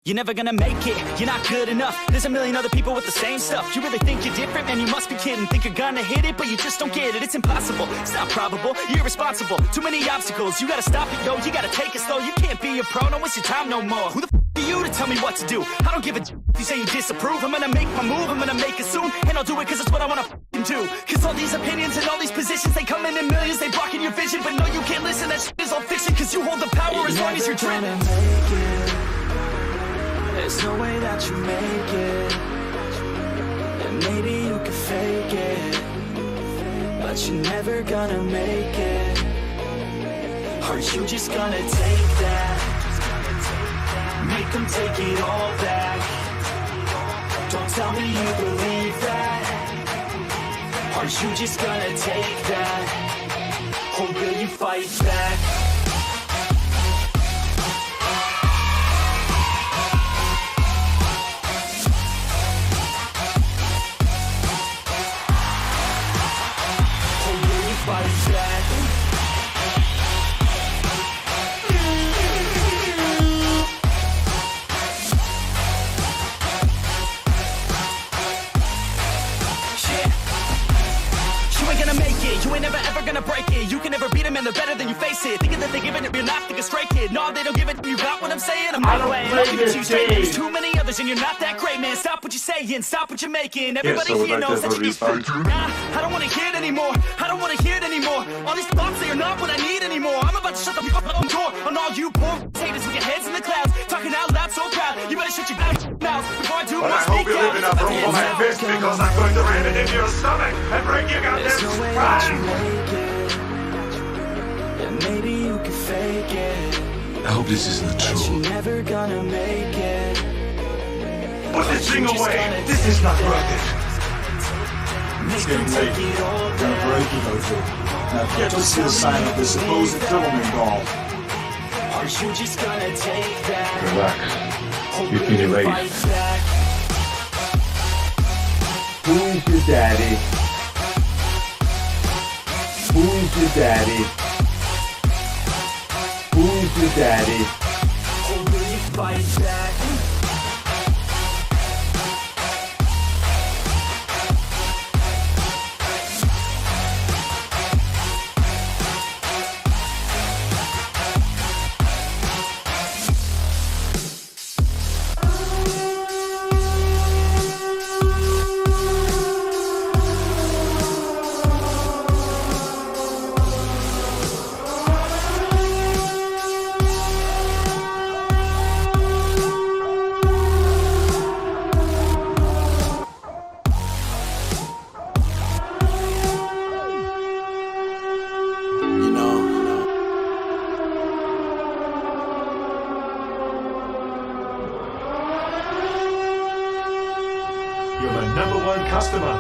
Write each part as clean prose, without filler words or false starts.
You're never gonna make it, you're not good enough. There's a million other people with the same stuff. You really think you're different? Man, you must be kidding. Think you're gonna hit it, but you just don't get it. It's impossible, it's not probable, you're irresponsible. Too many obstacles, you gotta stop it, yo. You gotta take it slow, you can't be a pro. Don't waste your time no more. Who the f*** are you to tell me what to do? I don't give a if you say you disapprove. I'm gonna make my move, I'm gonna make it soon. And I'll do it cause it's what I wanna f***ing do. Cause all these opinions and all these positions, they come in millions. They blocking your vision, but no, you can't listen. That shit is all fiction, cause you hold the power as long as you're dreaming. There's no way that you make it. And maybe you can fake it, but you're never gonna make it. Are you just gonna take that? Make them take it all back. Don't tell me you believe that. Are you just gonna take that? Or will you fight back? You ain't never ever gonna break it. You can never beat them and they're better than you face it. Thinking that they give it, you're not thinking straight, kid. No, they don't give it, you got what I'm saying? I'm not away, I'll give it to you straight. There's too many others and you're not that great, man. Stop what you're saying, stop what you're making. Everybody here knows that you Nah, I don't wanna hear it anymore. I don't wanna hear it anymore. All these thoughts, they are not what I need anymore. I'm about to shut the door on all you poor haters with your heads in the clouds. Talking out loud so proud. You better shut your mouth before I do more speak out. I hope you live enough room for my fist, because I'm going to ram it into your stomach and break your goddamn spine. Maybe you can fake it. I hope this isn't But true. you're never gonna make it. Put this thing away. This is not worth it. It's getting late. Gonna break it, Ojo. Now get to see the sign of the supposed filming doll. Are you just gonna take that? Relax. You're feeling late. Who's your daddy? Who's your daddy? Who's your daddy? Or will you fight back? You're my #1 customer.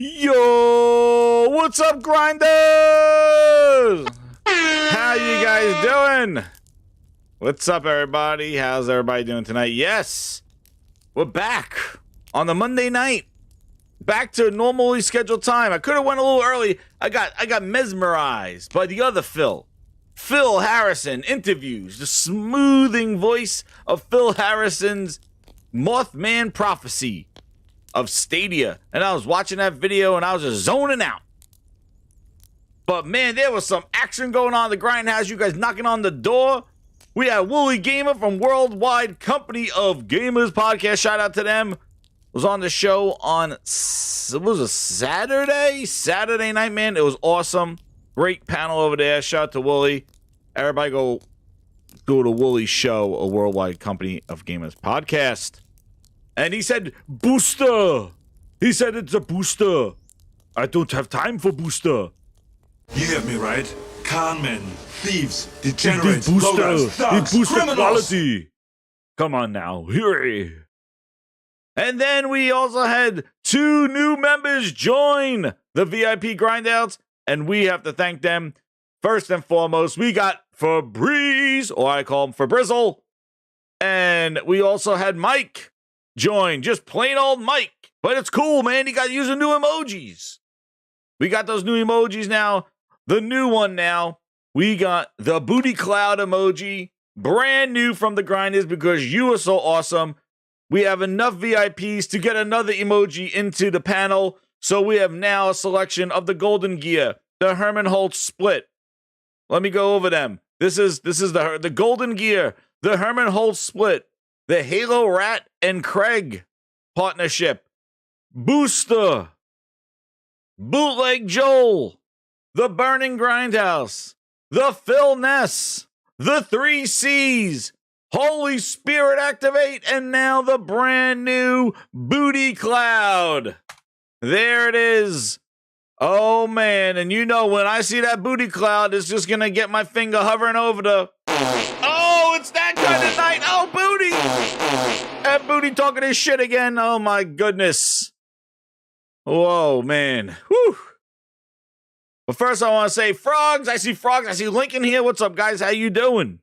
Yo, what's up, grinders? How you guys doing? What's up, everybody? How's everybody doing tonight? Yes, we're back on the Monday night, back to normally scheduled time. I could have went a little early. I got mesmerized by the other Phil Harrison interviews, the smoothing voice of Phil Harrison's Mothman prophecy of Stadia, and I was watching that video and I was just zoning out. But man, there was some action going on in the Grindhouse. You guys knocking on the door. We had Wooly Gamer from Worldwide Company of Gamers podcast. Shout out to them. Was on the show on, it was a Saturday night, man. It was awesome. Great panel over there. Shout out to Wooly. Everybody go to Wooly's show, a worldwide company of gamers podcast. And he said, booster. He said it's a booster. I don't have time for booster. You heard me right. Conmen, thieves, degenerates, Booster. lowlifes, thugs, He boosted criminals. quality. Come on now. Hurry. And then we also had 2 new members join the VIP Grindhouse, and we have to thank them. First and foremost, we got Febreze, or I call him Febrizzle. And we also had Mike join, just plain old Mike. But it's cool, man. He got using new emojis. We got those new emojis now. The new one now, we got the booty cloud emoji, brand new from the Grinders because you are so awesome. We have enough VIPs to get another emoji into the panel, so we have now a selection of the Golden Gear, the Herman Holtz split. Let me go over them. This is the Golden Gear, the Herman Holtz split, the Halo Rat and Craig partnership, Booster, Bootleg Joel, the Burning Grindhouse, the Philness, the 3 C's, Holy Spirit Activate, and now the brand new Booty Cloud. There it is. Oh, man. And you know, when I see that Booty Cloud, it's just going to get my finger hovering over the... Oh, it's that kind of night. Oh, Booty. That Booty talking his shit again. Oh, my goodness. Whoa, man. Whew. But first, I want to say, Frogs. I see Frogs. I see Lincoln here. What's up, guys? How you doing?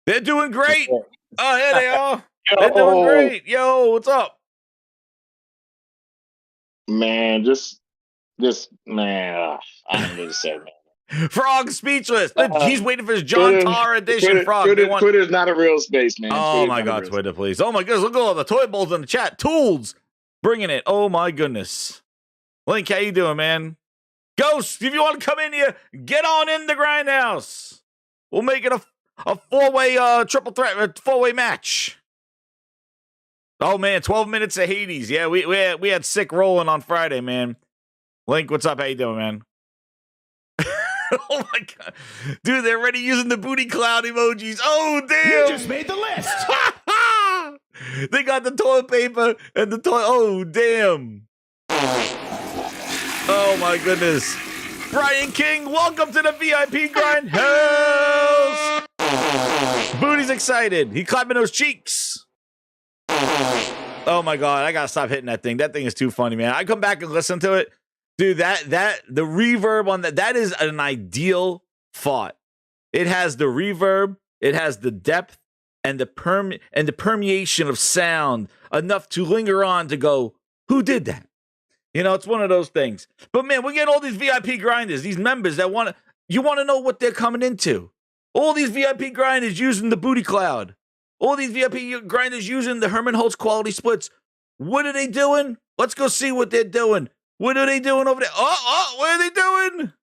They're doing great. Oh, here they are. They're doing great. Yo, what's up? Man, man, I don't know what to say, man. Frog speechless. He's waiting for his John Tar edition. Frog. Twitter's not a real space, man. Oh my God, Twitter, please. Oh my goodness, look at all the toy balls in the chat. Tools, bringing it. Oh my goodness. Link, how you doing, man? Ghost, if you want to come in here, get on in the Grindhouse. We'll make it a 4-way triple threat, 4-way match. Oh man, 12 minutes of Hades. Yeah, we had sick rolling on Friday, man. Link, what's up? How you doing, man? Oh my God, dude, they're already using the booty cloud emojis. Oh damn! You just made the list. They got the toilet paper and the toilet. Oh damn! Oh my goodness! Brian King, welcome to the VIP Grindhouse. Booty's excited. He clapping those cheeks. Oh my God, I gotta stop hitting that thing. That thing is too funny, man. I come back and listen to it. Dude, the reverb on that is an ideal font. It has the reverb, it has the depth and the permeation of sound enough to linger on to go, who did that? You know, it's one of those things. But man, we get all these VIP grinders, these members that want to know what they're coming into. All these VIP grinders using the booty cloud. All these VIP grinders using the Herman Holtz quality splits. What are they doing? Let's go see what they're doing. What are they doing over there? Oh, what are they doing?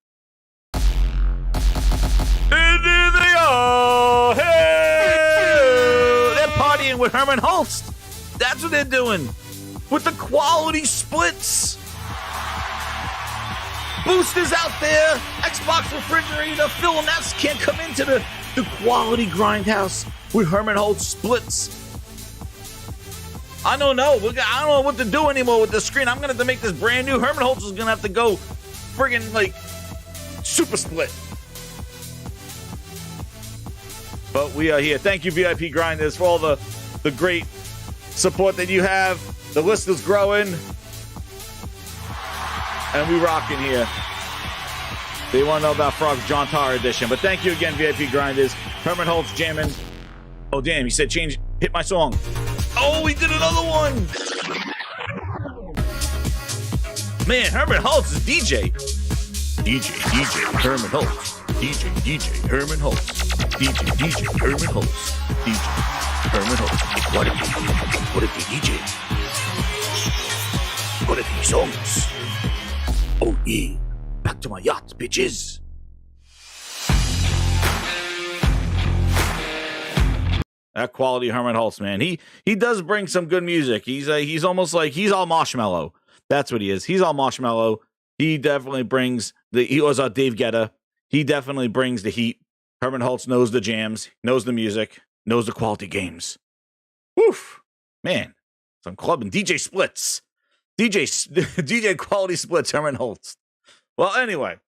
And there they are. Hey! They're partying with Herman Holtz. That's what they're doing. With the quality splits. Boosters out there. Xbox refrigerator. Philness can't come into the quality Grindhouse with Herman Holtz splits. I don't know. I don't know what to do anymore with the screen. I'm going to have to make this brand new. Herman Holtz is going to have to go friggin' like super split. But we are here. Thank you, VIP Grinders, for all the great support that you have. The list is growing. And we rocking here. They want to know about Frog's John Tar edition. But thank you again, VIP Grinders. Herman Holtz jamming. Oh, damn. He said hit my song. Oh, he did another one. Man, Herman Holtz is DJ. DJ Herman Holtz. DJ Herman Holtz. DJ Herman Holtz. DJ Herman Holtz. What if he DJ? What if he songs? Oh yeah, back to my yacht, bitches. That quality Herman Hulst, man. He does bring some good music. He's almost like he's all marshmallow. That's what he is. He's all marshmallow. He definitely brings he was Dave Guetta. He definitely brings the heat. Herman Hulst knows the jams, knows the music, knows the quality games. Woof, man. Some clubbing DJ splits. DJ quality splits, Herman Hulst. Well, anyway,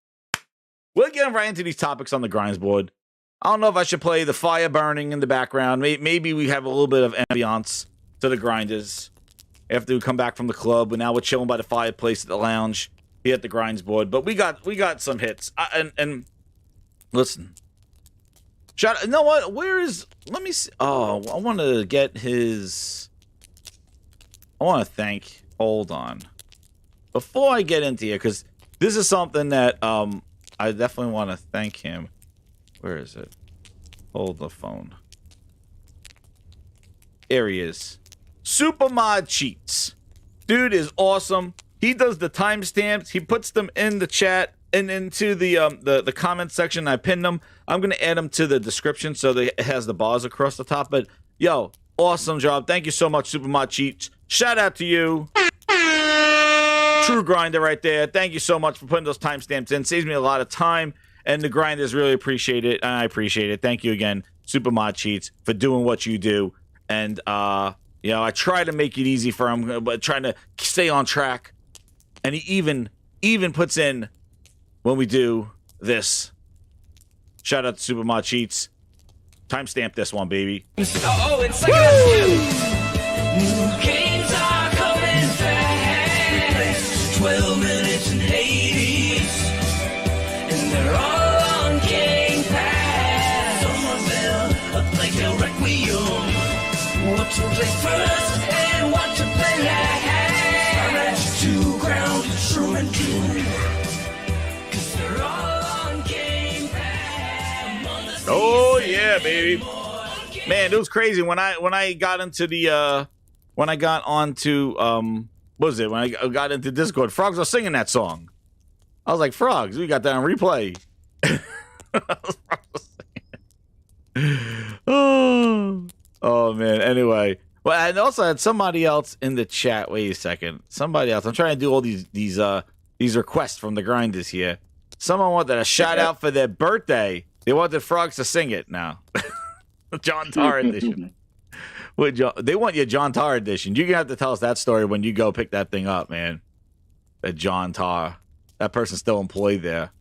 we're getting right into these topics on the grinds board. I don't know if I should play the fire burning in the background. Maybe we have a little bit of ambiance to the grinders after we come back from the club. But now we're chilling by the fireplace at the lounge here at the grinds board. But we got some hits. And listen, you know what? Where is? Let me see. Oh, I want to get his. I want to thank. Hold on. Before I get into here, because this is something that I definitely want to thank him. Where is it? Hold the phone. There he is. Supermod Cheats. Dude is awesome. He does the timestamps. He puts them in the chat and into the comment section. I pinned them. I'm gonna add them to the description so that it has the bars across the top. But yo, awesome job. Thank you so much, Supermod Cheats. Shout out to you. True grinder right there. Thank you so much for putting those timestamps in. Saves me a lot of time. And the grinders really appreciate it. And I appreciate it. Thank you again, Supermod Cheats, for doing what you do. And, you know, I try to make it easy for him, but trying to stay on track. And he even puts in when we do this. Shout out to Supermod Cheats. Timestamp this one, baby. Oh, it's like new games are coming fast. 12 minutes and 80s. And they're all on Game Pass. Somerville, like a Requiem. What to play first and what to play last. Skyrim 2, Ground, Shroom, and Doom. 'Cause they're all on Game Pass. Oh yeah, baby. Man, it was crazy when I got into the when I got onto what was it? When I got into Discord, Frogs was singing that song. I was like, Frogs, we got that on replay. Oh man. Anyway, well, I also had somebody else in the chat. Wait a second. Somebody else. I'm trying to do all these requests from the grinders here. Someone wanted a shout out for their birthday. They wanted Frogs to sing it now. John Tar edition. They want your John Tar edition. You're gonna have to tell us that story when you go pick that thing up, man. That John Tar. That person's still employed there.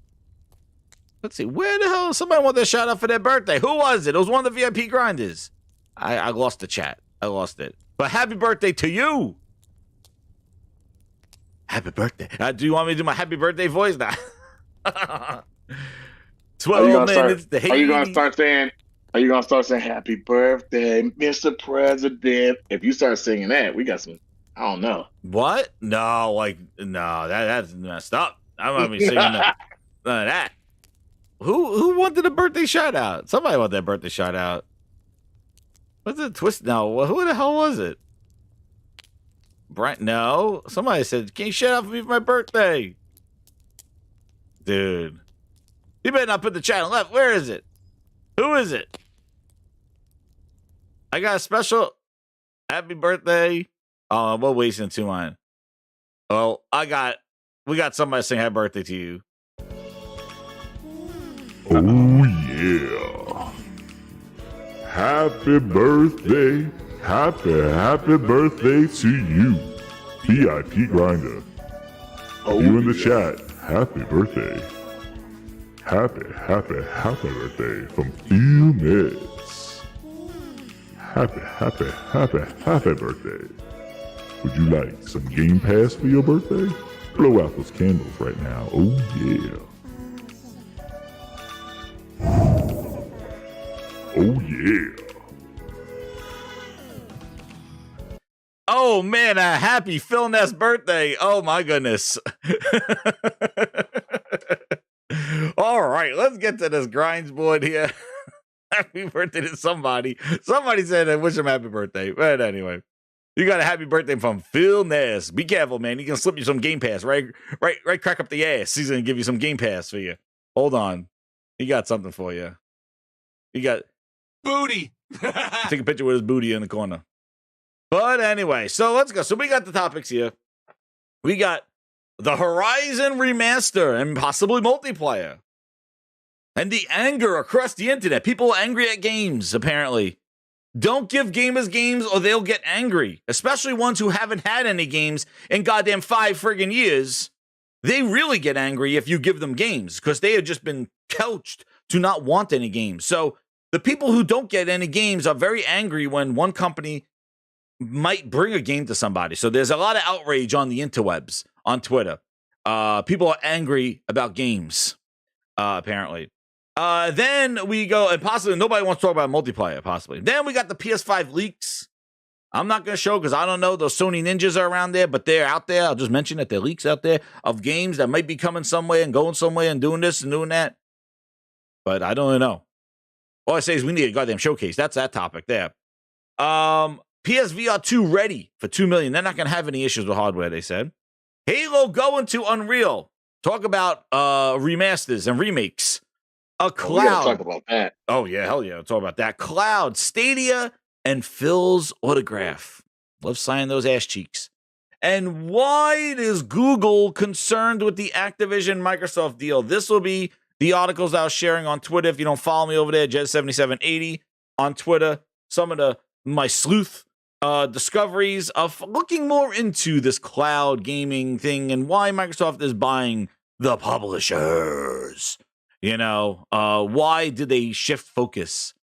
Let's see. Where the hell? Somebody wanted a shout out for their birthday. Who was it? It was one of the VIP grinders. I lost the chat. I lost it. But happy birthday to you. Happy birthday. Do you want me to do my happy birthday voice now? 12 minutes. Are you gonna start saying happy birthday, Mr. President? If you start singing that, we got some. I don't know. What? No, that's messed up. I'm not even singing that. None of that. Who wanted a birthday shout out? Somebody wanted that birthday shout out. What's the twist? No, who the hell was it? Brent? No, somebody said, "Can you shout out for me for my birthday?" Dude, you better not put the chat on left. Where is it? Who is it? I got a special happy birthday. Oh, we're wasting too much. Oh, we got somebody saying happy birthday to you. Oh yeah. Happy birthday. Happy birthday to you. VIP Grinder. You in the chat. Happy birthday. Happy birthday from Philness. Happy birthday. Would you like some Game Pass for your birthday? Blow out those candles right now. Oh yeah. Oh yeah. Oh man, a happy Philness birthday. Oh my goodness. All right, let's get to this grinds board here. Happy birthday to somebody. Somebody said I wish him happy birthday. But anyway, you got a happy birthday from Philness. Be careful, man. He can slip you some Game Pass, right? Crack up the ass. He's gonna give you some Game Pass for you. Hold on. He got something for you. You got booty. Take a picture with his booty in the corner. But anyway, so let's go. So we got the topics here. We got the Horizon remaster and possibly multiplayer. And the anger across the internet. People are angry at games, apparently. Don't give gamers games or they'll get angry. Especially ones who haven't had any games in goddamn 5 friggin' years. They really get angry if you give them games because they have just been coached to not want any games. So the people who don't get any games are very angry when one company might bring a game to somebody. So there's a lot of outrage on the interwebs, on Twitter. People are angry about games, apparently. Then we go, and possibly nobody wants to talk about multiplayer, possibly. Then we got the PS5 leaks. I'm not going to show because I don't know. Those Sony ninjas are around there, but they're out there. I'll just mention that there are leaks out there of games that might be coming somewhere and going somewhere and doing this and doing that. But I don't know. All I say is we need a goddamn showcase. That's that topic there. PSVR 2 ready for $2 million. They're not going to have any issues with hardware, they said. Halo going to Unreal. Talk about remasters and remakes. A Cloud. We gotta talk about that. Oh, yeah, hell yeah. I'll talk about that. Cloud, Stadia, and Phil's autograph. Love signing those ass cheeks. And why is Google concerned with the Activision Microsoft deal? This will be the articles I was sharing on Twitter. If you don't follow me over there, Jez7780 on Twitter. Some of my sleuth discoveries of looking more into this cloud gaming thing and why Microsoft is buying the publishers. You know, why did they shift focus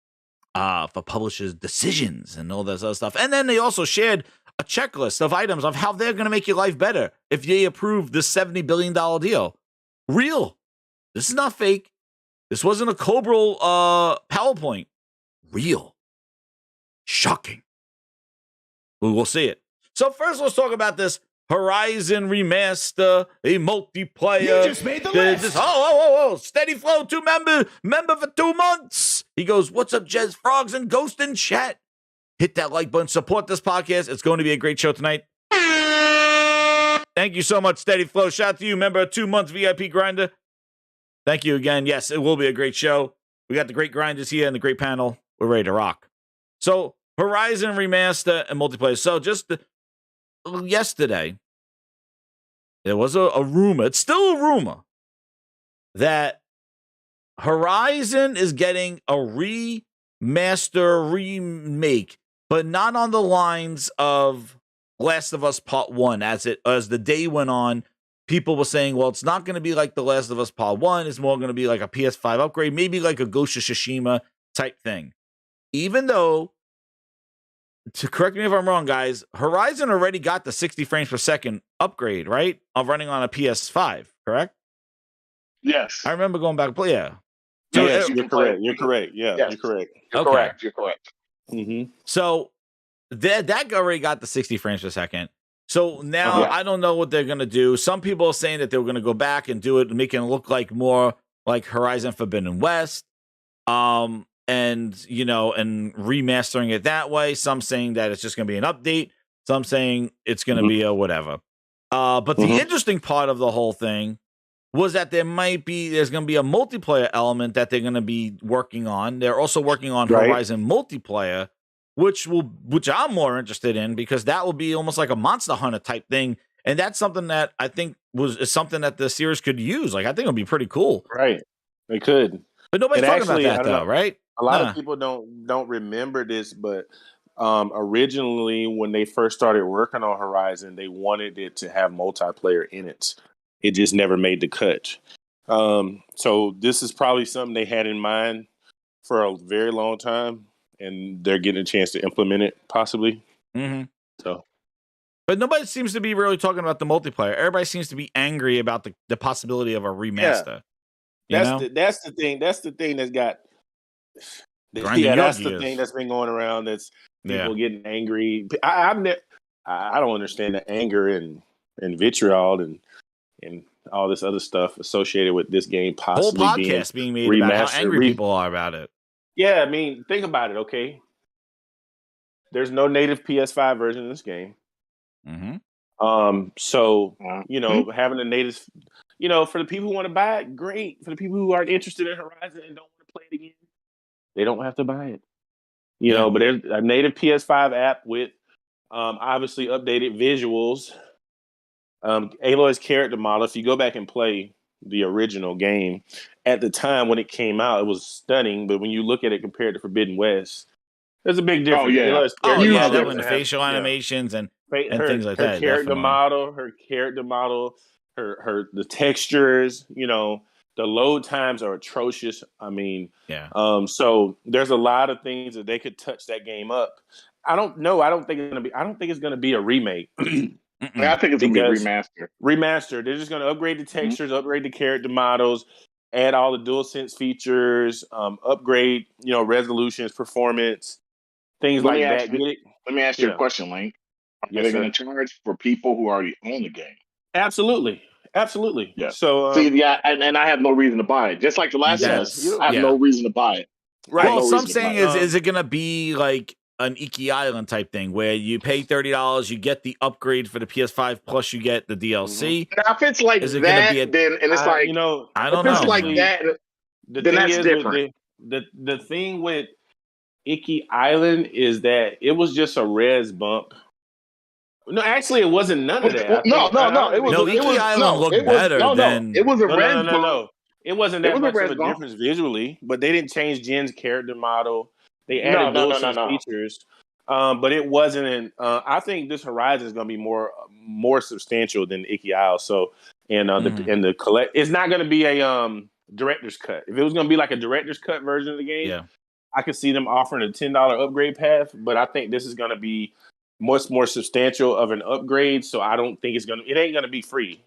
for publishers' decisions and all that other stuff? And then they also shared a checklist of items of how they're going to make your life better if they approve this $70 billion deal. Real. This is not fake. This wasn't a Cobra PowerPoint. Real. Shocking. We will see it. So first, let's talk about this Horizon remaster, a multiplayer. You just made the list. Steady flow, 2 member for 2 months. He goes, what's up, Jez Frogs and Ghost in chat? Hit that like button, support this podcast. It's going to be a great show tonight. Thank you so much, Steady Flow. Shout out to you, member of 2 months VIP grinder. Thank you again. Yes, it will be a great show. We got the great grinders here and the great panel. We're ready to rock. So, Horizon remaster and multiplayer. So, just yesterday, there was a rumor. It's still a rumor that Horizon is getting a remaster remake, but not on the lines of Last of Us Part 1. As the day went on, people were saying, well, it's not going to be like The Last of Us Part 1. It's more going to be like a PS5 upgrade, maybe like a Ghost of Tsushima type thing. Even though, to correct me if I'm wrong, guys, Horizon already got the 60 frames per second upgrade, right? Of running on a PS5, correct? Yes. I remember going back. Yeah. So yes, you're correct. You're correct. Yeah, yes. You're correct. You're Okay. correct. You're correct. Mm-hmm. So that already got the 60 frames per second. So now I don't know what they're going to do. Some people are saying that they were going to go back and do it, making it look like more like Horizon Forbidden West. And, you know, and remastering it that way. Some saying that it's just going to be an update. Some saying it's going to be a whatever. But the interesting part of the whole thing was that there's going to be a multiplayer element that they're going to be working on. They're also working on Horizon multiplayer, which I'm more interested in because that will be almost like a Monster Hunter type thing. And that's something that I think is something that the series could use. Like, I think it'll be pretty cool. Right. They could. But nobody's talking about that though, right? A lot of people don't remember this, but originally when they first started working on Horizon, they wanted it to have multiplayer in it. It just never made the cut. So this is probably something they had in mind for a very long time, and they're getting a chance to implement it, possibly. Mm-hmm. So, but nobody seems to be really talking about the multiplayer. Everybody seems to be angry about the possibility of a remaster. Yeah. That's the thing. That's the thing that's got. That's the thing that's been going around. That's people getting angry. I don't understand the anger and vitriol and all this other stuff associated with this game possibly whole podcast being made about how angry people are about it. Yeah, I mean, think about it. Okay, there's no native PS5 version of this game. Mm-hmm. So you know, having a native, you know, for the people who want to buy it, great. For the people who aren't interested in Horizon and don't want to play it again, they don't have to buy it. You know, but there's a native PS5 app with obviously updated visuals. Aloy's character model. If you go back and play the original game, at the time when it came out, it was stunning. But when you look at it compared to Forbidden West, there's a big difference. Aloy's character model definitely the facial animations and things like that. Her character model, her the textures, you know, the load times are atrocious. I mean, so there's a lot of things that they could touch that game up. I don't know. I don't think it's gonna be a remake. I think it's gonna be a remaster. Remaster. They're just gonna upgrade the textures, upgrade the character models, add all the DualSense features, upgrade, you know, resolutions, performance, things like that. Let me ask you a question, Link. Are they going to charge for people who already own the game? Absolutely. Yeah. So and I have no reason to buy it. Just like the last one, I have no reason to buy it. Right. Well, some saying is it going to be like an Iki Island type thing where you pay $30, you get the upgrade for the PS5 plus you get the DLC. Now, if it's like then it's like, you know, I don't know. If it's like that, then that's different. The thing with Iki Island is that it was just a res bump. No, actually, it wasn't none of that. No. It was Iki Island looked better than. It was a res bump. No. It wasn't that much of a difference visually, but they didn't change Jin's character model. They added DualSense features, but it wasn't. I think this Horizon is going to be more substantial than Iki Isle. So, the collect, it's not going to be a director's cut. If it was going to be like a director's cut version of the game, I could see them offering a $10 upgrade path. But I think this is going to be much more substantial of an upgrade. So I don't think it ain't going to be free.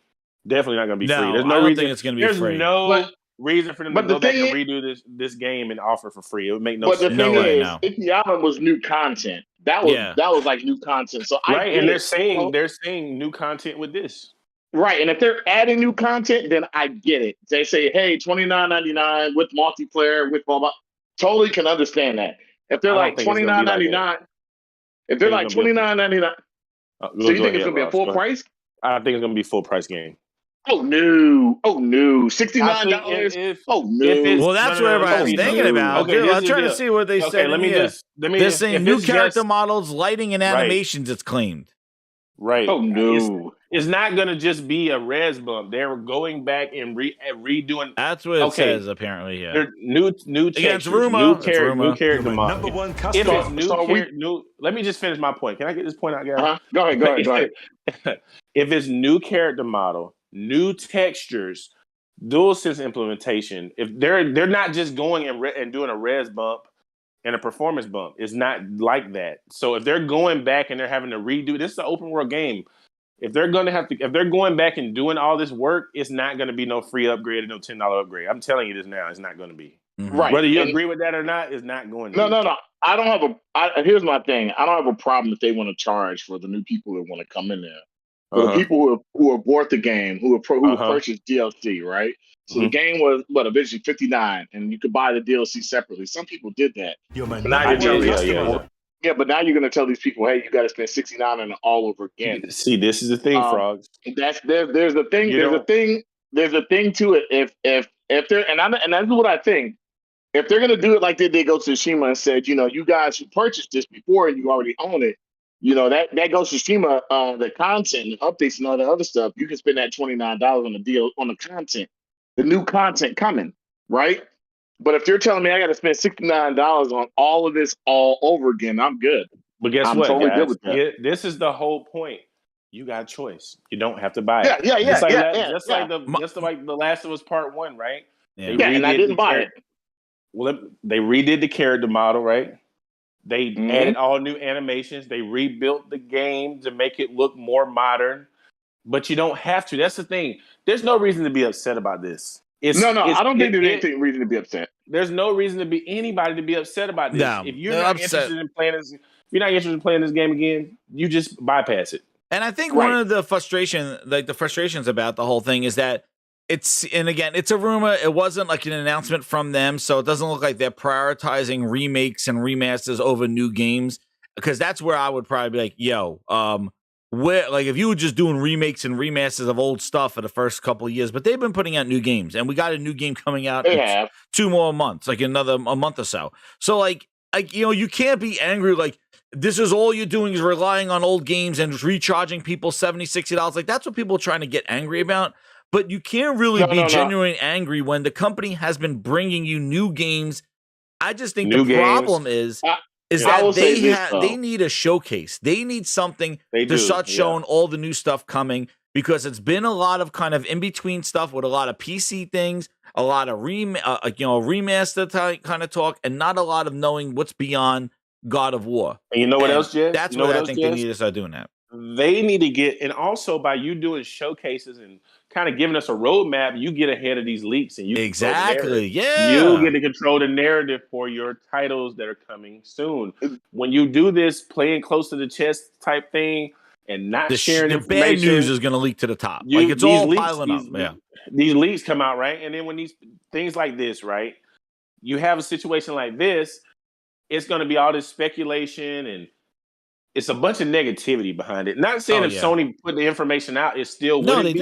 Definitely not going to be free. There's no reason. Think it's going to be free. There's no reason for them to go back and redo this game and offer for free. It would make no sense. But the thing is, Iki Island was new content. That was like new content. So and they're saying new content with this. Right, and if they're adding new content, then I get it. They say, hey, $29.99 with multiplayer, with blah blah. Totally can understand that. If they're like $29.99, if they're like $29.99, so you think it's gonna be a full price? I think it's gonna be a full price game. Oh no! $69. Oh no! Well, that's what everybody's thinking about. Okay, I'm trying to see what they said. They're saying new character models, lighting, and animations. It's claimed. Right. Oh no! It's not going to just be a res bump. They're going back and redoing. That's what it says. Apparently, yeah. They're new against rumor. New character model. Number one customer. Let me just finish my point. Can I get this point out, guys? Go ahead. If it's new character model, new textures, DualSense implementation, if they're not just going and doing a res bump and a performance bump, it's not like that. So if they're going back and they're having to redo, this is an open world game. If they're going back and doing all this work, it's not going to be no free upgrade or no $10 upgrade. I'm telling you this now, it's not going to be. Mm-hmm. Right. Whether you agree with that or not, it's not going to be. No. I don't have here's my thing. I don't have a problem if they want to charge for the new people that want to come in there. For the people who have bought the game, who have purchased DLC, right? So the game was eventually $59, and you could buy the DLC separately. Some people did that. Yeah, but now you're going to tell these people, hey, you got to spend $69 and all over again. See, this is the thing, Frogs. There's a thing. There's a thing to it. If they're and that's what I think. If they're going to do it like they did Ghost of Tsushima and said, you guys who purchased this before and you already own it, that Ghost of Tsushima, the content and updates and all the other stuff, you can spend that $29 on the deal on the content, the new content coming, right? But if you're telling me I got to spend $69 on all of this all over again, I'm good. But guess I'm what? Totally guys? good with that. This is the whole point. You got a choice. You don't have to buy it. Yeah. Just like the Last of Us Part 1, right? Yeah, and I didn't buy it. Well, they redid the character model, right? They added all new animations. They rebuilt the game to make it look more modern. But you don't have to. That's the thing. There's no reason to be upset about this. I don't think there's any reason to be upset. There's no reason to be anybody to be upset about this. No, if you're not interested in playing this game again, you just bypass it. And I think one of the frustrations about the whole thing is that it's a rumor. It wasn't like an announcement from them, so it doesn't look like they're prioritizing remakes and remasters over new games. Because that's where I would probably be like, if you were just doing remakes and remasters of old stuff for the first couple of years, but they've been putting out new games, and we got a new game coming out in 2 more months, like a month or so. So like, you can't be angry like this is all you're doing is relying on old games and recharging people $70, $60. Like that's what people are trying to get angry about. But you can't really be genuinely angry when the company has been bringing you new games. I just think the problem is that they need a showcase. They need something to start showing all the new stuff coming, because it's been a lot of kind of in between stuff with a lot of PC things, a lot of remaster kind of talk, and not a lot of knowing what's beyond God of War. And you know what else, Jez? That's what I think they need to start doing that. They need to get, and also by you doing showcases and kind of giving us a roadmap, you get ahead of these leaks, and you you'll get to control the narrative for your titles that are coming soon. When you do this playing close to the chest type thing and not sharing information, bad news is going to leak to the top. It's all piling up. These leaks come out, right? And then when these things like this, right, you have a situation like this, it's going to be all this speculation and it's a bunch of negativity behind it. Not saying Sony put the information out, it still wouldn't be,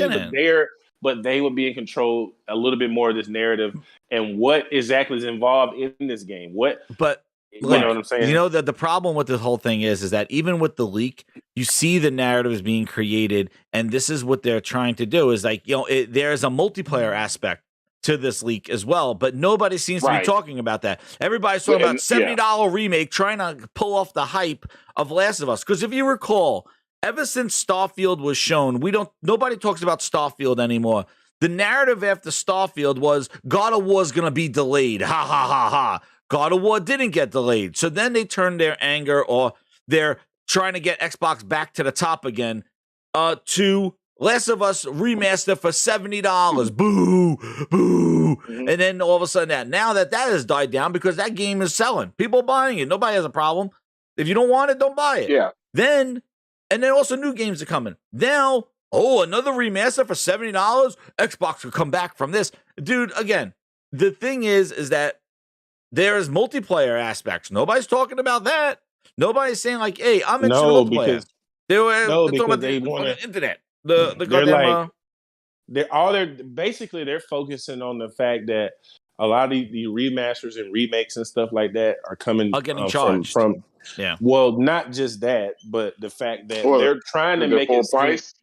but they would be in control a little bit more of this narrative and what exactly is involved in this game. You know what I'm saying? That the problem with this whole thing is that even with the leak, you see the narrative is being created, and this is what they're trying to do. Is like there's a multiplayer aspect to this leak as well, but nobody seems to be talking about that. Everybody's talking about $70 remake, trying to pull off the hype of Last of Us. Because if you recall, ever since Starfield was shown, nobody talks about Starfield anymore. The narrative after Starfield was God of War is going to be delayed. Ha ha ha ha. God of War didn't get delayed. So then they turned their anger, or they're trying to get Xbox back to the top again, to Last of Us remaster for $70. Boo, boo. And then all of a sudden now that has died down because that game is selling. People are buying it. Nobody has a problem. If you don't want it, don't buy it. Yeah. And then also new games are coming. Now, another remaster for $70? Xbox will come back from this. Dude, again, the thing is that there's multiplayer aspects. Nobody's talking about that. Nobody's saying like, hey, I'm into multiplayer. Because they want the internet. They're focusing on the fact that a lot of the remasters and remakes and stuff like that are coming getting charged from well, not just that, but the fact that they're trying to make it price.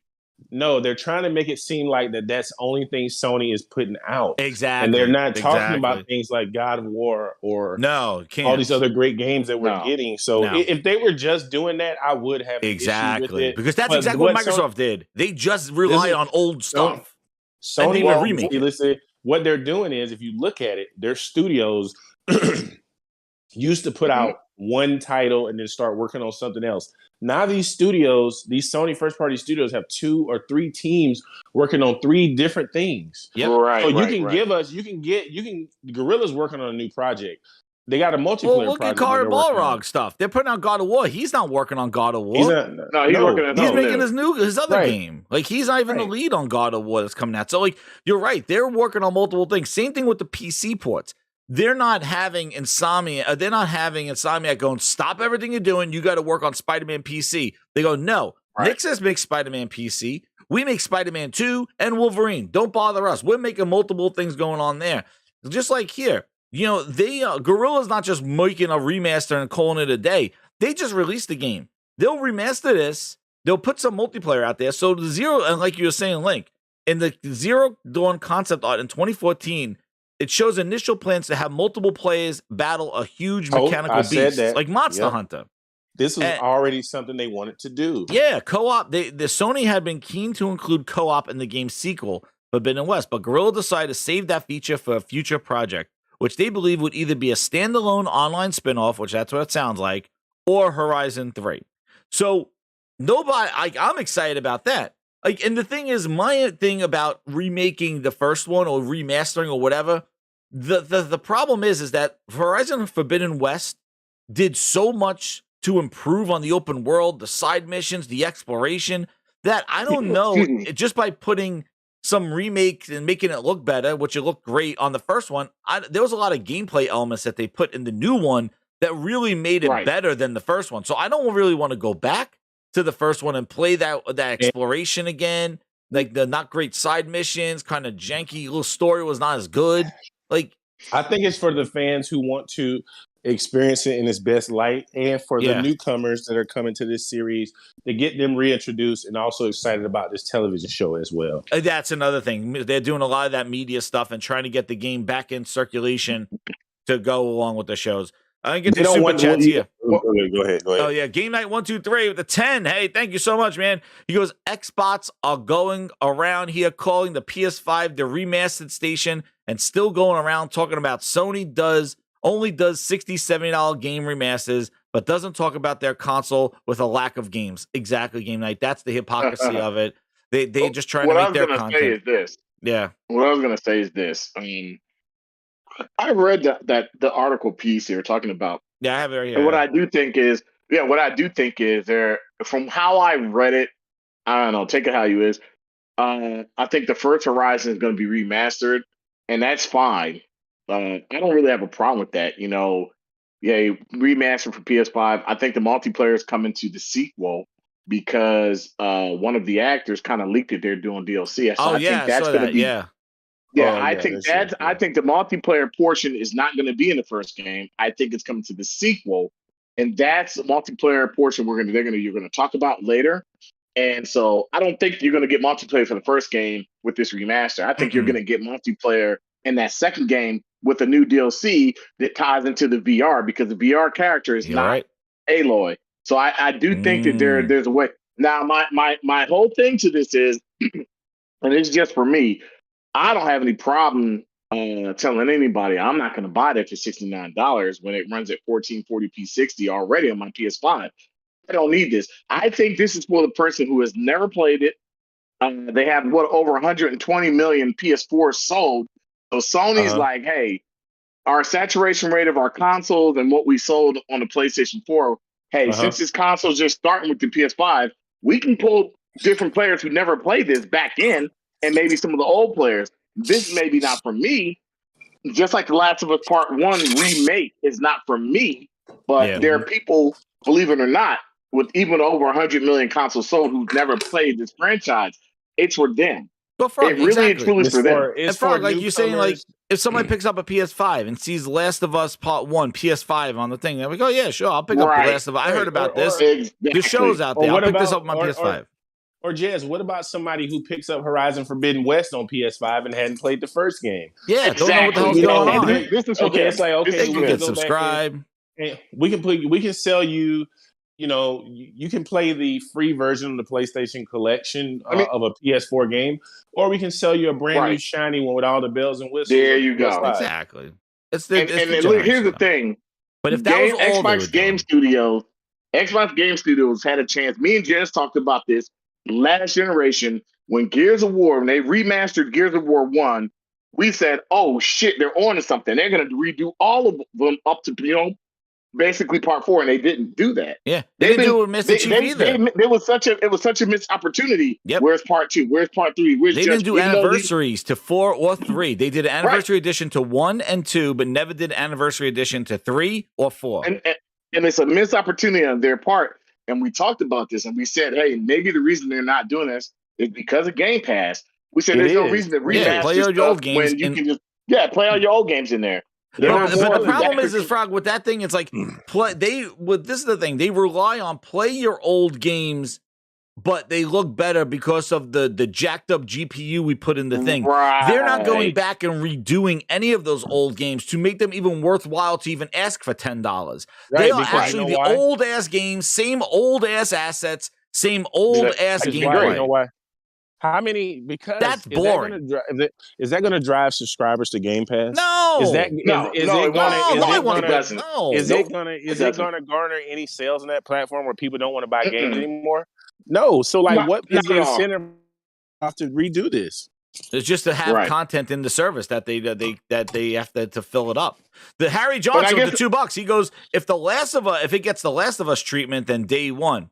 They're trying to make it seem like that's the only thing Sony is putting out. Exactly. And they're not talking about things like God of War or all these other great games that we're getting. So if they were just doing that, I would have an issue with it. Because that's exactly what Microsoft did. They just relied on old stuff. Sony, listen, what they're doing is, if you look at it, their studios used to put out one title and then start working on something else. Now these Sony first-party studios have 2 or 3 teams working on 3 different things. Yep. Guerrilla's working on a new project. They got a multiplayer look project. Look at Carter Balrog stuff. They're putting out God of War. He's not working on God of War. He's working on He's making his other game. Like, he's not even the lead on God of War that's coming out. So, like, you're right. They're working on multiple things. Same thing with the PC ports. They're not having Insomniac. They're not having Insomniac going, stop everything you're doing. You got to work on Spider-Man PC. They go, no. Nixus makes Spider-Man PC. We make Spider-Man 2 and Wolverine. Don't bother us. We're making multiple things going on there. Just like here. Guerrilla's not just making a remaster and calling it a day. They just released the game. They'll remaster this. They'll put some multiplayer out there. So the Zero, and like you were saying, Link, in the Zero Dawn concept art in 2014, it shows initial plans to have multiple players battle a huge mechanical beast, like Monster Hunter. This was already something they wanted to do. Yeah, co-op. The Sony had been keen to include co-op in the game's sequel, Forbidden West, but Guerrilla decided to save that feature for a future project, which they believe would either be a standalone online spinoff, which that's what it sounds like, or Horizon 3. So I'm excited about that. Like, and the thing is, my thing about remaking the first one or remastering or whatever, the problem is that Horizon Forbidden West did so much to improve on the open world, the side missions, the exploration, that I don't know, just by putting some remakes and making it look better, which it looked great on the first one, there was a lot of gameplay elements that they put in the new one that really made it better than the first one. So I don't really want to go back to the first one and play that exploration again. Like, the not great side missions, kind of janky little story was not as good. Like, I think it's for the fans who want to. experience it in its best light, and for the newcomers that are coming to this series to get them reintroduced, and also excited about this television show as well. That's another thing. They're doing a lot of that media stuff and trying to get the game back in circulation to go along with the shows. I didn't get the super chats here. Go ahead. Oh, yeah. Game Night 123 with the 10. Hey, thank you so much, man. He goes, Xbots are going around here calling the PS5 the remastered station and still going around talking about Sony only does $60, $70 game remasters, but doesn't talk about their console with a lack of games. Exactly, Game Night. That's the hypocrisy of it. They just trying to make their content. What I was going to say is this. Yeah. What I was going to say is this. I mean, I read the article piece here talking about. Yeah, I have it right here. And what I do think is there, from how I read it, I don't know, take it how you is. I think the first Horizon is going to be remastered, and that's fine. I don't really have a problem with that. You know, remastered for PS5. I think the multiplayer is coming to the sequel because one of the actors kind of leaked it. They're doing DLC. So I think that's going to be. I think I think the multiplayer portion is not going to be in the first game. I think it's coming to the sequel, and that's the multiplayer portion you're going to talk about later. And so I don't think you're going to get multiplayer for the first game with this remaster. I think you're going to get multiplayer in that second game with a new DLC that ties into the VR, because the VR character is not Aloy. So I do think that there's a way. Now my whole thing to this is, and it's just for me, I don't have any problem telling anybody I'm not going to buy that for $69 when it runs at 1440p 60 already on my PS5. I don't need this. I think this is for the person who has never played it. They have over 120 million PS4 sold. So Sony's like, hey, our saturation rate of our consoles and what we sold on the PlayStation 4, since this console's just starting with the PS5, we can pull different players who never played this back in, and maybe some of the old players. This may be not for me, just like The Last of Us Part 1 remake is not for me, but there are people, believe it or not, with even over 100 million consoles sold who've never played this franchise. It's for them. Well, Frog, it really and truly for them. And Frog, like you're saying, like if somebody picks up a PS5 and sees Last of Us Part 1 PS5 on the thing, they're like, oh yeah, sure, I'll pick up The Last of Us. I heard about this. The show's out there. I'll pick this up on my PS5. Or Jez, what about somebody who picks up Horizon Forbidden West on PS5 and hadn't played the first game? Yeah, don't know what the hell's going on. This is it's like, you can subscribe. We can sell you. You know, you can play the free version of the PlayStation Collection of a PS4 game, or we can sell you a brand new shiny one with all the bells and whistles. There you go. Exactly. Here's the thing. But if that was all Xbox Game Studios had a chance. Me and Jess talked about this last generation when Gears of War, when they remastered Gears of War 1, we said, oh shit, they're on to something. They're going to redo all of them up to, basically Part 4, and they didn't do that. Yeah, they didn't do it with Mr. Chief either. It was such a missed opportunity. Yep. Where's Part 2? Where's Part 3? Where's they didn't do anniversaries to 4 or 3. They did an anniversary edition to 1 and 2, but never did an anniversary edition to 3 or 4. And it's a missed opportunity on their part. And we talked about this, and we said, hey, maybe the reason they're not doing this is because of Game Pass. We said there's no reason to remaster play all your old games when you can just play all your old games in there. But the problem is Frog, with that thing, it's like this is the thing. They rely on play your old games, but they look better because of the jacked up GPU we put in the thing. Right. They're not going back and redoing any of those old games to make them even worthwhile to even ask for $10. Right, they are actually the old ass games, same old ass assets, same old ass gameplay. You know why? How many? Because that's boring. Is that going to drive subscribers to Game Pass? No. Is it going to garner any sales on that platform where people don't want to buy games anymore? No. So, what is the incentive to redo this? It's just to have content in the service that they have to fill it up. The Harry Johnson with the $2, he goes, if it gets the Last of Us treatment, then day one.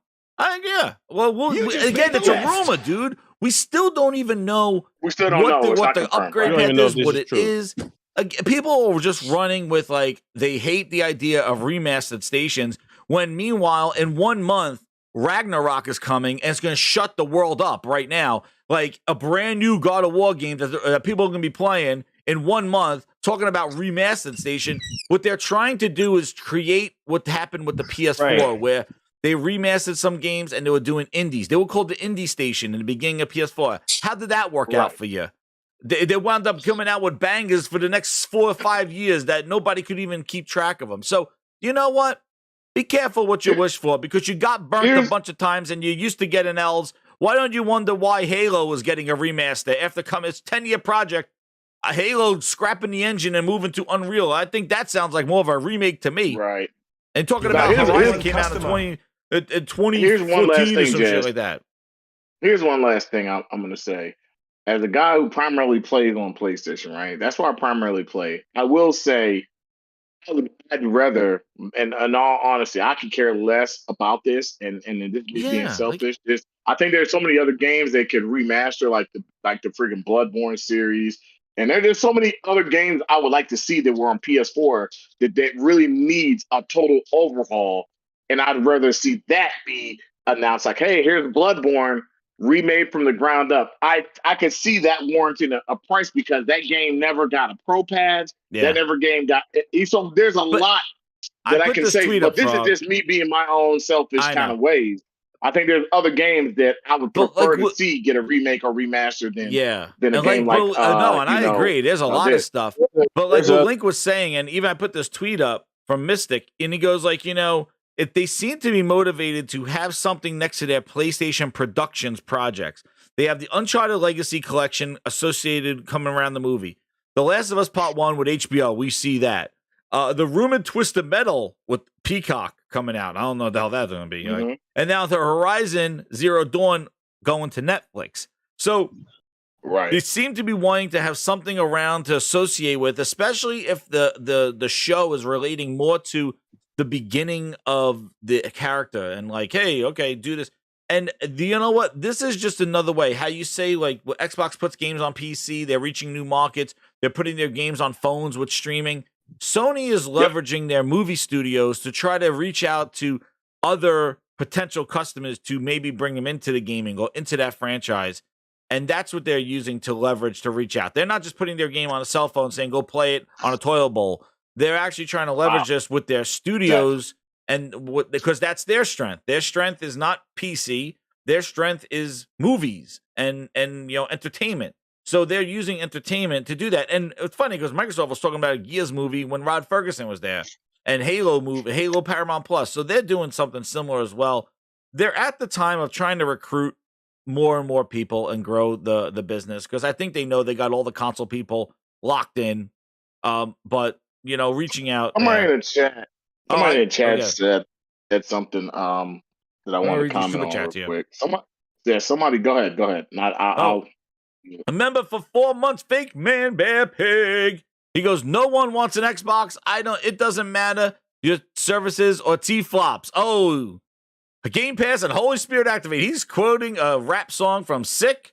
Well, again, it's a rumor, dude. We still don't even know what the upgrade path is, what it is. People are just running with they hate the idea of remastered stations when meanwhile in 1 month Ragnarok is coming and it's going to shut the world up right now. Like a brand new God of War game that people are going to be playing in 1 month talking about remastered station. What they're trying to do is create what happened with the PS4, where they remastered some games and they were doing indies. They were called the indie station in the beginning of PS4. How did that work out for you? They wound up coming out with bangers for the next 4 or 5 years that nobody could even keep track of them. So, you know what? Be careful what you wish for, because you got burnt a bunch of times and you used to get an L's. Why don't you wonder why Halo was getting a remaster after it's a 10-year project? Halo scrapping the engine and moving to Unreal. I think that sounds like more of a remake to me. Right. And talking about Horizon came out in 2014 or some shit like that. Here's one last thing I'm going to say. As a guy who primarily plays on PlayStation, right? That's where I primarily play. I will say, I'd rather, and in all honesty, I could care less about this, and this being selfish. I think there's so many other games that could remaster, like the freaking Bloodborne series, and there's so many other games I would like to see that were on PS4 that really needs a total overhaul, and I'd rather see that be announced. Like, hey, here's Bloodborne remade from the ground up. I could see that warranting a price, because that game never got a pro pads. That never game got. So there's a lot that I can say, but this is just me being my own selfish kind of ways. I think there's other games that I would prefer to see get a remake or remaster than a game like no, and I agree. There's a lot of stuff, but like what Link was saying, and even I put this tweet up from Mystic, and he goes like, if they seem to be motivated to have something next to their PlayStation Productions projects. They have the Uncharted Legacy Collection associated coming around the movie. The Last of Us Part 1 with HBO, we see that. The rumored Twisted Metal with Peacock coming out. I don't know what the hell that's going to be. Like. And now the Horizon Zero Dawn going to Netflix. So they seem to be wanting to have something around to associate with, especially if the show is relating more to the beginning of the character and like, hey, okay, do this. And you know what? This is just another way. How you say, like, Xbox puts games on PC, they're reaching new markets, they're putting their games on phones with streaming. Sony is leveraging their movie studios to try to reach out to other potential customers to maybe bring them into the gaming or into that franchise. And that's what they're using to leverage to reach out. They're not just putting their game on a cell phone saying, go play it on a toilet bowl. They're actually trying to leverage this with their studios, because that's their strength. Their strength is not PC. Their strength is movies and entertainment. So they're using entertainment to do that. And it's funny because Microsoft was talking about a Gears movie when Rod Ferguson was there, and Halo Paramount Plus. So they're doing something similar as well. They're at the time of trying to recruit more and more people and grow the business, because I think they know they got all the console people locked in. But reaching out. Somebody in the chat. Somebody in the chat said something that I want to comment on real quick. Somebody go ahead. I'll Remember, for 4 months, fake man, bear pig. He goes, no one wants an Xbox. It doesn't matter. Your services or T-flops. Oh, Game Pass and Holy Spirit activate. He's quoting a rap song from Sick,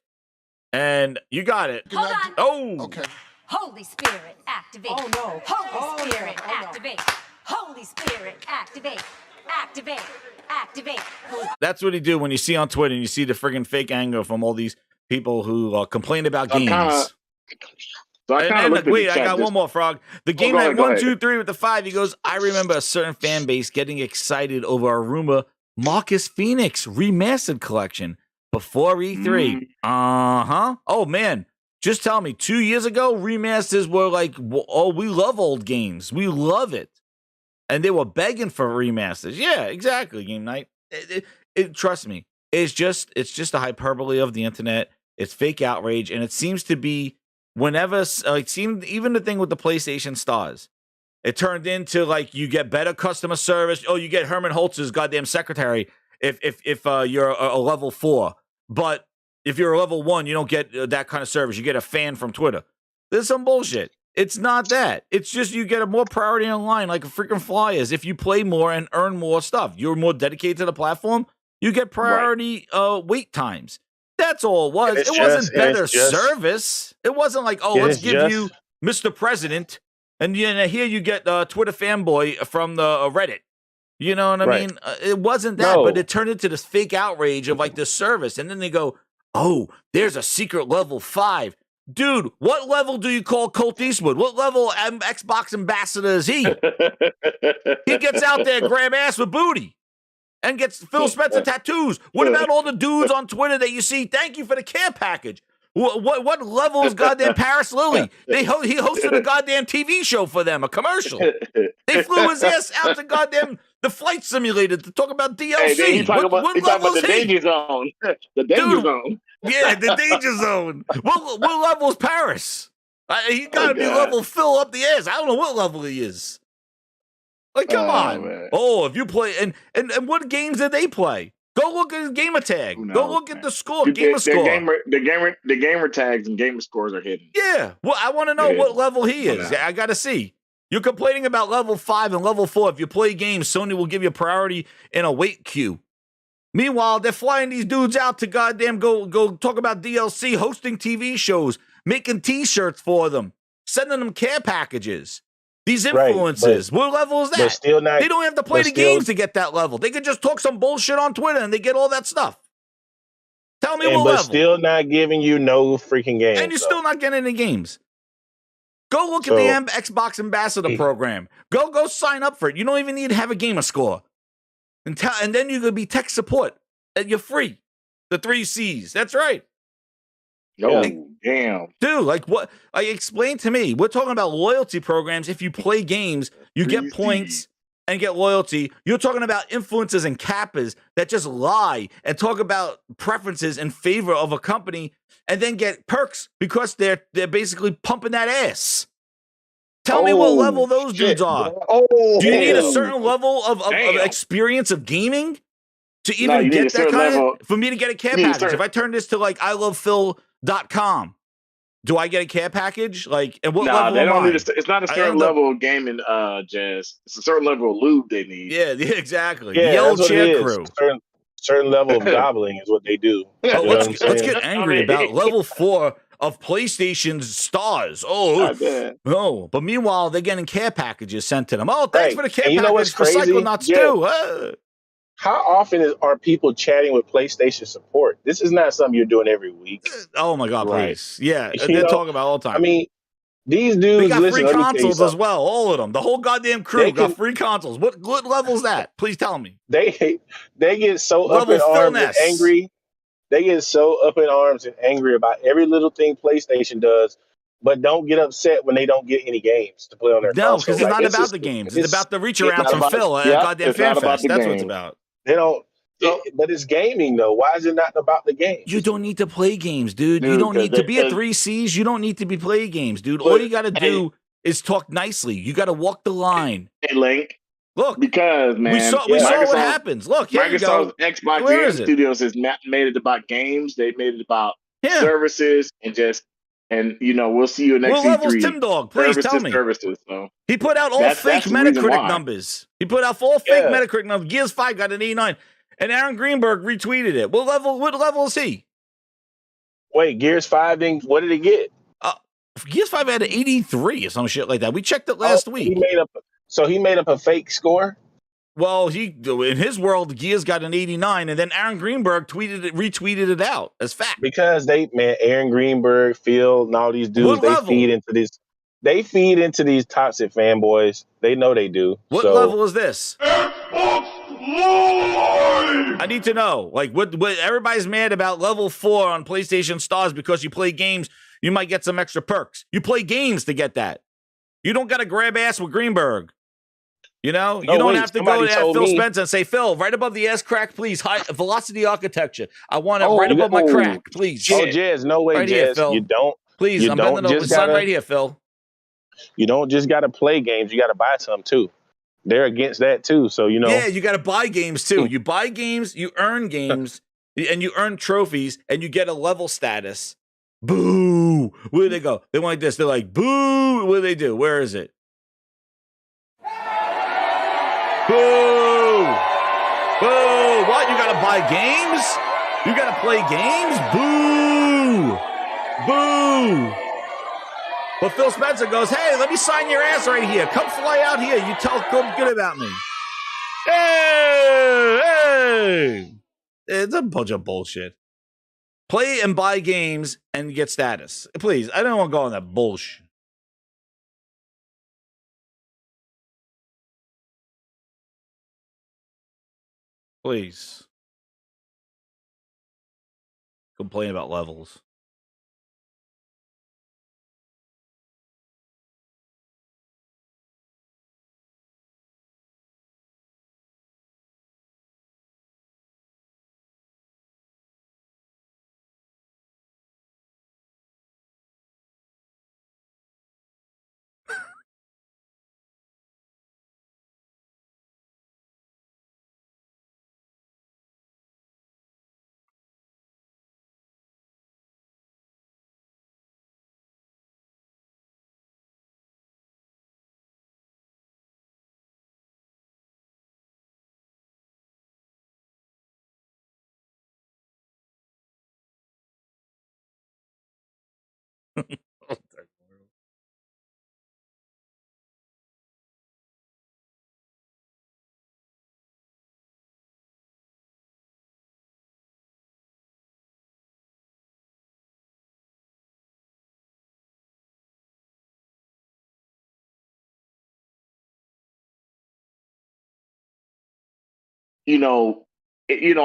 and you got it. Hold on. Oh, okay. Holy Spirit activate. Oh no. Holy Spirit activate. Holy Spirit activate. Activate. That's what he do when you see on Twitter and you see the friggin' fake anger from all these people who complain about games. I got one more, Frog. The game at 1, 2, 3 with the 5. He goes, I remember a certain fan base getting excited over a rumor Marcus Phoenix remastered collection before E3. Oh man, just tell me, 2 years ago remasters were like, oh, we love old games, we love it, and they were begging for remasters. Yeah, exactly. Game Night. Trust me, it's just a hyperbole of the internet. It's fake outrage, and it seems to be whenever even the thing with the PlayStation Stars, it turned into like you get better customer service. Oh, you get Herman Holtz's goddamn secretary if you're a level 4, but if you're a level 1, you don't get that kind of service. You get a fan from Twitter. There's some bullshit. It's not that. It's just you get a more priority in line, like a freaking Flyers. If you play more and earn more stuff, you're more dedicated to the platform. You get priority wait times. That's all it was. It wasn't better service. It wasn't like, oh, let's give you Mr. President, and here you get Twitter fanboy from the Reddit. You know what I mean? It wasn't that, but it turned into this fake outrage of like this service. And then they go, oh, there's a secret level 5. Dude, what level do you call Colt Eastwood? What level Xbox ambassador is he? He gets out there, grab ass with booty, and gets Phil Spencer tattoos. What about all the dudes on Twitter that you see? Thank you for the care package. What level is goddamn Paris Lily? He hosted a goddamn TV show for them, a commercial. They flew his ass out to goddamn the flight simulator to talk about DLC. Hey, then you talk about the danger zone. The danger zone. Yeah, the danger zone. What level is Paris? He got to be level Phil up the ass. I don't know what level he is. Like, come on. Man. Oh, if you play and what games did they play? Go look at his gamer tag. Go look at the score, gamer score. The gamer tags and gamer scores are hidden. Yeah. Well, I want to know what level he is. I got to see. You're complaining about level 5 and level 4. If you play games, Sony will give you priority in a wait queue. Meanwhile, they're flying these dudes out to goddamn go talk about DLC, hosting TV shows, making T-shirts for them, sending them care packages. These influences. What level is that? Still not, they don't have to play the games to get that level. They can just talk some bullshit on Twitter and they get all that stuff. Tell me what level. But still not giving you no freaking games. And you're still not getting any games. Go look at the Xbox Ambassador program. Go sign up for it. You don't even need to have a gamer score. And then you could be tech support. And you're free. The 3 C's. That's right. No, damn. Dude, like what? Like, explain to me. We're talking about loyalty programs. If you play games, you get points and get loyalty. You're talking about influencers and kappas that just lie and talk about preferences in favor of a company and then get perks because they're basically pumping that ass. Tell me what level those dudes are. Do you need a certain level of experience of gaming to even get that kind of, for me to get a care package? If I turn this to like ilovefil.com, do I get a care package? Like, and what level they don't am I? it's not a certain level of gaming, Jazz. It's a certain level of lube they need. Yeah, exactly. Yeah, Yellow that's chair crew. Certain level of gobbling is what they do. Let's get angry about level 4 of PlayStation's stars. No. But meanwhile, they're getting care packages sent to them. Oh, thanks for the care package for Psychonauts too. How often are people chatting with PlayStation support? This is not something you're doing every week. Oh my God, please. Yeah, they're talking about all the time. I mean, these dudes they got free consoles as well. All of them. The whole goddamn crew got free consoles. What level is that? Please tell me. They get so up in arms and angry. They get so up in arms and angry about every little thing PlayStation does, but don't get upset when they don't get any games to play on their console. No, because it's not about the games. It's about the reach around from Phil at goddamn FanFest. That's what it's about. They don't. But it's gaming though. Why is it not about the game? You don't need to play games, dude. You don't need to be at 3 C's. You don't need to be playing games, dude. All you got to do is talk nicely. You got to walk the line. Hey, Link. Look, because man, we saw what happens. Look, here you go. Xbox Game Studios has made it about games. They made it about services and we'll see you next. What level's Tim Dog? Please tell me. Services. So he put out all fake Metacritic numbers. He put out all fake Metacritic numbers. Gears 5 got an 89, and Aaron Greenberg retweeted it. What level is he? Wait, Gears 5. Then what did he get? Gears 5 had an 83 or some shit like that. We checked it last week. He made up a fake score? Well, in his world, Gears got an 89, and then Aaron Greenberg retweeted it out as fact. Because Aaron Greenberg, Phil, and all these dudes, they feed into these toxic fanboys. They know they do. What level is this? I need to know. Like, what everybody's mad about level 4 on PlayStation Stars because you play games, you might get some extra perks. You play games to get that. You don't got to grab ass with Greenberg. You know, you don't have to go to Phil Spencer and say, Phil, right above the ass crack, please. High velocity architecture. I want it right above my crack, please. Oh, Jazz, no way, right Jazz. Here, Phil. You don't. Please, I'm bending over. It's right here, Phil. You don't just got to play games. You got to buy some, too. They're against that, too. So, Yeah, you got to buy games, too. You buy games, you earn games, and you earn trophies, and you get a level status. Boo! Where do they go? They want like this. They're like, boo! What do they do? Where is it? Boo! Boo! What? You gotta buy games? You gotta play games? Boo! Boo! But Phil Spencer goes, hey, let me sign your ass right here. Come fly out here. You tell good about me. Hey! It's a bunch of bullshit. Play and buy games and get status. Please, I don't want to go on that bullshit. Please. Complain about levels.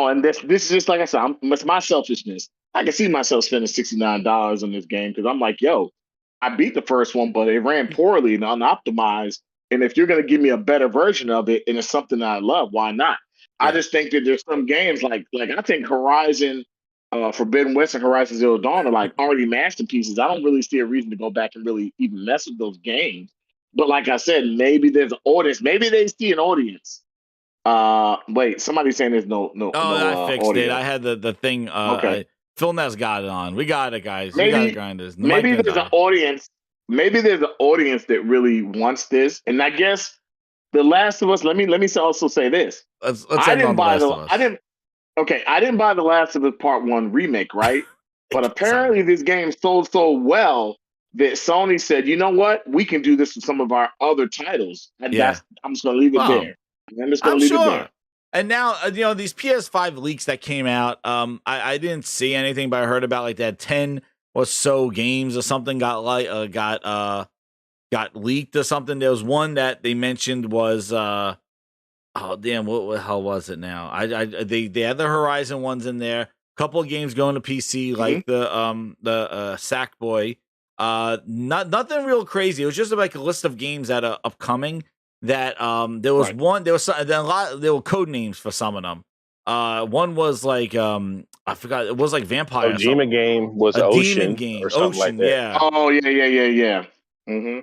And this is just like I said, it's my selfishness. I can see myself spending $69 on this game because I'm like, yo, I beat the first one, but it ran poorly and unoptimized. And if you're gonna give me a better version of it and it's something that I love, why not? Yeah. I just think that there's some games like I think Horizon, Forbidden West and Horizon Zero Dawn are like already masterpieces. I don't really see a reason to go back and really even mess with those games. But like I said, maybe there's an audience. Maybe they see an audience. Wait, somebody's saying there's no. I fixed audio. it. I had the thing. Okay. Philness got it on. We got it, guys. Maybe, we got it, grinders. Maybe there's an audience. Maybe there's an audience that really wants this, and I guess The Last of Us. Let me also say this. Let's I didn't buy I didn't buy The Last of Us Part 1 remake, right? But apparently this game sold so well that Sony said, you know what, we can do this with some of our other titles, and I'm just gonna leave it there. I'm just gonna leave it there. And now, these PS5 leaks that came out, I didn't see anything, but I heard about like that 10 or so games or something got leaked or something. There was one that they mentioned was, what the hell was it now? They had the Horizon ones in there. Couple of games going to PC, like the Sackboy. Nothing real crazy. It was just like a list of games that are upcoming. That there was there were code names for some of them. One was like I forgot, it was like Vampire. A demon game was a Ocean demon game or something like that. Yeah. Oh yeah. Mm-hmm.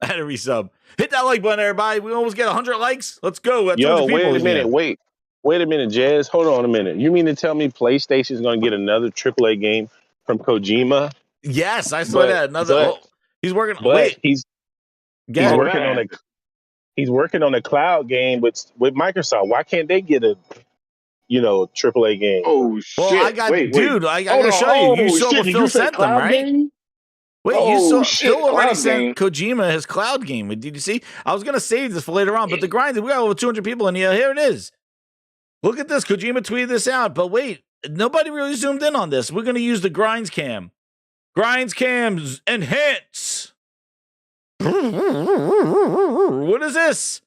I had a resub. Hit that like button, everybody. We almost get 100 likes. Let's go. Yo, wait a minute. Wait a minute, Jazz. Hold on a minute. You mean to tell me PlayStation is going to get another AAA game from Kojima? Yes, I saw that. He's working. He's working on a cloud game with Microsoft. Why can't they get a AAA game? Oh shit! Well, I gotta show you. You saw what Phil sent them, right? Game? Phil already sent Kojima his cloud game. Did you see? I was gonna save this for later on, but the grind, we got over 200 people in here. Here it is. Look at this. Kojima tweeted this out, but wait, nobody really zoomed in on this. We're gonna use the Grinds Cam. Grinds Cams enhance. What is this?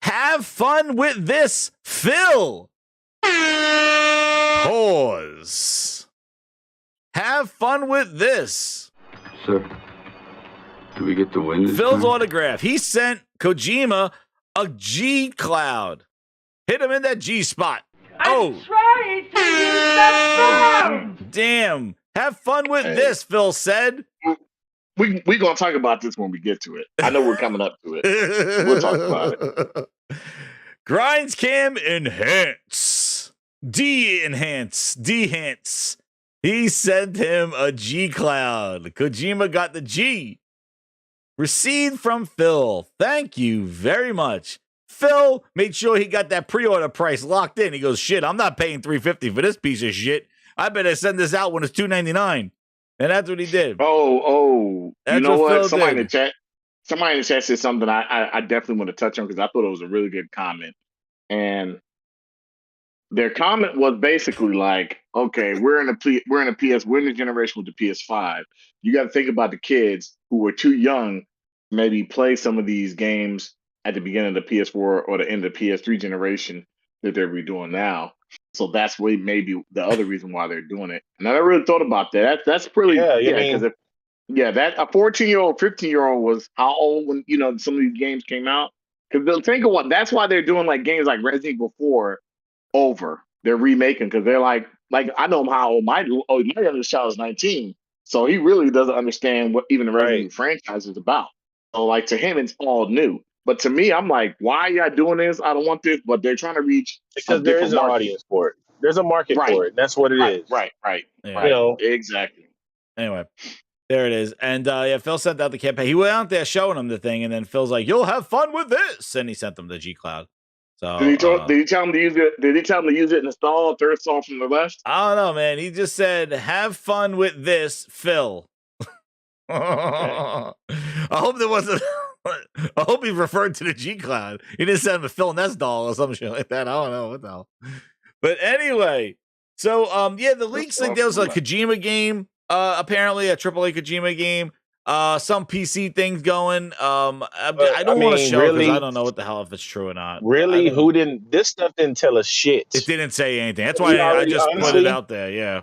Have fun with this, Phil. Pause. Have fun with this. Sir, do we get to win this Phil's time? autograph. He sent Kojima a G Cloud. Hit him in that G spot. I'm trying to use that phone. Damn. Have fun with this, Phil said. We're going to talk about this when we get to it. I know we're coming up to it. We'll talk about it. Grinds Cam enhance. D-enhance. He sent him a G Cloud. Kojima got the G. Received from Phil. Thank you very much. Phil made sure he got that pre-order price locked in. He goes, shit, I'm not paying $350 for this piece of shit. I better send this out when it's $299. And that's what he did. Oh. That's you know what? Somebody did. in the chat said something I definitely want to touch on because I thought it was a really good comment. And their comment was basically like, okay, we're in the generation with the PS5. You got to think about the kids who were too young, maybe play some of these games at the beginning of the PS4 or the end of the PS3 generation that they're redoing now. So that's maybe the other reason why they're doing it. And I never really thought about that. That's pretty, because that a 14-year-old, 15-year-old was how old when some of these games came out. Because they'll think of that's why they're doing like games like Resident Evil 4 over. They're remaking because they're like I know how old my youngest child is 19, so he really doesn't understand what even the Resident Evil franchise is about. So like to him, it's all new. But to me, I'm like, why are y'all doing this? I don't want this. But they're trying to reach because there is an audience for it. There's a market for it. That's what it is. Right. Yeah. Exactly. Anyway, there it is. And Phil sent out the campaign. He went out there showing him the thing, and then Phil's like, "You'll have fun with this," and he sent them the G Cloud. So did he tell him to use it? Did he tell him to use it and install third song from the left? I don't know, man. He just said, "Have fun with this, Phil." I hope there wasn't. I hope he referred to the G Cloud. He didn't send him a Philness doll or some shit like that. I don't know what the hell. But anyway, so the leaks like there was a Kojima game, apparently a AAA Kojima game. Some PC things going. I don't want to show because I don't know what the hell if it's true or not. Really, this stuff didn't tell us shit. It didn't say anything. That's why I just put it out there. Yeah.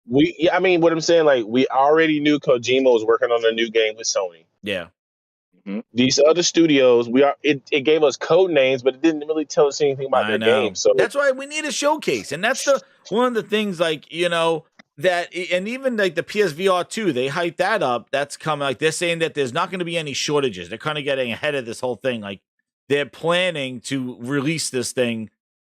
What I'm saying, like, we already knew Kojima was working on a new game with Sony. Yeah. Mm-hmm. These other studios, it gave us code names, but it didn't really tell us anything about their games. So that's why we need a showcase, and that's one of the things, like, that, and even like the PSVR 2, they hyped that up. That's coming. Like, they're saying that there's not going to be any shortages. They're kind of getting ahead of this whole thing. Like, they're planning to release this thing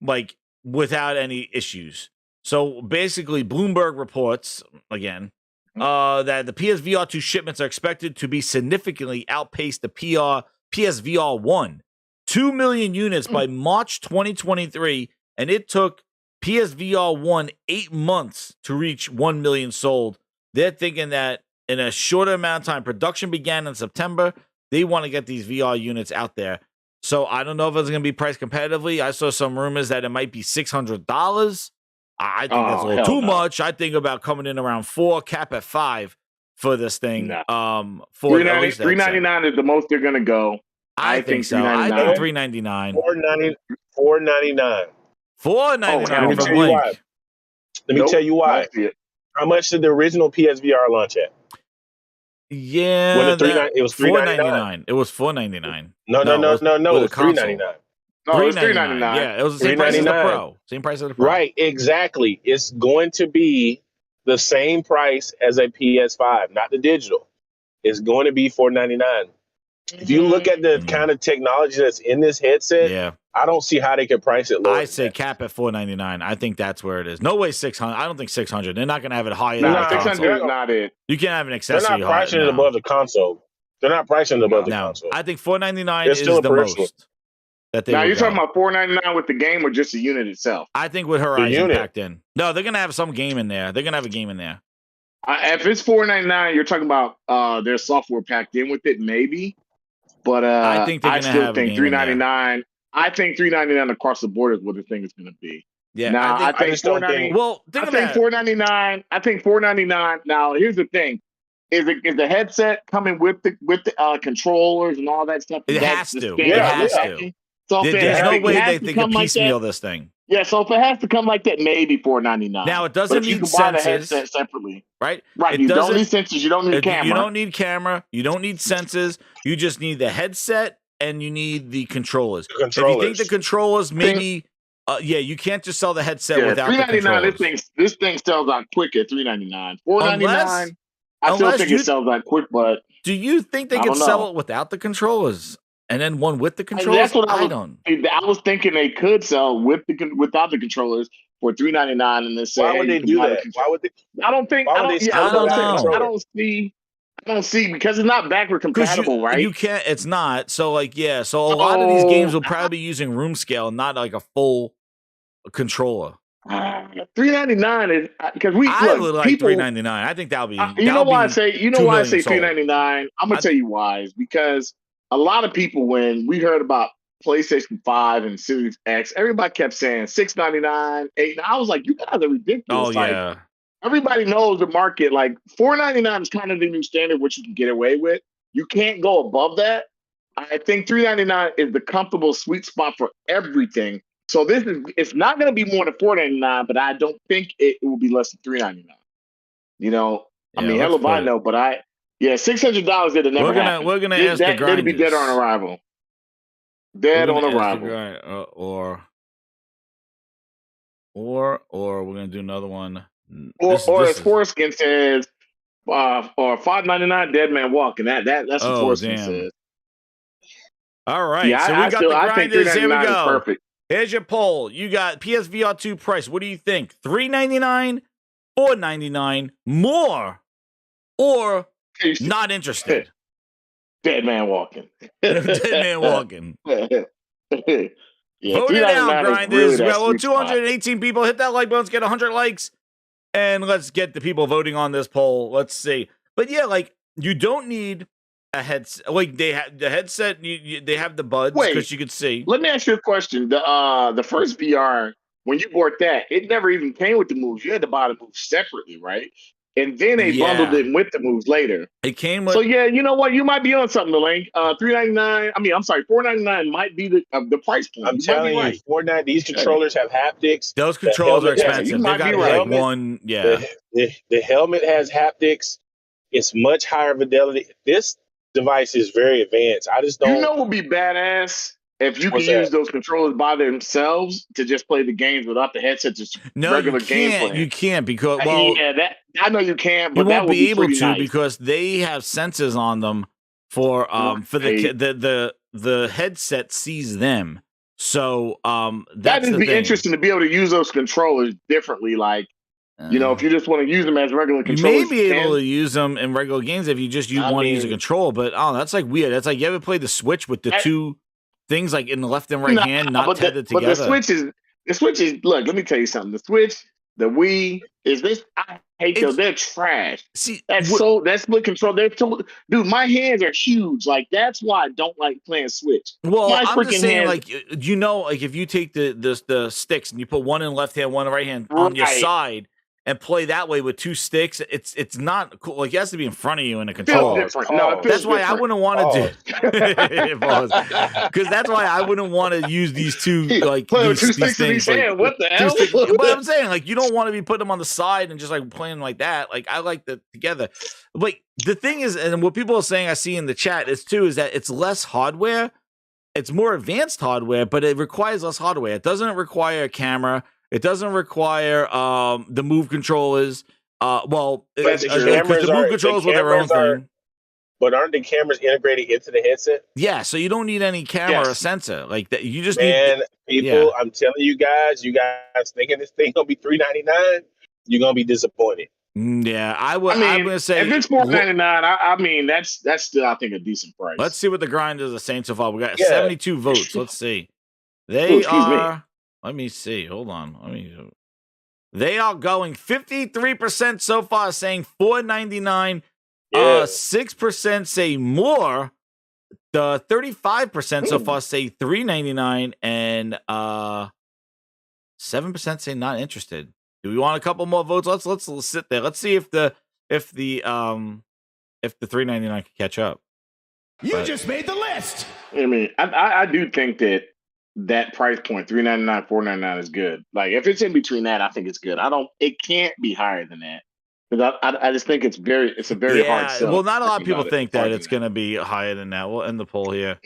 like without any issues. So basically, Bloomberg reports again that the PSVR 2 shipments are expected to be significantly outpace the PSVR 1, 2 million units by March 2023, and it took PSVR 1 8 months to reach 1 million sold. They're thinking that in a shorter amount of time, production began in September. They want to get these VR units out there. So I don't know if it's going to be priced competitively. I saw some rumors that it might be $600. I think that's a little too much. I think about coming in around 4, cap at 5 for this thing. For $399 is the most they're going to go. I think so. I think $399. $499. $499 from Link. Let me tell you why. How much did the original PSVR launch at? Yeah, it was $399. It was $499. No. It was $399. No, it was $399. Yeah, it was the same price as the Pro. Same price as the Pro. Right, exactly. It's going to be the same price as a PS5, not the digital. It's going to be $499. If you look at the kind of technology that's in this headset, I don't see how they could price it lower. I say cap at $499. I think that's where it is. No way 600. I don't think 600. They're not going to have it higher than the 600 is not it. You can't have an accessory. They're not pricing it above the console. They're not pricing it above the console. I think $499 is the most. Now you're talking about $499 with the game or just the unit itself? I think with Horizon packed in. No, they're gonna have some game in there. They're gonna have a game in there. If it's $499, you're talking about their software packed in with it, maybe. But I think they're gonna have $399. I think $399 across the board is what the thing is gonna be. Yeah. Now I think $499. Well, I think $499. I think $499. Now here's the thing: is the headset coming with the controllers and all that stuff? It has to. It has to. So there's no way they can piecemeal this thing. Yeah, so if it has to come like that, maybe $499. Now it doesn't need sensors, separately, right? Right. You don't need sensors. You don't need camera. You don't need camera. You don't need sensors. You just need the headset and you need the controllers. If you think the controllers, maybe, you can't just sell the headset without the controllers. This thing sells out quick at $399. $499. I still think it sells out quick, but do you think they can sell it without the controllers? And then one with the controllers? That's what I was thinking they could sell without the controllers for $399 and then say, why would they do that? Why would they? I don't think. I don't see because it's not backward compatible, right? You can't. It's not. So So a lot of these games will probably be using room scale, not like a full controller. $399 is because I would like $399. I think that'll be. You know why I say $399? I'm gonna tell you why. Is because a lot of people, when we heard about PlayStation 5 and Series X, everybody kept saying $6.99, $8. I was like, you guys are ridiculous. Oh like, yeah. Everybody knows the market. Like $4.99 is kind of the new standard, which you can get away with. You can't go above that. I think $3.99 is the comfortable sweet spot for everything. So it's not going to be more than $4.99, but I don't think it will be less than $3.99. You know, Yeah, I mean, hell if I know, but $600 it'll never happen. We're gonna ask the grinders. That'd be dead on arrival. Dead on arrival. Or we're gonna do another one. Or as Foreskin says, or $5.99 Dead Man Walking. That's what Foreskin says. All right, yeah, so we got the grinders. Here we go. Perfect. Here's your poll. You got PSVR 2 price. What do you think? $3.99, $4.99, more, or not interested? Dead Man Walking. Dead Man Walking. Yeah, vote it out, grinders. Really, we got 218 people. Hit that like button. Let's get 100 likes. And let's get the people voting on this poll. Let's see. But yeah, like, you don't need a headset. Like, they have the headset. They have the buds because you could see. Let me ask you a question. The first VR, when you bought that, it never even came with the moves. You had to buy the moves separately, right? And then they bundled it with the moves later. It came with. So yeah, you know what? You might be on something, Link. $3.99. I mean, I'm sorry, $4.99 might be the price point. I'm telling you, $4.99. These controllers have haptics. Those controllers are expensive. You they might got be right. like one. Yeah. The helmet has haptics. It's much higher fidelity. This device is very advanced. I just don't. You know what would be badass? If you can use those controllers by themselves to just play the games without the headset, just regular gameplay. You can't because that I know you can, but you won't that be able to nice. because they have sensors on them for the headset sees them. So that's that'd be interesting to be able to use those controllers differently. Like if you just want to use them as regular controllers, you may be able to use them in regular games if you just want to use a controller. But that's like weird. That's like you ever played the Switch with the two things like in the left and right hand, not tethered together. But the Switch is. Look, let me tell you something. The Switch, the Wii is this. I hate those. They're trash. See, that's split control. Dude, my hands are huge. Like that's why I don't like playing Switch. Well, I'm just saying, like like if you take the sticks and you put one in left hand, one in right hand on your side. And play that way with two sticks. It's not cool. Like it has to be in front of you in a controller. No, that's why I wouldn't want to do. Because that's why I wouldn't want to use these two these things. What the hell? But I'm saying you don't want to be putting them on the side and just playing like that. Like I like the together. But the thing is, and what people are saying I see in the chat is that it's less hardware. It's more advanced hardware, but it requires less hardware. It doesn't require a camera. It doesn't require the move controllers. The move controllers with their own thing. But aren't the cameras integrated into the headset? Yeah, so you don't need any camera or sensor like that. You just need people. Yeah. I'm telling you guys thinking this thing gonna be $3.99, you're gonna be disappointed. Yeah, I'm gonna say if it's $4.99, I mean that's still I think a decent price. Let's see what the grinders are saying so far. We got 72 votes. Let's see. They are. Let me see. Hold on. They are going 53% so far saying $4.99. 6% say more. The 35% so far say $3.99, and 7% say not interested. Do we want a couple more votes? Let's sit there. Let's see if the $3.99 can catch up. You just made the list. I mean, I do think that price point, $3.99, $4.99 is good. Like if it's in between that, I think it's good. It can't be higher than that. Because I just think it's a very hard sell. Well, not a lot of people think that it's going to be higher than that. We'll end the poll here.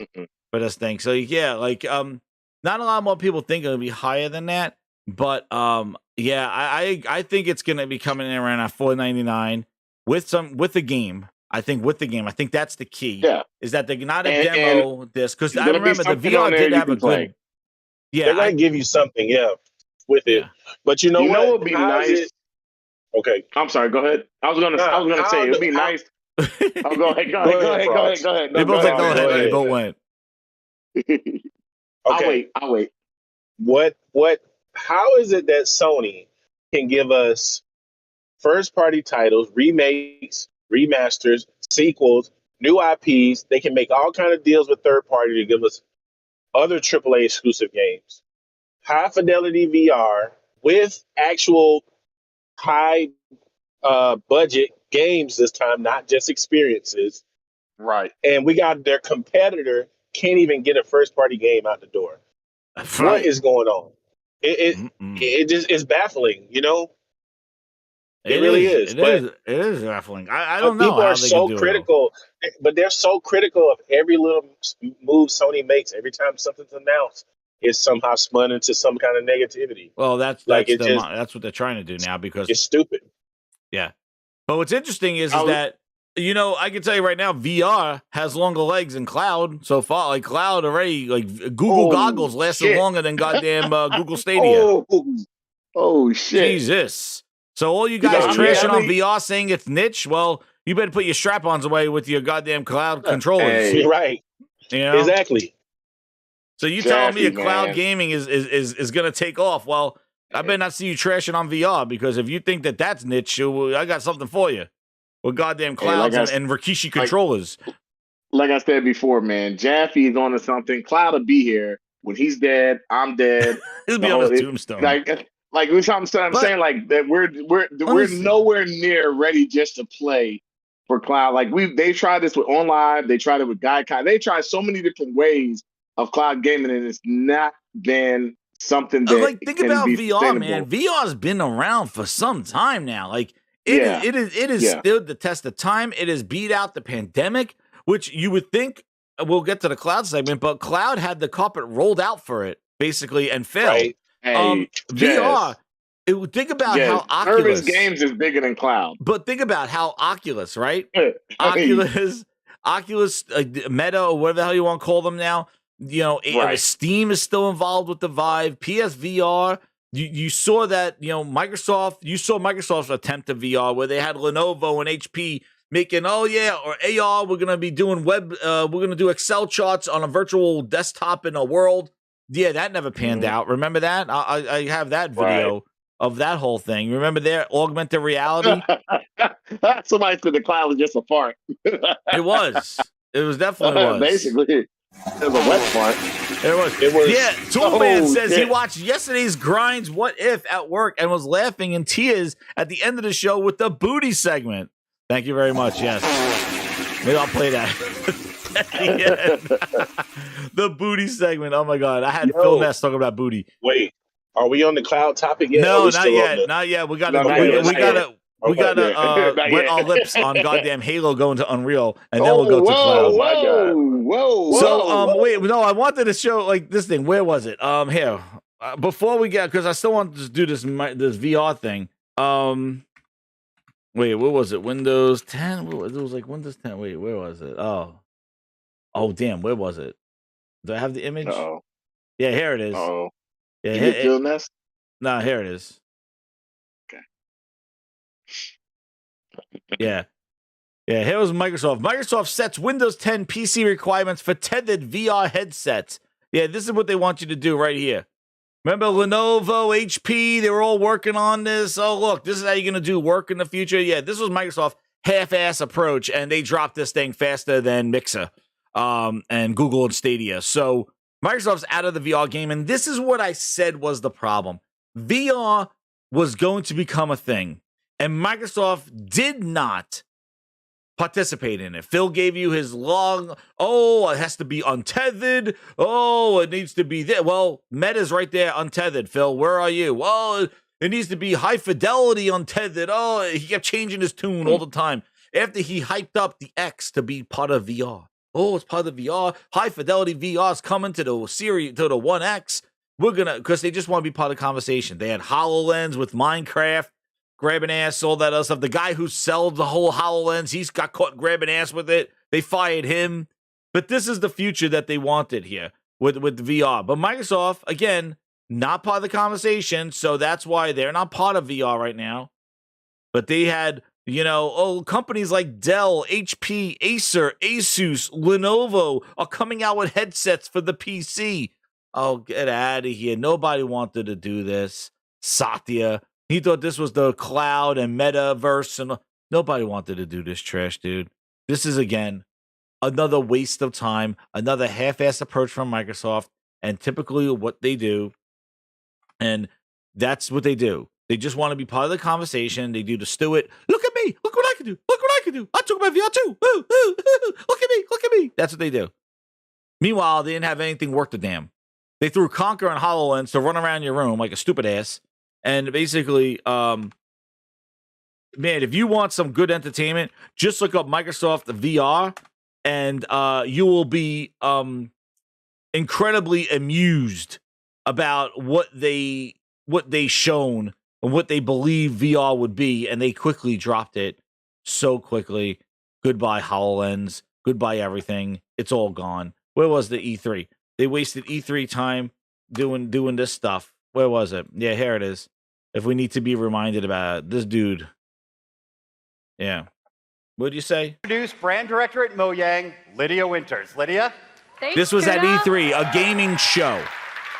But that's thing. So yeah, not a lot more people think it'll be higher than that. But I think it's going to be coming in around at $4.99 with the game. I think that's the key. Yeah, is that they're not a demo this because I remember the VR did have a good. Yeah, they're gonna give you something, with it. But you know what would be nice? Okay, I'm sorry. Go ahead. I was gonna say it'd be nice. Go ahead. They both said go ahead. They both went. Okay. I'll wait. What? How is it that Sony can give us first-party titles, remakes, remasters, sequels, new IPs? They can make all kind of deals with third party to give us other AAA exclusive games. High fidelity VR with actual high budget games this time, not just experiences. Right. And we got their competitor can't even get a first party game out the door. That's What right. is going on? It just is baffling, you know? It really is. It is baffling. I don't know people how are they so can do critical, but they're so critical of every little move Sony makes. Every time something's announced, it's somehow spun into some kind of negativity. Well, that's like that's what they're trying to do now because it's stupid. Yeah, but what's interesting is that I can tell you right now, VR has longer legs than Cloud so far. Like Cloud already, like Google goggles lasted longer than goddamn Google Stadia. Oh shit! Jesus. So all you guys trashing on VR saying it's niche, well, you better put your strap-ons away with your goddamn Cloud controllers. Hey, right. You know? Exactly. So you telling me cloud gaming is going to take off? Well, I better not see you trashing on VR because if you think that that's niche, I got something for you with goddamn clouds and Rikishi controllers. Like I said before, man, Jaffe is on to something. Cloud will be here. When he's dead, I'm dead. He'll be on his tombstone. Like I'm saying, like that we're nowhere near ready just to play for Cloud. Like they tried this with OnLive, they tried it with Gaikai, they tried so many different ways of cloud gaming, and it's not been something that think about VR, man. VR's been around for some time now. Like it is still the test of time. It has beat out the pandemic, which you would think we'll get to the cloud segment, but cloud had the carpet rolled out for it basically and failed. Right. Hey, VR. Think about how Oculus games is bigger than cloud. But think about how Oculus, right? Oculus, Meta, or whatever the hell you want to call them now. Steam is still involved with the Vive, PSVR. You saw that, Microsoft's attempt at VR where they had Lenovo and HP making, or AR, we're going to be doing web, we're going to do Excel charts on a virtual desktop in a world. Yeah, that never panned out. Remember that? I have that video of that whole thing. Remember their augmented reality? Somebody said the cloud was just a fart. It was. It was definitely was. Basically, it was a wet fart. It was. Yeah, Toolman says he watched yesterday's Grinds What If at work and was laughing in tears at the end of the show with the booty segment. Thank you very much. Yes. Maybe I'll play that. The booty segment. Oh my God. I had Philness talking about booty. Wait, are we on the cloud topic yet? No, not yet. Not yet. We gotta wet our lips on goddamn Halo going to Unreal, and then we'll go to cloud. Whoa. So wait, no, I wanted to show like this thing. Where was it? Here. Before we get, because I still want to do this VR thing. Wait, what was it? Windows 10? It was like Windows 10. Wait, where was it? Oh, damn, where was it? Do I have the image? Yeah, here it is. Yeah, Philness? No, here it is. Okay. Yeah, here was Microsoft. Microsoft sets Windows 10 PC requirements for tethered VR headsets. Yeah, this is what they want you to do right here. Remember Lenovo, HP, they were all working on this. Oh, look, this is how you're going to do work in the future. Yeah, this was Microsoft half-ass approach, and they dropped this thing faster than Mixer and Google and Stadia. So Microsoft's out of the VR game, and this is what I said was the problem. VR was going to become a thing, and Microsoft did not participate in it. Phil gave you his long, it has to be untethered. It needs to be there. Well, Meta's right there, untethered. Phil, where are you? Well, it needs to be high fidelity untethered. He kept changing his tune all the time. After he hyped up the X to be part of VR. It's part of VR. High fidelity VR is coming to the series, to the One X. Because they just want to be part of the conversation. They had HoloLens with Minecraft. Grabbing ass, all that other stuff. The guy who sold the whole HoloLens, he's got caught grabbing ass with it. They fired him. But this is the future that they wanted here with VR. But Microsoft, again, not part of the conversation. So that's why they're not part of VR right now. But they had, companies like Dell, HP, Acer, Asus, Lenovo are coming out with headsets for the PC. Oh, get out of here. Nobody wanted to do this. Satya. He thought this was the cloud and metaverse, and nobody wanted to do this trash, dude. This is, again, another waste of time, another half-ass approach from Microsoft. and typically what they do, and that's what they do. They just want to be part of the conversation. They do the stew it. Look at me. Look what I can do. Look what I can do. I took my VR too. Ooh, ooh, ooh. Look at me. Look at me. That's what they do. Meanwhile, they didn't have anything worth a damn. They threw Conquer and HoloLens to run around your room like a stupid ass. And basically, man, if you want some good entertainment, just look up Microsoft VR, and you will be incredibly amused about what they shown and what they believe VR would be, and they quickly dropped it so quickly. Goodbye HoloLens. Goodbye everything. It's all gone. Where was the E3? They wasted E3 time doing this stuff. Where was it? Yeah, here it is. If we need to be reminded about it. This dude. Yeah. What'd you say? Introduce brand director at Mojang, Lydia Winters. Lydia? This was at E3, a gaming show.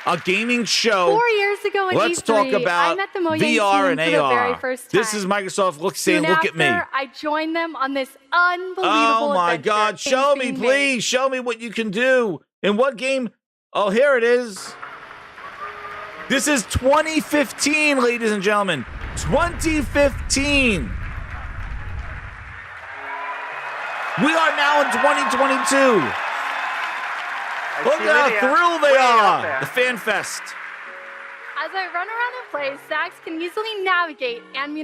A gaming show. 4 years ago at Let's E3, talk about I met the Mojang VR team and for AR. the very first time. This is Microsoft saying, Soon look at me. after, I joined them on this unbelievable Oh my adventure. God. Show me, please. Show me what you can do. In what game? Oh, here it is. This is 2015, ladies and gentlemen. 2015. We are now in 2022. Look at how thrilled they are. The Fan Fest. As I run around and play, Sax can easily navigate and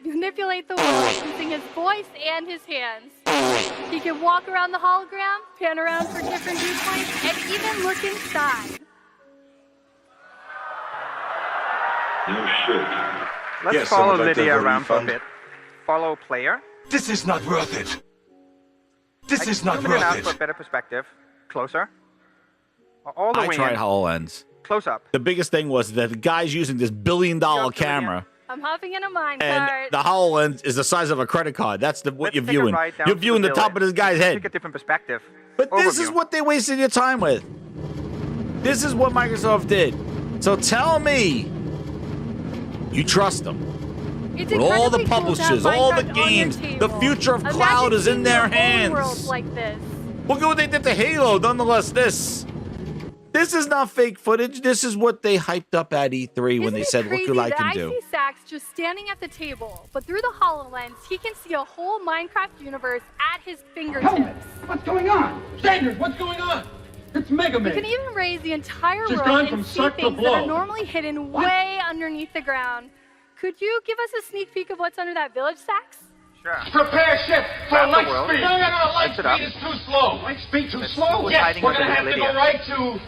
manipulate the world using his voice and his hands. He can walk around the hologram, pan around for different viewpoints, and even look inside. No shit. Let's follow Lydia around for a bit. Follow player. This is not worth it. This is not Zoom in and out worth for a it. better perspective. Closer. All the I way tried in. HoloLens. Close up. The biggest thing was that the guy's using this $1 billion camera, I'm hopping in a minecart. and the HoloLens is the size of a credit card. That's what Let's you're take a viewing. ride down You're to viewing the top of village. this guy's head. Take a different perspective. But this is Overview. what they wasted your time with. This is what Microsoft did. So tell me, you trust them. It's With all the incredibly cool to have publishers, all the Minecraft on your games, the table. future of Imagine cloud is in seeing their your own world hands. like this. Look at what they did to Halo. Nonetheless, this is not fake footage. This is what they hyped up at E3 when they said, "Look what I can do." I see Sax just standing at the table, but through the HoloLens, he can see a whole Minecraft universe at his fingertips. What's going on? Standard, what's going on? It's Mega You Man. can even raise the entire She's world gone and from see suck to things that blow. are normally hidden way underneath the ground. Could you give us a sneak peek of what's under that village, Sax? Sure. Prepare ship for Map the light world. speed. No, light Lift it up. speed is too slow. Light speed too slow? what's Yes, hiding we're gonna underneath have to Lydia? go right to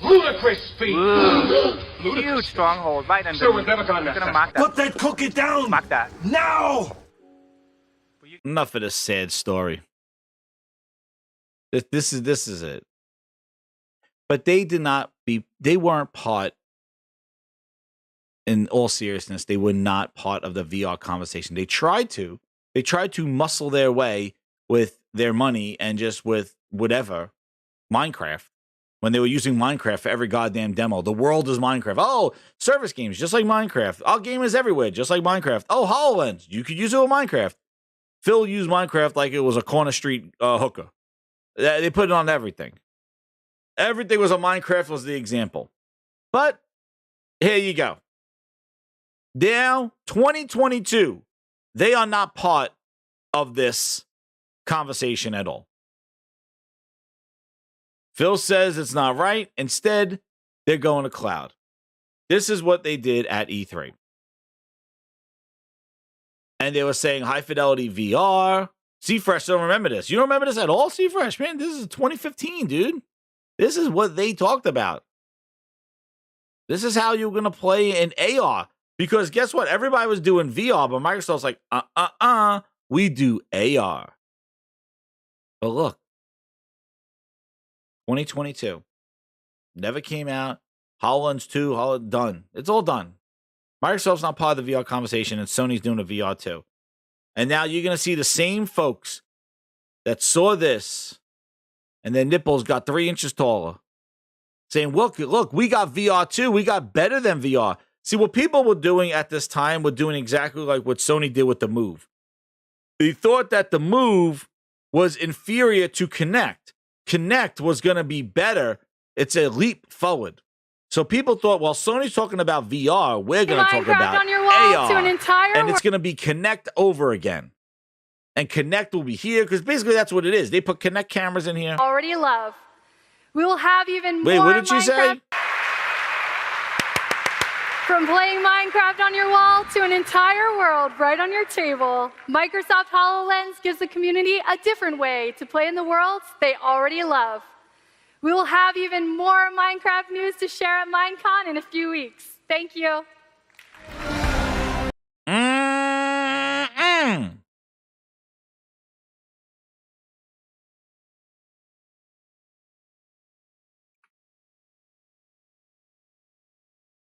ludicrous speed. Huge stronghold right under. Sure, we've never gone that Gonna fast. mark that. Put that cookie down Mark that. now. Enough of this sad story. This is it. But they weren't part, in all seriousness, they were not part of the VR conversation. They tried to muscle their way with their money and just with whatever, Minecraft, when they were using Minecraft for every goddamn demo. The world is Minecraft. Oh, service games, just like Minecraft. Our game is everywhere, just like Minecraft. Oh, HoloLens, you could use it with Minecraft. Phil used Minecraft like it was a corner street hooker. They put it on everything. Everything was a Minecraft was the example. But here you go. Now, 2022, they are not part of this conversation at all. Phil says it's not right. Instead, they're going to cloud. This is what they did at E3. And they were saying high fidelity VR. C-Fresh don't remember this. You don't remember this at all, C-Fresh? Man, this is 2015, dude. This is what they talked about. This is how you're going to play in AR. Because guess what? Everybody was doing VR, but Microsoft's like, we do AR. But look, 2022. Never came out. HoloLens 2, done. It's all done. Microsoft's not part of the VR conversation, and Sony's doing a VR too. And now you're going to see the same folks that saw this, and their nipples got 3 inches taller, saying, look, we got VR too. We got better than VR. See, what people were doing at this time were doing exactly like what Sony did with the Move. They thought that the Move was inferior to Kinect. Kinect was going to be better It's a leap forward. So people thought, well, Sony's talking about VR. We're going to talk about on your wall AR. to an entire And it's going to be Kinect over again. And Kinect will be here because basically that's what it is. They put Kinect cameras in here. already love. We will have even Wait, more what did you Minecraft. say? From playing Minecraft on your wall to an entire world right on your table, Microsoft HoloLens gives the community a different way to play in the worlds they already love. We will have even more Minecraft news to share at Minecon in a few weeks. Thank you. Mm-mm.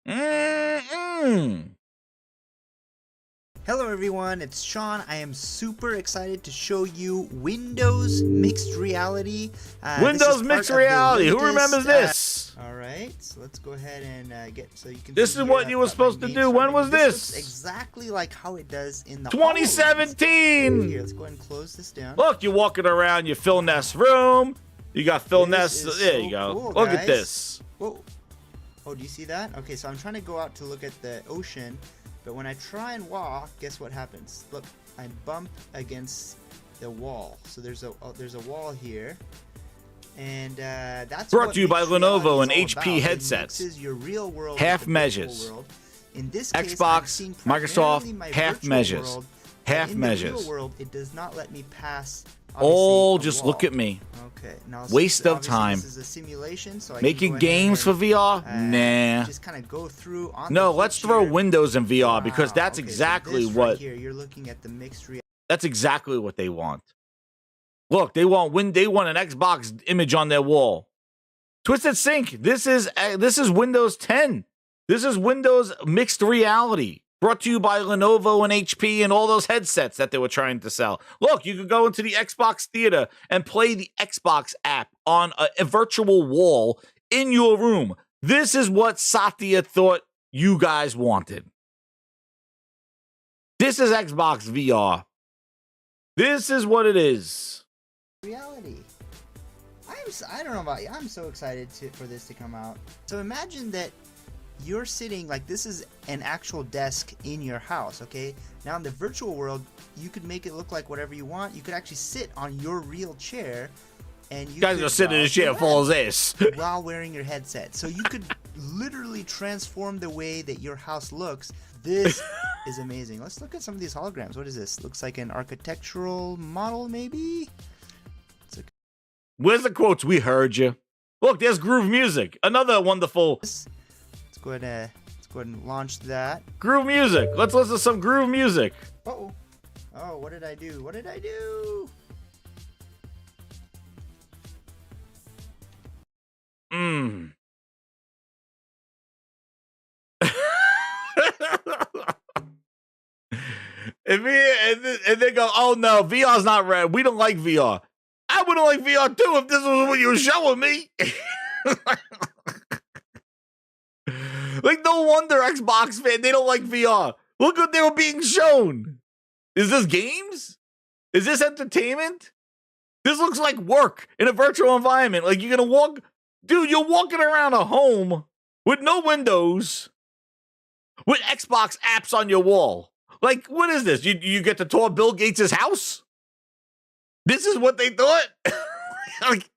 Mm-mm. Hello everyone, it's Sean. I am super excited to show you Windows Mixed Reality. Windows Mixed Reality. Who remembers this? Alright, so let's go ahead and get, so you can This see is here what I've you were got supposed my to main do. When screen. was This this? looks exactly like how it does in the 2017. Here, let's go ahead and close this down. Look, you're walking around your Philness room. You got Philness. This is There so you go. cool, Look guys. at this. Whoa. Oh, do you see that? Okay, so I'm trying to go out to look at the ocean, but when I try and walk, guess what happens? Look, I bump against the wall. So there's a wall here, and that's Brought what to you by mixed reality Lenovo and is all HP about. headsets. It mixes your real world Half with the measures. virtual world. In this case, I've Xbox, seen Microsoft, primarily my half virtual measures. world, but Half in the measures. real world, it does not let me pass. Oh, obviously, a just wall. look at me. Okay, now Waste of obviously time. This is a simulation, so I can Making go ahead games for and, VR? Nah. Just kind of go through on No, the let's feature. throw Windows in VR because Wow, that's okay, so exactly this what right here, you're looking at the mixed reality. that's exactly what they want. Look, they want an Xbox image on their wall. Twisted Sync. This is Windows 10. This is Windows Mixed Reality. Brought to you by Lenovo and HP and all those headsets that they were trying to sell. Look, you could go into the Xbox Theater and play the Xbox app on a virtual wall in your room. This is what Satya thought you guys wanted. This is Xbox VR. This is what it is. Reality. I don't know about you. I'm so excited for this to come out. So imagine that you're sitting, like, this is an actual desk in your house, okay? Now in the virtual world, you could make it look like whatever you want. You could actually sit on your real chair, and you guys are sitting in a chair full of this while wearing your headset. So you could literally transform the way that your house looks. This is amazing. Let's look at some of these holograms. What is this? Looks like an architectural model, maybe? Where's the quotes? We heard you. Look, there's Groove Music. Another wonderful. Let's go ahead and launch that. Groove Music. Let's listen to some Groove Music. Uh-oh. Oh, what did I do? What did I do? And they go, oh no, VR's not red. We don't like VR. I wouldn't like VR too if this was what you were showing me. Like, no wonder Xbox fan, they don't like VR. Look what they were being shown. Is this games? Is this entertainment? This looks like work in a virtual environment. Like, you're gonna walk, dude, you're walking around a home with no windows, with Xbox apps on your wall. Like, what is this? You get to tour Bill Gates' house? This is what they thought? Like,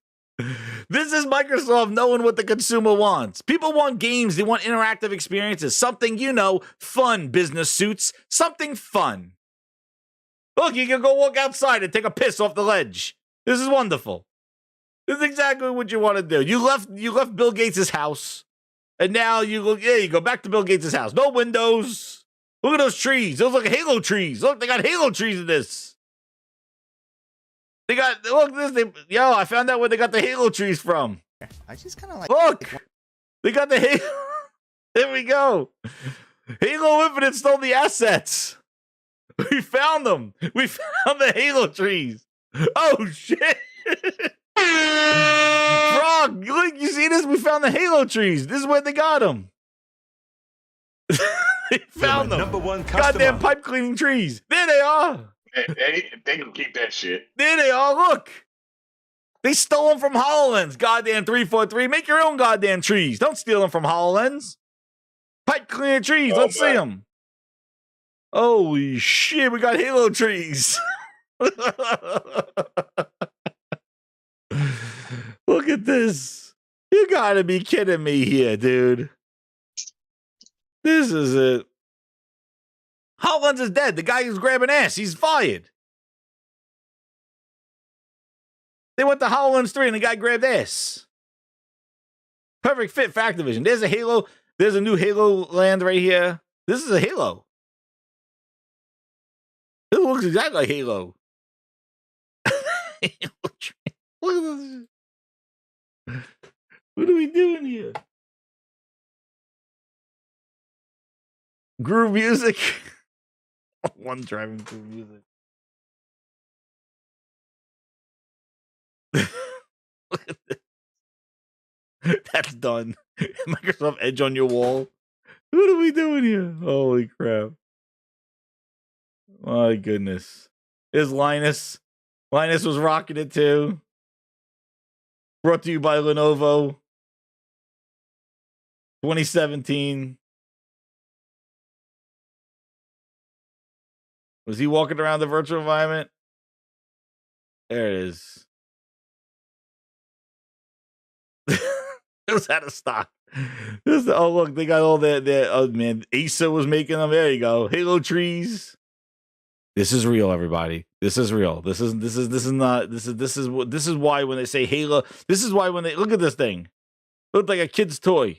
this is Microsoft knowing what the consumer wants. People want games. They want interactive experiences. Something, fun, business suits. Something fun. Look, you can go walk outside and take a piss off the ledge. This is wonderful. This is exactly what you want to do. You left Bill Gates' house, and now you go back to Bill Gates' house. No windows. Look at those trees. Those look like Halo trees. Look, they got Halo trees in this. I found out where they got the Halo trees from. I just kind of like. Look, they got the Halo. There we go. Halo Infinite stole the assets. We found them. We found the Halo trees. Oh shit! Frog, look, you see this? We found the Halo trees. This is where they got them. They found them. #1 customer. Goddamn pipe cleaning trees. There they are. They can keep that shit. There they are. Look. They stole them from HoloLens. Goddamn 343. Make your own goddamn trees. Don't steal them from HoloLens. Pipe clean trees. Let's see them. Holy shit, we got Halo trees. Look at this. You gotta be kidding me here, dude. This is it. HoloLens is dead. The guy who's grabbing ass, he's fired. They went to HoloLens 3 and the guy grabbed ass. Perfect fit for Activision. There's a Halo. There's a new Halo land right here. This is a Halo. It looks exactly like Halo. Look at this. What are we doing here? Groove music. One driving groove music. Look at this. That's done. Microsoft Edge on your wall. What are we doing here? Holy crap. My goodness. Here's Linus. Linus was rocking it too. Brought to you by Lenovo. 2017. Was he walking around the virtual environment? There it is. It was out of stock. Oh, look, they got all that. Oh, man. Asa was making them. There you go. Halo trees. This is real, everybody. This is real. This is why when they say Halo, this is why when they look at this thing, it looked like a kid's toy.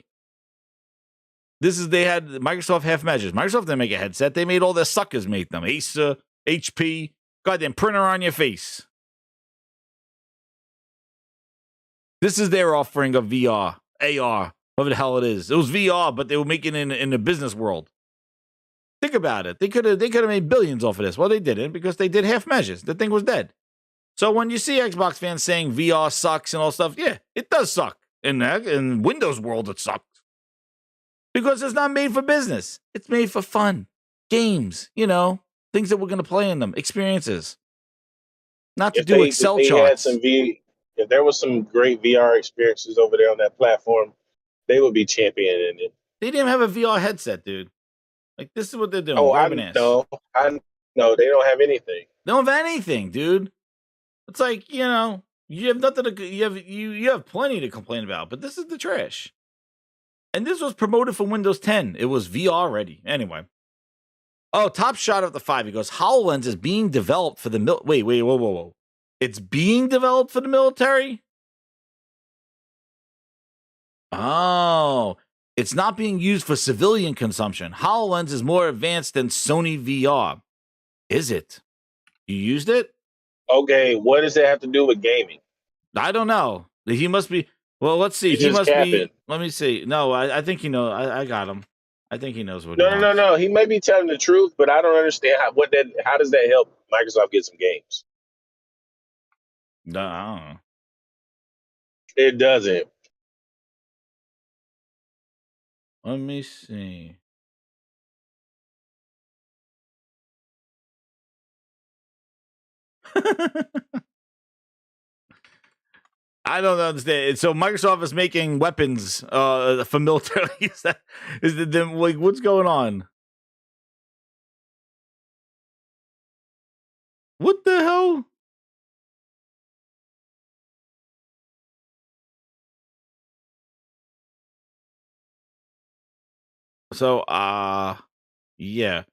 They had Microsoft half measures. Microsoft didn't make a headset. They made all their suckers make them. Asa, HP, goddamn printer on your face. This is their offering of VR, AR, whatever the hell it is. It was VR, but they were making it in the business world. Think about it. They could have made billions off of this. Well, they didn't because they did half measures. The thing was dead. So when you see Xbox fans saying VR sucks and all stuff, yeah, it does suck. In Windows world, it sucks. Because it's not made for business. It's made for fun. Games, things that we're going to play in them, experiences. Not to do Excel charts. If there was some great VR experiences over there on that platform, they would be championing it. They didn't have a VR headset, dude. Like, this is what they're doing. Oh, I know. They don't have anything. They don't have anything, dude. It's like, you have nothing to, you have plenty to complain about, but this is the trash. And this was promoted for Windows 10. It was VR ready. Anyway. Oh, top shot of the 5. He goes, HoloLens is being developed for the whoa. It's being developed for the military? Oh, it's not being used for civilian consumption. HoloLens is more advanced than Sony VR. Is it? You used it? Okay, what does it have to do with gaming? I don't know. He must be. Well, let's see. He must be. Let me see. No, I think he knows. I got him. I think he knows what. No. He may be telling the truth, but I don't understand how does that help Microsoft get some games? No, I don't know. It doesn't. Let me see. I don't understand. So Microsoft is making weapons for military. What's going on? What the hell? So, yeah.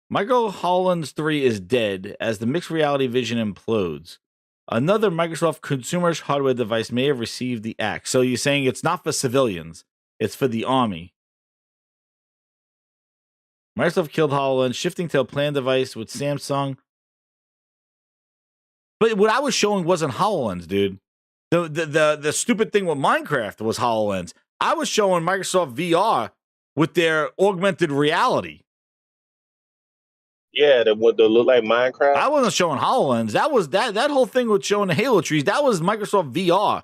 Michael HoloLens 3 is dead as the mixed reality vision implodes. Another Microsoft consumer hardware device may have received the axe. So you're saying it's not for civilians, it's for the army. Microsoft killed HoloLens, shifting to a planned device with Samsung. But what I was showing wasn't HoloLens, dude. The stupid thing with Minecraft was HoloLens. I was showing Microsoft VR with their augmented reality. Yeah, that look like Minecraft. I wasn't showing HoloLens. That was that whole thing with showing the Halo trees. That was Microsoft VR.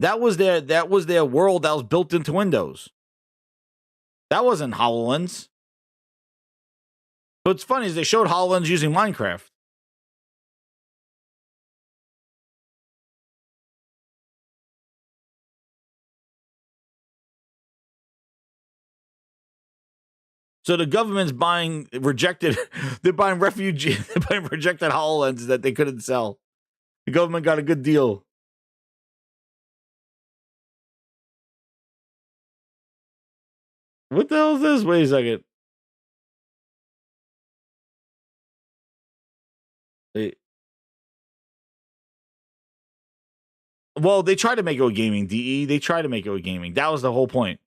That was their world that was built into Windows. That wasn't HoloLens. What's funny is they showed HoloLens using Minecraft. So the government's buying rejected. They're buying refugee. They're buying rejected HoloLens that they couldn't sell. The government got a good deal. What the hell is this? Wait a second. Well, they tried to make it a gaming, DE. They tried to make it a gaming. That was the whole point.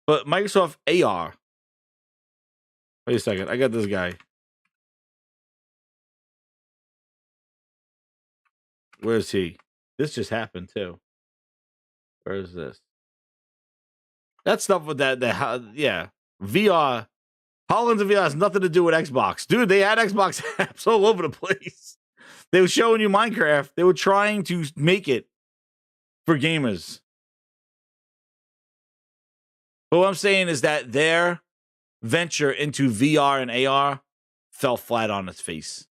But Microsoft AR. Wait a second. I got this guy. Where is he? This just happened too. Where is this? That stuff with that yeah. VR. HoloLens and VR has nothing to do with Xbox. Dude, they had Xbox apps all over the place. They were showing you Minecraft. They were trying to make it for gamers. But what I'm saying is that their venture into VR and AR fell flat on its face.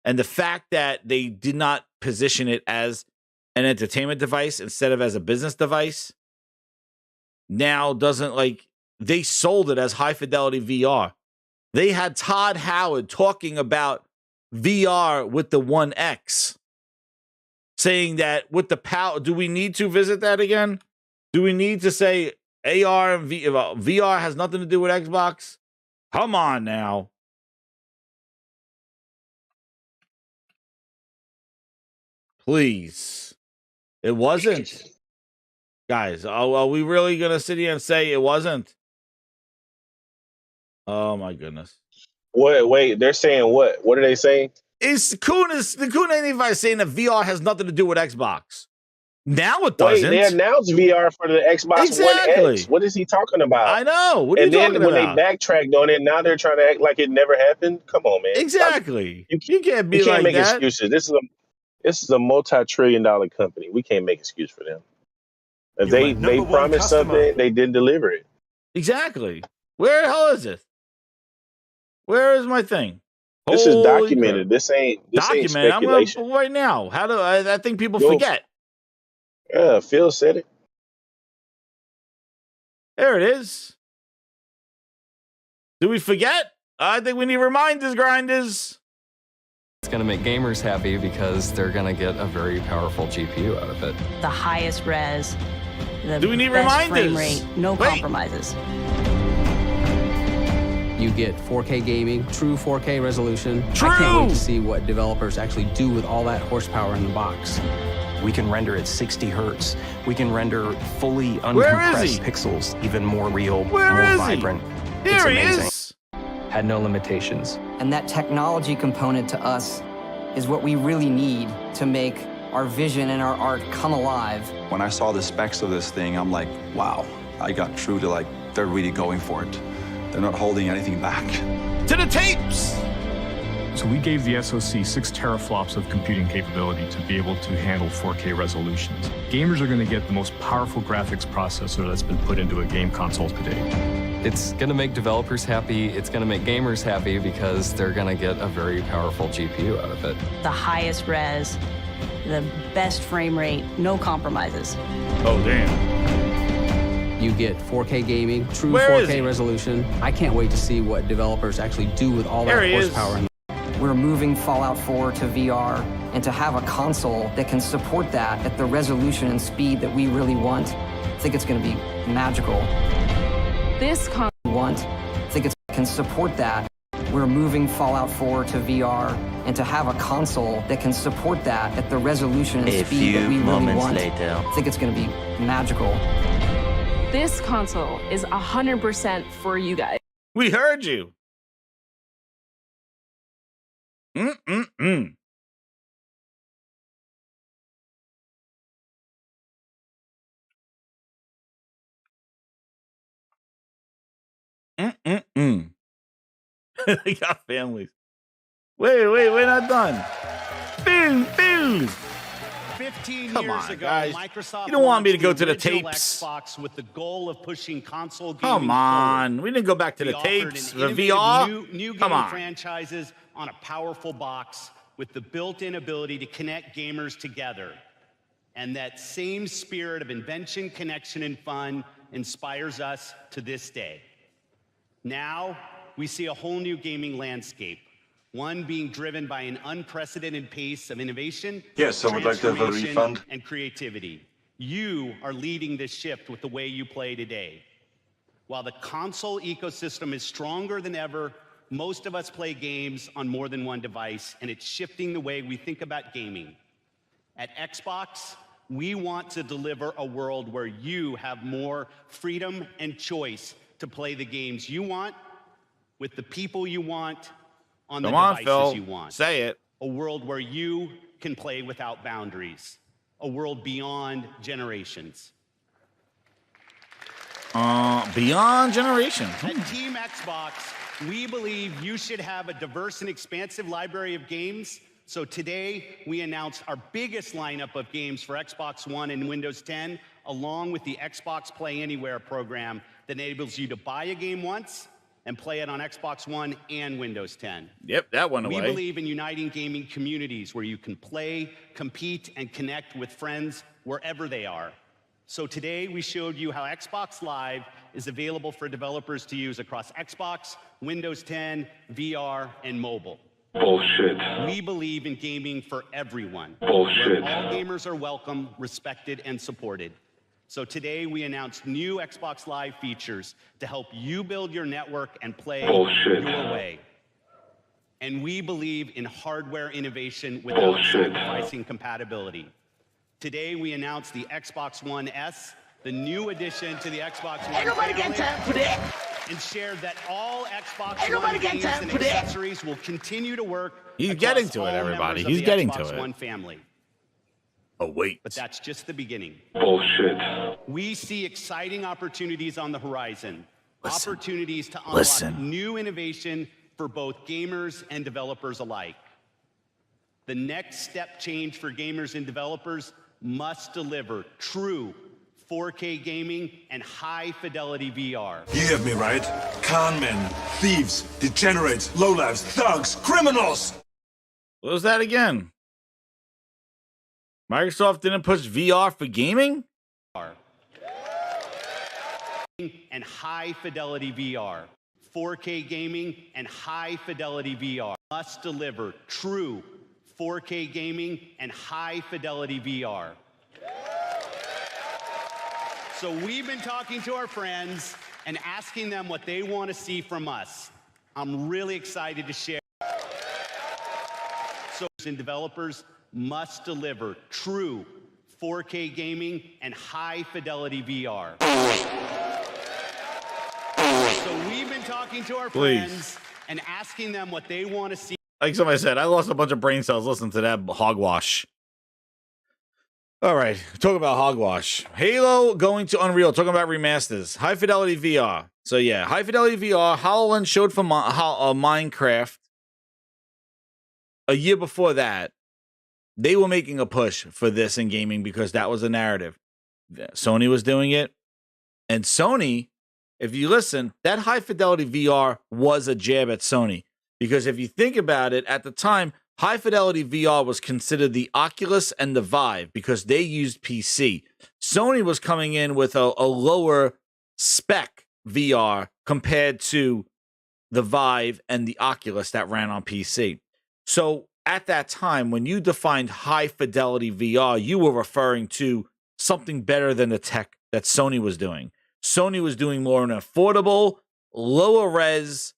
And the fact that they did not position it as an entertainment device instead of as a business device now doesn't they sold it as high fidelity VR. They had Todd Howard talking about VR with the 1X, saying that with the power, do we need to visit that again? Do we need to say AR and VR has nothing to do with Xbox? Come on now. Please. It wasn't. Guys, are we really going to sit here and say it wasn't? Oh, my goodness. Wait, they're saying what? What are they saying? The Coon ain't even saying that VR has nothing to do with Xbox. Now it doesn't. Wait, they announced VR for the Xbox One X. What is he talking about? I know. What are you talking about? And then when they backtracked on it, now they're trying to act like it never happened. Come on, man. Exactly. You can't be you can't like make that. excuses. This is a multi-trillion-dollar company. We can't make excuse for them. If they promised something, they didn't deliver it. Exactly. Where the hell is it? Where is my thing? This is documented. Crap. This ain't speculation. I'm going to right now. How do I think people forget? Yeah, Phil said it. There it is. Do we forget? I think we need reminders, grinders. It's going to make gamers happy because they're going to get a very powerful GPU out of it. The highest res, the Do we need best reminders? frame rate, no compromises. You get 4K gaming, true 4K resolution. True! I can't wait to see what developers actually do with all that horsepower in the box. We can render at 60 hertz. We can render fully uncompressed pixels, even more real, more vibrant. It's amazing. Had no limitations. And that technology component to us is what we really need to make our vision and our art come alive. When I saw the specs of this thing, I'm like, wow, I got true to they're really going for it. They're not holding anything back. To the tapes! So we gave the SoC 6 teraflops of computing capability to be able to handle 4K resolutions. Gamers are going to get the most powerful graphics processor that's been put into a game console today. It's going to make developers happy. It's going to make gamers happy because they're going to get a very powerful GPU out of it. The highest res, the best frame rate, no compromises. Oh, damn. You get 4K gaming, true 4K resolution. I can't wait to see what developers actually do with all that horsepower. We're moving Fallout 4 to VR, and to have a console that can support that at the resolution and speed that we really want, I think it's going to be magical. This console can support that. We're moving Fallout 4 to VR, and to have a console that can support that at the resolution and speed that we really want, I think it's going to be magical. This console is 100% for you guys. We heard you. Mm-mm-mm. Mm-mm-mm. They got families. Wait, we're not done. Boom. 15 Come years on, ago, guys. Microsoft You don't want me to launched go the to the original tapes. Xbox with the goal of pushing console gaming Come on. forward. We didn't go back to We the offered tapes. an The innovative VR. New Come game on. franchises on a powerful box with the built-in ability to connect gamers together. And that same spirit of invention, connection, and fun inspires us to this day. Now, we see a whole new gaming landscape, one being driven by an unprecedented pace of innovation, Yes, I would like to have a transformation, refund. and creativity. You are leading this shift with the way you play today. While the console ecosystem is stronger than ever, most of us play games on more than one device, and it's shifting the way we think about gaming. At Xbox, we want to deliver a world where you have more freedom and choice to play the games you want, with the people you want, on the devices Phil. you want. Say it. A world where you can play without boundaries. A world beyond generations. Beyond generation. At Team Xbox, we believe you should have a diverse and expansive library of games. So today, we announced our biggest lineup of games for Xbox One and Windows 10, along with the Xbox Play Anywhere program that enables you to buy a game once and play it on Xbox One and Windows 10. Yep, that went away. We believe in uniting gaming communities where you can play, compete, and connect with friends wherever they are. So today, we showed you how Xbox Live is available for developers to use across Xbox, Windows 10, VR, and mobile. Bullshit. We believe in gaming for everyone. Bullshit. Where all gamers are welcome, respected, and supported. So today we announced new Xbox Live features to help you build your network and play Bullshit. your way. And we believe in hardware innovation without sacrificing compatibility. Today we announced the Xbox One S, the new addition to the Xbox One family, and shared that all Xbox One games and accessories will continue to work. He's getting to it, everybody. He's getting to Xbox it. One family. Oh, wait. But that's just the beginning. Bullshit. We see exciting opportunities on the horizon. Listen. Opportunities to unlock Listen. new innovation for both gamers and developers alike. The next step change for gamers and developers must deliver true 4K gaming and high-fidelity VR. You have me right. Con men, thieves, degenerates, lowlifes, thugs, criminals! What was that again? Microsoft didn't push VR for gaming? And high-fidelity VR. 4K gaming and high-fidelity VR must deliver true 4K gaming and high-fidelity VR. So we've been talking to our friends and asking them what they want to see from us. I'm really excited to share. So developers must deliver true 4K gaming and high-fidelity VR. So we've been talking to our friends and asking them what they want to see. Like somebody said, I lost a bunch of brain cells listening to that hogwash. All right, talking about hogwash. Halo going to Unreal, talking about remasters. High fidelity VR. So yeah, high fidelity VR. HoloLens showed for Minecraft. A year before that, they were making a push for this in gaming because that was the narrative. Sony was doing it. And Sony, if you listen, that high fidelity VR was a jab at Sony. Because if you think about it, at the time, high fidelity VR was considered the Oculus and the Vive because they used PC. Sony was coming in with a lower spec VR compared to the Vive and the Oculus that ran on PC. So at that time, when you defined high fidelity VR, you were referring to something better than the tech that Sony was doing. Sony was doing more an affordable, lower res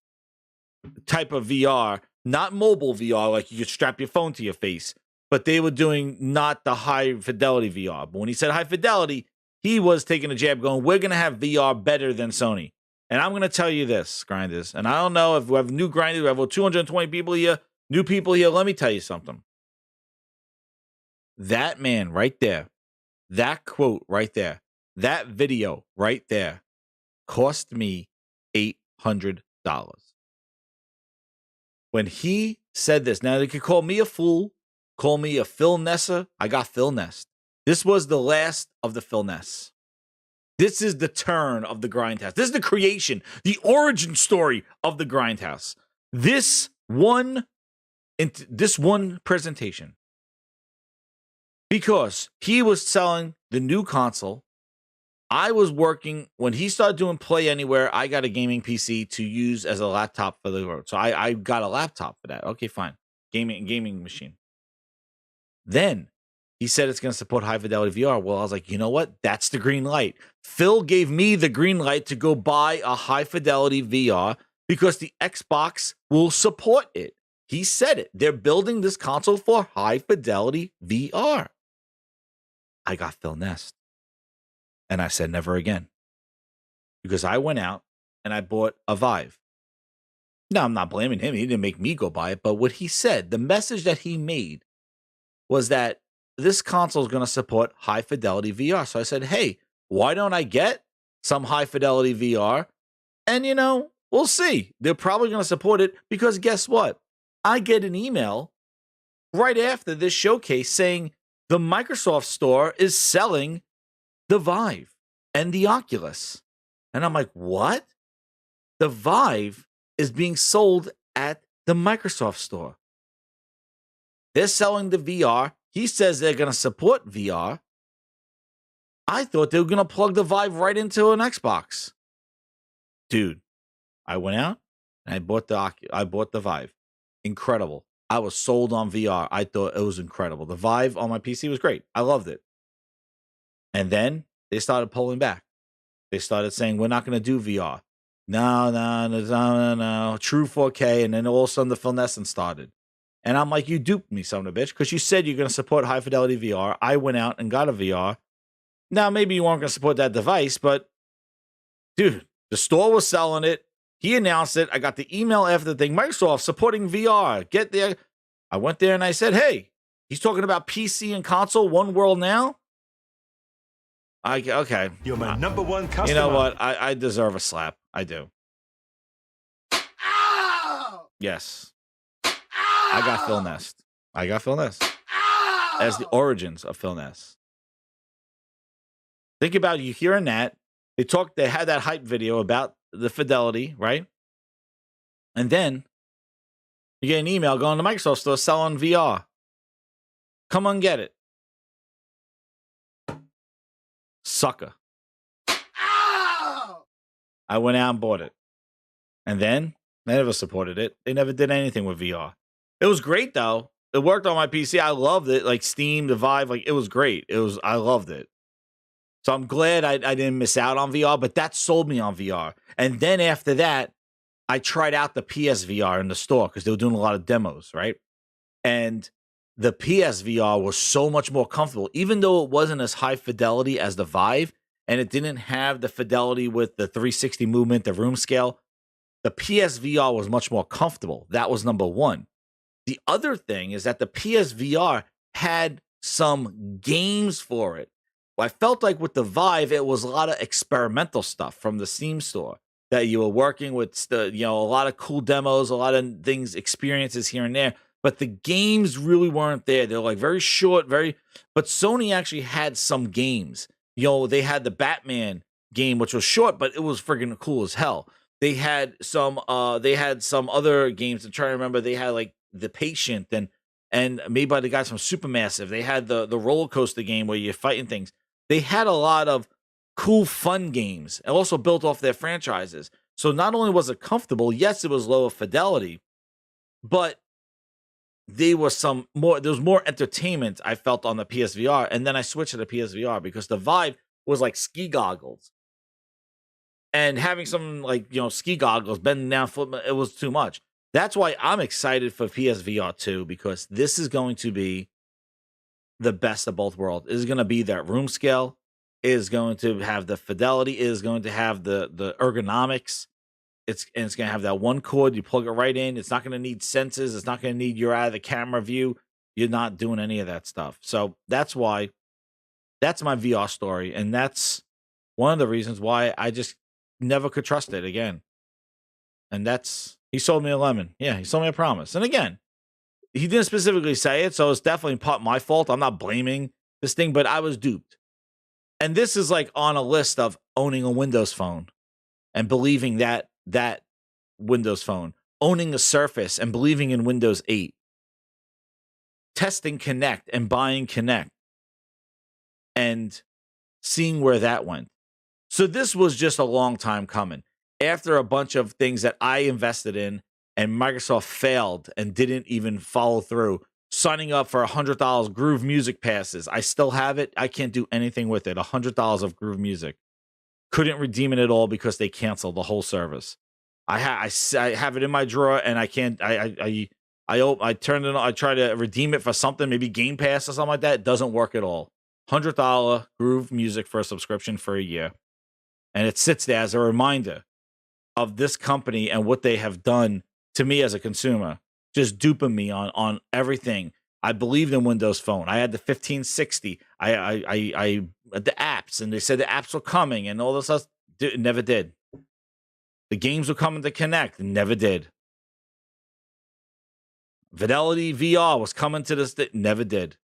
type of VR, not mobile VR, like you could strap your phone to your face, but they were doing not the high fidelity VR. But when he said high fidelity, he was taking a jab going, we're going to have VR better than Sony. And I'm going to tell you this, Grinders, and I don't know if we have new Grinders, we have 220 people here, new people here. Let me tell you something. That man right there, that quote right there, that video right there cost me $800. When he said this, now they could call me a fool, call me a Philnesser. I got Philness. This was the last of the Philness. This is the turn of the Grindhouse. This is the creation, the origin story of the Grindhouse. This one presentation Because he was selling the new console. I was working when he started doing Play Anywhere. I got a gaming PC to use as a laptop for the road. So I got a laptop for that. Okay, fine. Gaming machine. Then he said it's going to support high fidelity VR. Well, I was like, you know what? That's the green light. Phil gave me the green light to go buy a high fidelity VR because the Xbox will support it. He said it. They're building this console for high fidelity VR. I got Philness. And I said never again. Because I went out and I bought a Vive. Now, I'm not blaming him. He didn't make me go buy it. But what he said, the message that he made was that this console is going to support high fidelity VR. So I said, hey, why don't I get some high fidelity VR? And, we'll see. They're probably going to support it because guess what? I get an email right after this showcase saying the Microsoft Store is selling the Vive and the Oculus. And I'm like, what? The Vive is being sold at the Microsoft Store. They're selling the VR. He says they're going to support VR. I thought they were going to plug the Vive right into an Xbox. Dude, I went out and I bought the Vive. Incredible. I was sold on VR. I thought it was incredible. The Vive on my PC was great. I loved it. And then they started pulling back. They started saying, we're not going to do VR. No. True 4K. And then all of a sudden the Philness started. And I'm like, you duped me, son of a bitch, because you said you're going to support high fidelity VR. I went out and got a VR. Now, maybe you weren't going to support that device, but dude, the store was selling it. He announced it. I got the email after the thing. Microsoft supporting VR. Get there. I went there and I said, hey, he's talking about PC and console, one world now. Okay. You're my number one customer. You know what? I deserve a slap. I do. Ow! Yes. Ow! I got Philness. As the origins of Philness. Think about you hearing that. They had that hype video about the fidelity, right? And then you get an email going to Microsoft Store selling VR. Come on, get it. Sucker. Ow! I went out and bought it. And then they never supported it. They never did anything with VR. It was great though. It worked on my PC. I loved it. Like Steam, the Vive, like it was great. I loved it. So I'm glad I didn't miss out on VR, but that sold me on VR. And then after that, I tried out the PSVR in the store because they were doing a lot of demos, right? And the PSVR was so much more comfortable, even though it wasn't as high fidelity as the Vive, and it didn't have the fidelity with the 360 movement, the room scale. The PSVR was much more comfortable. That was number one. The other thing is that the PSVR had some games for it. I felt like with the Vive, it was a lot of experimental stuff from the Steam store that you were working with, a lot of cool demos, a lot of things, experiences here and there. But the games really weren't there. They're like very short, but Sony actually had some games. They had the Batman game, which was short, but it was friggin' cool as hell. They had some other games. I'm trying to remember. They had like The Patient and made by the guys from Supermassive. They had the roller coaster game where you're fighting things. They had a lot of cool, fun games and also built off their franchises. So not only was it comfortable, yes, it was lower fidelity, but there was more entertainment I felt on the PSVR. And then I switched to the PSVR because the Vive was like ski goggles. And having some ski goggles bending down, it was too much. That's why I'm excited for PSVR 2 because this is going to be the best of both worlds. It is going to be that room scale. It is going to have the fidelity. It is going to have the ergonomics. It's going to have that one cord. You plug it right in. It's not going to need sensors. It's not going to need you're out of the camera view. You're not doing any of that stuff. So that's my VR story. And that's one of the reasons why I just never could trust it again. And he sold me a lemon. Yeah, he sold me a promise. And again, he didn't specifically say it, so it's definitely part my fault. I'm not blaming this thing, but I was duped. And this is like on a list of owning a Windows phone and believing that Windows phone, owning a Surface and believing in Windows 8, testing Kinect and buying Kinect. and seeing where that went. So this was just a long time coming. After a bunch of things that I invested in and Microsoft failed and didn't even follow through, signing up for $100 Groove Music passes. I still have it. I can't do anything with it. $100 of Groove Music. Couldn't redeem it at all because they canceled the whole service. I have it in my drawer and I can't. I turned it on. I try to redeem it for something, maybe Game Pass or something like that. It doesn't work at all. $100 Groove Music for a subscription for a year, and it sits there as a reminder of this company and what they have done to me as a consumer, just duping me on everything. I believed in Windows Phone. I had the 1560. I the apps, and they said the apps were coming and all this stuff. It never did. The games were coming to Connect. Never did. Fidelity VR was coming to this. Never did.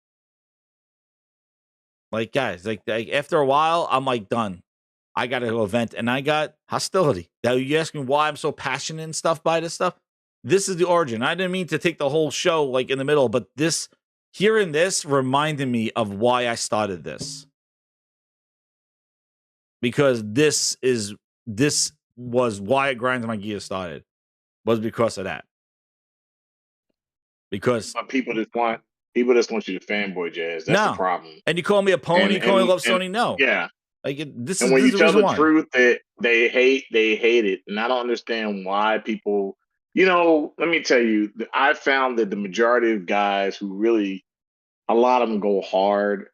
Like, guys, like after a while, I'm like done. I got to go event, and I got hostility. Now you ask me why I'm so passionate and stuff by this stuff. This is the origin. I didn't mean to take the whole show like in the middle, but this, hearing this reminded me of why I started this. Because this was why it Grinds My Gears started. Was because of that. Because people just want you to fanboy, Jazz. That's the problem. And you call me a pony, you call me love Sony. No. Yeah. Like this and is when this you is tell the why. truth that they hate it. And I don't understand why people, let me tell you, I found that the majority of guys who really, a lot of them go hard,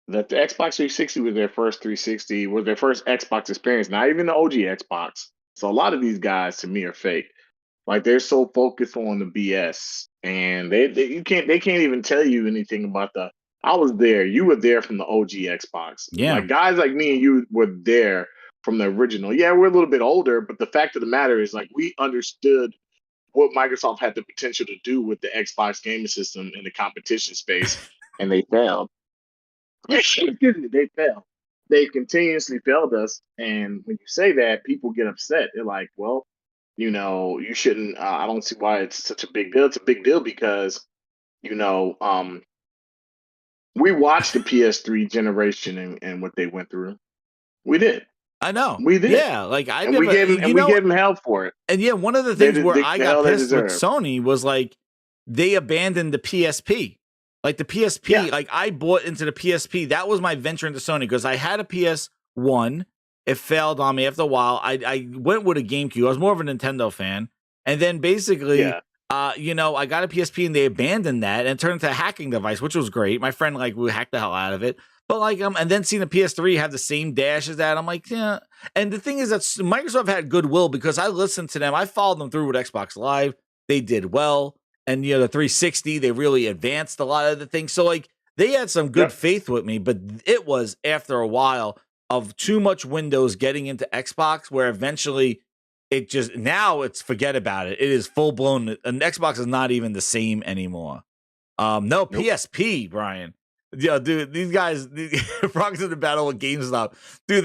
that the Xbox 360 was their first 360, was their first Xbox experience, not even the OG Xbox. So a lot of these guys to me are fake. Like they're so focused on the BS, and they can't even tell you anything about the. I was there. You were there from the OG Xbox. Yeah. Like guys like me and you were there from the original. Yeah, we're a little bit older, but the fact of the matter is, like, we understood what Microsoft had the potential to do with the Xbox gaming system in the competition space, and they failed. Excuse me, they failed. They continuously failed us, and when you say that, people get upset. They're like, "Well, you shouldn't." I don't see why it's such a big deal. It's a big deal because, we watched the PS3 generation and what they went through. We did. I know. We did. Yeah, like we gave them hell for it. And yeah, one of the things where I got pissed with Sony was like they abandoned the PSP. Like the PSP, like I bought into the PSP. That was my venture into Sony because I had a PS1. It failed on me after a while. I went with a GameCube. I was more of a Nintendo fan. And then basically, I got a PSP and they abandoned that and turned into a hacking device, which was great. My friend we hacked the hell out of it. But and then seeing the PS3 have the same dash as that, I'm like, yeah. And the thing is that Microsoft had goodwill because I listened to them. I followed them through with Xbox Live. They did well. And, the 360, they really advanced a lot of the things. So, they had some good faith with me, but it was after a while of too much Windows getting into Xbox where eventually now it's forget about it. It is full blown. An Xbox is not even the same anymore. PSP, Brian. Yeah, dude, these guys, Brock's in the battle with GameStop. Dude,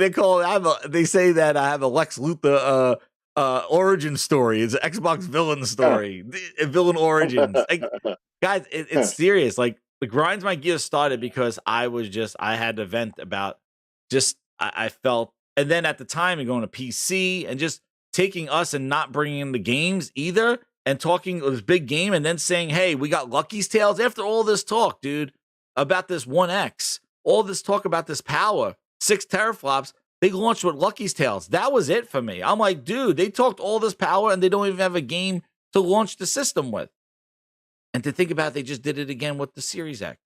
they say that I have a Lex Luthor origin story. It's an Xbox villain story. Villain origins. Guys, it's serious. Like, the Grinds My Gears started because I had to vent about I felt, and then at the time and going to PC and just taking us and not bringing in the games either and talking this big game and then saying, hey, we got Lucky's Tales. After all this talk, dude, about this 1X, all this talk about this power, 6 teraflops, they launched with Lucky's Tales. That was it for me. I'm like, dude, they talked all this power and they don't even have a game to launch the system with. And to think about it, they just did it again with the Series X.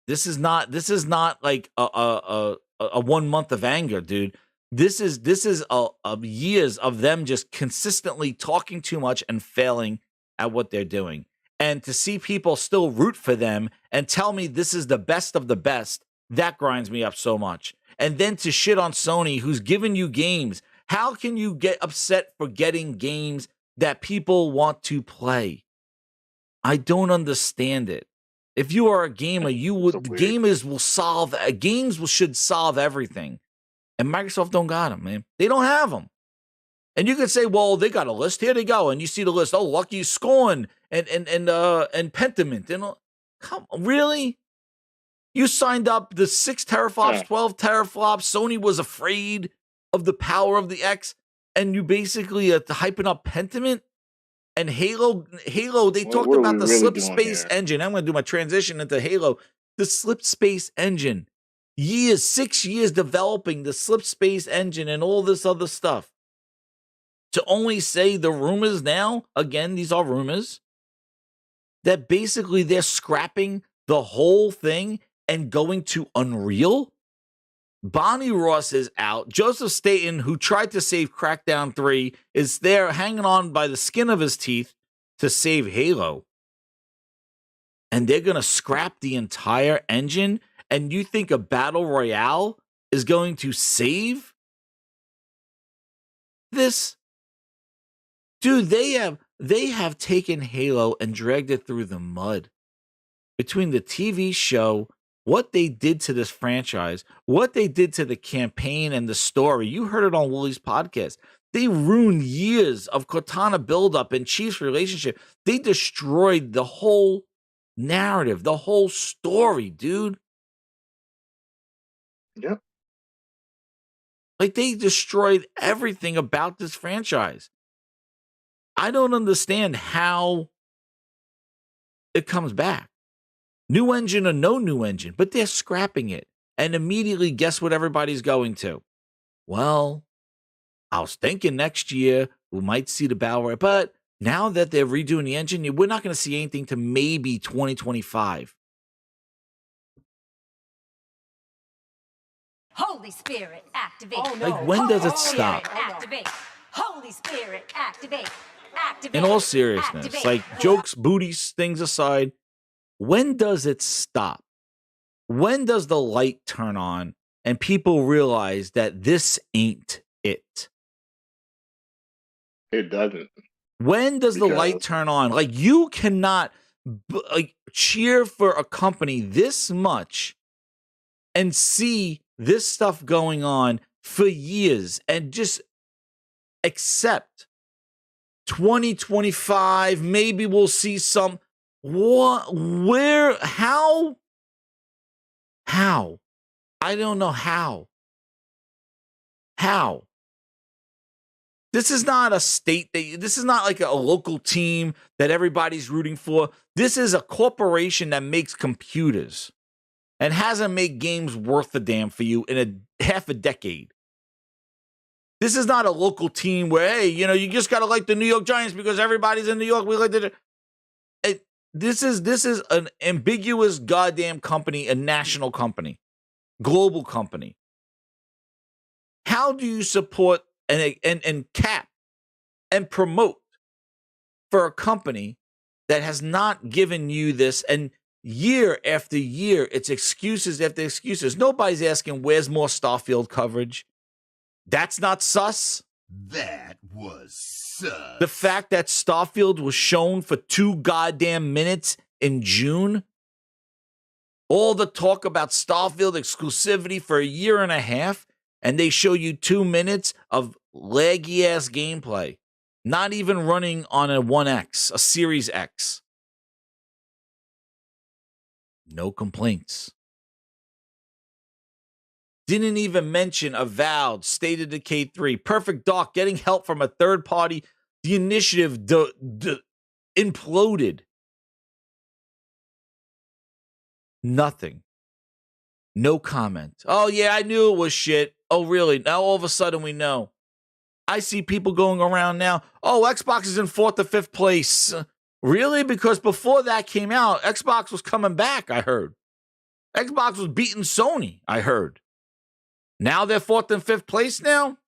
This is not like a 1 month of anger, dude. This is years of them just consistently talking too much and failing at what they're doing. And to see people still root for them and tell me this is the best of the best, that grinds me up so much. And then to shit on Sony, who's giving you games. How can you get upset for getting games that people want to play? I don't understand it. If you are a gamer, games should solve everything. And Microsoft don't got them, man. They don't have them. And you could say, well, they got a list. Here they go. And you see the list. Oh, Lucky Scorn and Pentiment. And come on, really? You signed up the 6 teraflops, 12 teraflops. Sony was afraid of the power of the X, and you basically hyping up Pentiment and Halo. They talked about the Slip Space engine. I'm going to do my transition into Halo. The Slip Space engine. 6 years developing the Slip Space engine and all this other stuff. To only say the rumors now, again, these are rumors, that basically they're scrapping the whole thing and going to Unreal. Bonnie Ross is out. Joseph Staten, who tried to save Crackdown 3, is there hanging on by the skin of his teeth to save Halo. And they're going to scrap the entire engine. And you think a Battle Royale is going to save this? Dude, they have taken Halo and dragged it through the mud. Between the TV show, what they did to this franchise, what they did to the campaign and the story. You heard it on Willie's podcast. They ruined years of Cortana buildup and Chief's relationship. They destroyed the whole narrative, the whole story, dude. Yep. Like, they destroyed everything about this franchise. I don't understand how it comes back. New engine or no new engine, but they're scrapping it. And immediately, guess what everybody's going to? Well, I was thinking next year we might see the Battle Royale, but now that they're redoing the engine, we're not going to see anything to maybe 2025. Holy Spirit, activate. Oh, no. Like, when does it stop? Activate. Holy Spirit, activate. Activate. In all seriousness, activate. like jokes, booties, things aside, when does it stop? When does the light turn on and people realize that this ain't it? It doesn't. When does the light turn on? Like, you cannot cheer for a company this much and see this stuff going on for years and just accept 2025, maybe we'll see some. What? Where? How? How? I don't know how. How? This is not a state this is not like a local team that everybody's rooting for. This is a corporation that makes computers and hasn't made games worth a damn for you in half a decade. This is not a local team where, hey, you just got to like the New York Giants because everybody's in New York. We like this is an ambiguous goddamn company, a national company, global company. How do you support and cap and promote for a company that has not given you this, and year after year, it's excuses after excuses? Nobody's asking where's more Starfield coverage. That's not sus. That was sus. The fact that Starfield was shown for 2 goddamn minutes in June. All the talk about Starfield exclusivity for a year and a half, and they show you 2 minutes of laggy-ass gameplay. Not even running on a 1X, a Series X. No complaints. Didn't even mention Avowed, State of Decay 3, Perfect Dark, getting help from a third party. The initiative imploded. Nothing. No comment. Oh, yeah, I knew it was shit. Oh, really? Now all of a sudden we know. I see people going around now. Oh, Xbox is in 4th or 5th place. Really? Because before that came out, Xbox was coming back, I heard. Xbox was beating Sony, I heard. Now they're 4th and 5th place now?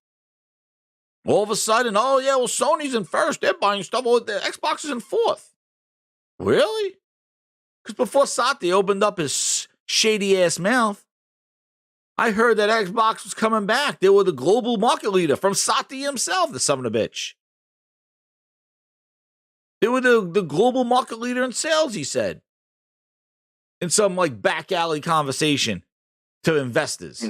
All of a sudden, oh yeah, well, Sony's in 1st. They're buying stuff. Oh, the Xbox is in 4th. Really? Because before Satya opened up his shady-ass mouth, I heard that Xbox was coming back. They were the global market leader from Satya himself, the son of a bitch. They were the global market leader in sales, he said. In some back alley conversation to investors.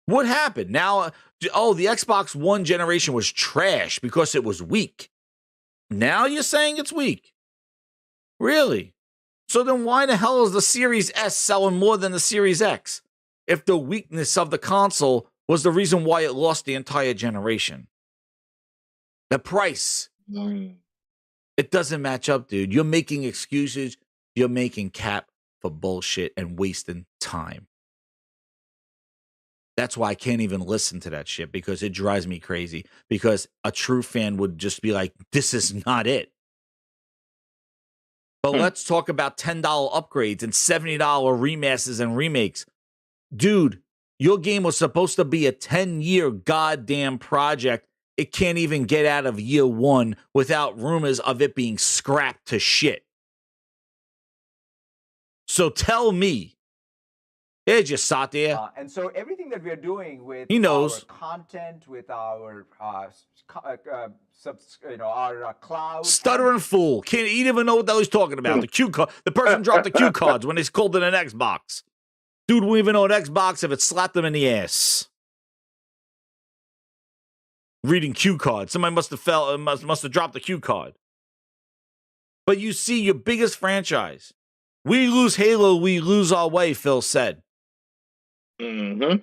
What happened? Now, the Xbox One generation was trash because it was weak. Now you're saying it's weak. Really? So then why the hell is the Series S selling more than the Series X if the weakness of the console was the reason why it lost the entire generation? The price. It doesn't match up, dude. You're making excuses. You're making cap for bullshit and wasting time. That's why I can't even listen to that shit, because it drives me crazy. Because a true fan would just be like, this is not it. But let's talk about $10 upgrades and $70 remasters and remakes. Dude, your game was supposed to be a 10-year goddamn project. It can't even get out of year one without rumors of it being scrapped to shit. So tell me, it just sat there. And so everything that we're doing with He knows. our content, with our our cloud. Stuttering fool. Can't even know what the hell he's talking about. The cue card. The person dropped the cue cards when they called it an Xbox. Dude won't even know an Xbox if it slapped them in the ass. Reading cue cards. Somebody must have dropped the cue card. But you see, your biggest franchise. We lose Halo, we lose our way, Phil said. Mm-hmm.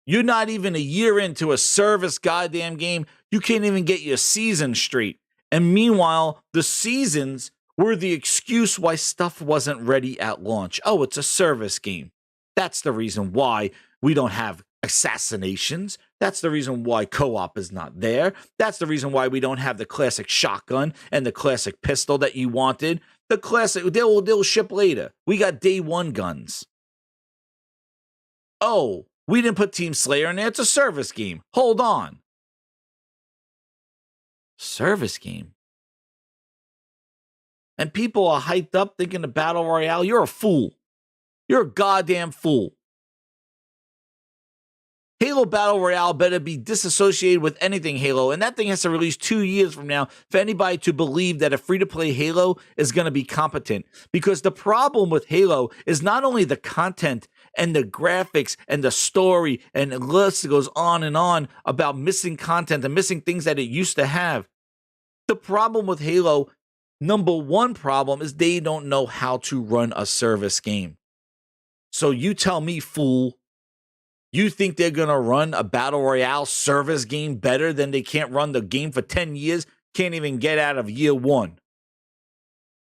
You're not even a year into a service goddamn game. You can't even get your season straight. And meanwhile, the seasons were the excuse why stuff wasn't ready at launch. Oh, it's a service game. That's the reason why we don't have assassinations. That's the reason why co-op is not there. That's the reason why we don't have the classic shotgun and the classic pistol that you wanted. The classic, they'll ship later. We got day one guns. Oh, we didn't put Team Slayer in there. It's a service game. Hold on. Service game. And people are hyped up thinking the Battle Royale. You're a fool. You're a goddamn fool. Halo Battle Royale better be disassociated with anything Halo, and that thing has to release 2 years from now for anybody to believe that a free-to-play Halo is going to be competent. Because the problem with Halo is not only the content and the graphics and the story, and the list goes on and on about missing content and missing things that it used to have. The problem with Halo, number one problem, is they don't know how to run a service game. So you tell me, fool, you think they're going to run a Battle Royale service game better than they can't run the game for 10 years? Can't even get out of year one.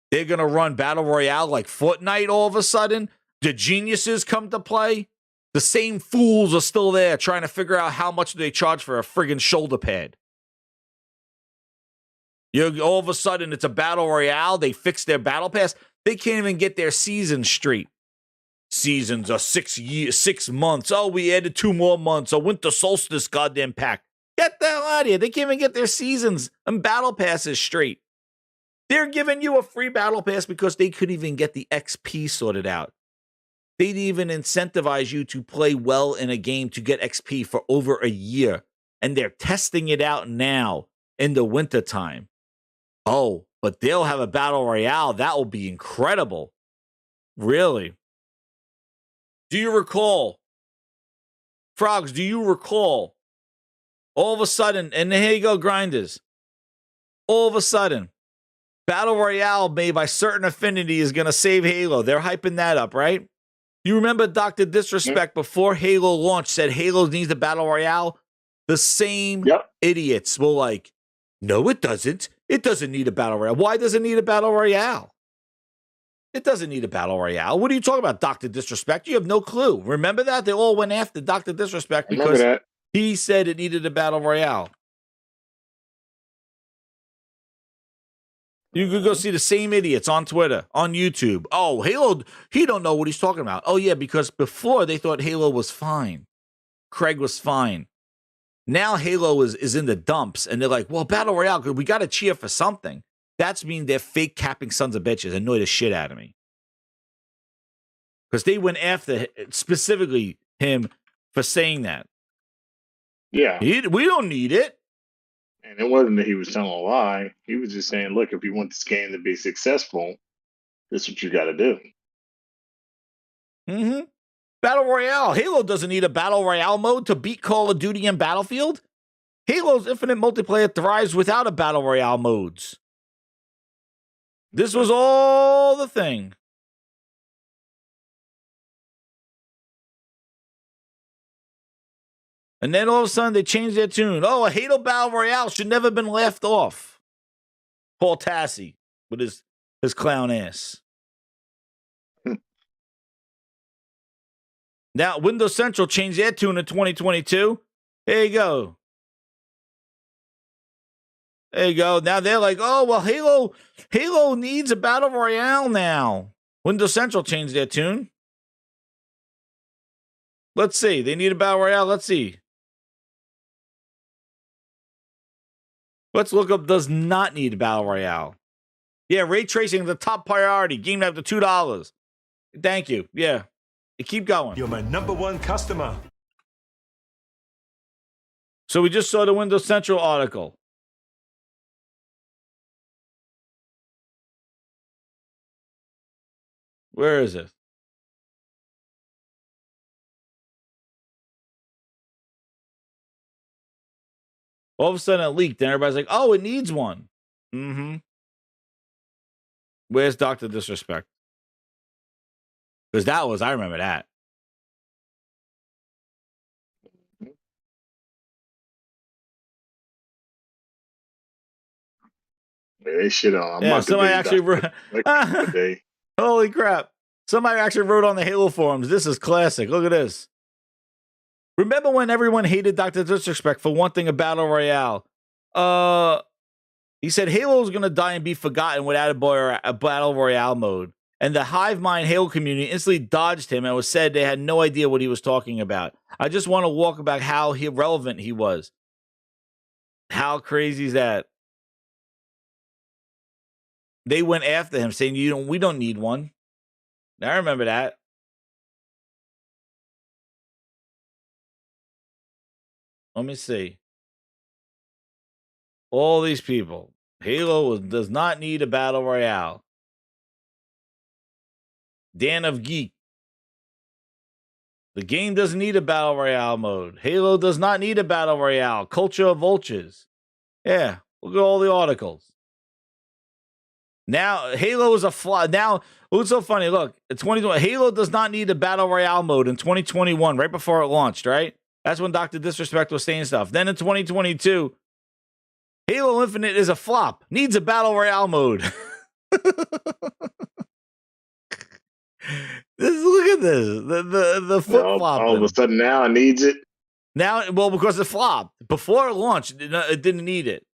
They're going to run Battle Royale like Fortnite all of a sudden? The geniuses come to play? The same fools are still there trying to figure out how much they charge for a friggin' shoulder pad. All of a sudden, it's a Battle Royale. They fix their Battle Pass. They can't even get their season straight. Seasons are 6 months. Oh, we added 2 more months. A winter solstice goddamn pack. Get the hell out of here. They can't even get their seasons and battle passes straight. They're giving you a free battle pass because they couldn't even get the XP sorted out. They'd even incentivize you to play well in a game to get XP for over a year. And they're testing it out now in the wintertime. Oh, but they'll have a battle royale. That will be incredible. Really? Do you recall, Frogs, do you recall, all of a sudden, and here you go, Grinders, all of a sudden, Battle Royale made by Certain Affinity is going to save Halo. They're hyping that up, right? You remember Dr. Disrespect before Halo launched said Halo needs a Battle Royale? The same idiots were like, no, it doesn't. It doesn't need a Battle Royale. Why does it need a Battle Royale? It doesn't need a Battle Royale. What are you talking about, Dr. Disrespect? You have no clue. Remember that? They all went after Dr. Disrespect because he said it needed a Battle Royale. You could go see the same idiots on Twitter, on YouTube. Oh, Halo, he don't know what he's talking about. Oh, yeah, because before they thought Halo was fine. Craig was fine. Now Halo is in the dumps, and they're like, well, Battle Royale, we got to cheer for something. That's mean they're fake capping sons of bitches. Annoy the shit out of me. Because they went after specifically him for saying that. Yeah. We don't need it. And it wasn't that he was telling a lie. He was just saying, look, if you want this game to be successful, this is what you got to do. Mm-hmm. Battle Royale. Halo doesn't need a Battle Royale mode to beat Call of Duty and Battlefield. Halo's infinite multiplayer thrives without a Battle Royale modes. This was all the thing. And then all of a sudden they changed their tune. Oh, a Halo Battle Royale should never have been left off. Paul Tassi with his clown ass. Now, Windows Central changed their tune in 2022. There you go. There you go. Now they're like, oh, well, Halo needs a Battle Royale now. Windows Central changed their tune. Let's see. They need a Battle Royale. Let's see. Let's look up does not need a Battle Royale. Yeah, ray tracing is the top priority. Game after $2. Thank you. Yeah. You keep going. You're my #1 customer. So we just saw the Windows Central article. Where is it? All of a sudden it leaked, and everybody's like, oh, it needs one. Mm-hmm. Where's Dr. Disrespect? Because I remember that. They shit on. Yeah, somebody actually wrote. Holy crap. Somebody actually wrote on the Halo forums. This is classic. Look at this. Remember when everyone hated Dr. Disrespect for wanting a Battle Royale? He said Halo's going to die and be forgotten without a Battle Royale mode. And the Hive Mind Halo community instantly dodged him and was said they had no idea what he was talking about. I just want to walk about how irrelevant he was. How crazy is that? They went after him saying, we don't need one. I remember that. Let me see. All these people. Halo does not need a Battle Royale. Dan of Geek. The game doesn't need a Battle Royale mode. Halo does not need a Battle Royale. Culture of Vultures. Yeah, look at all the articles. Now, Halo is a flaw. Now, what's so funny? Look, in 2020, Halo does not need a Battle Royale mode in 2021, right before it launched, right? That's when Dr. Disrespect was saying stuff. Then in 2022, Halo Infinite is a flop. Needs a Battle Royale mode. Look at this. The flip flop. All of a sudden now it needs it. Now, well, because it flopped. Before it launched, it didn't need it.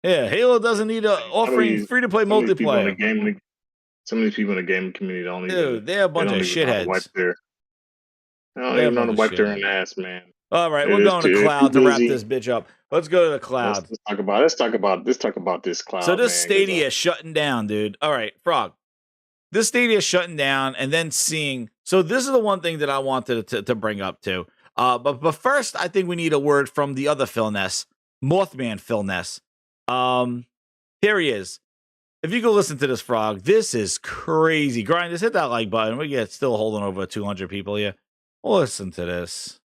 Yeah, Halo doesn't need offering free-to-play multiplayer. Some of these people in the gaming community don't even. Dude, they're a bunch of shitheads. They don't even know to wipe their own ass, man. All right, we're going to cloud to wrap this bitch up. Let's go to the cloud. Let's talk about this cloud. So this Stadia is shutting down, dude. All right, Frog. This Stadia is shutting down, and then seeing. So this is the one thing that I wanted to bring up too. But first, I think we need a word from the other Philness, Mothman Philness. Here he is. If you go listen to this, Frog, this is crazy. Grind, just hit that like button. We get still holding over 200 people here. Listen to this.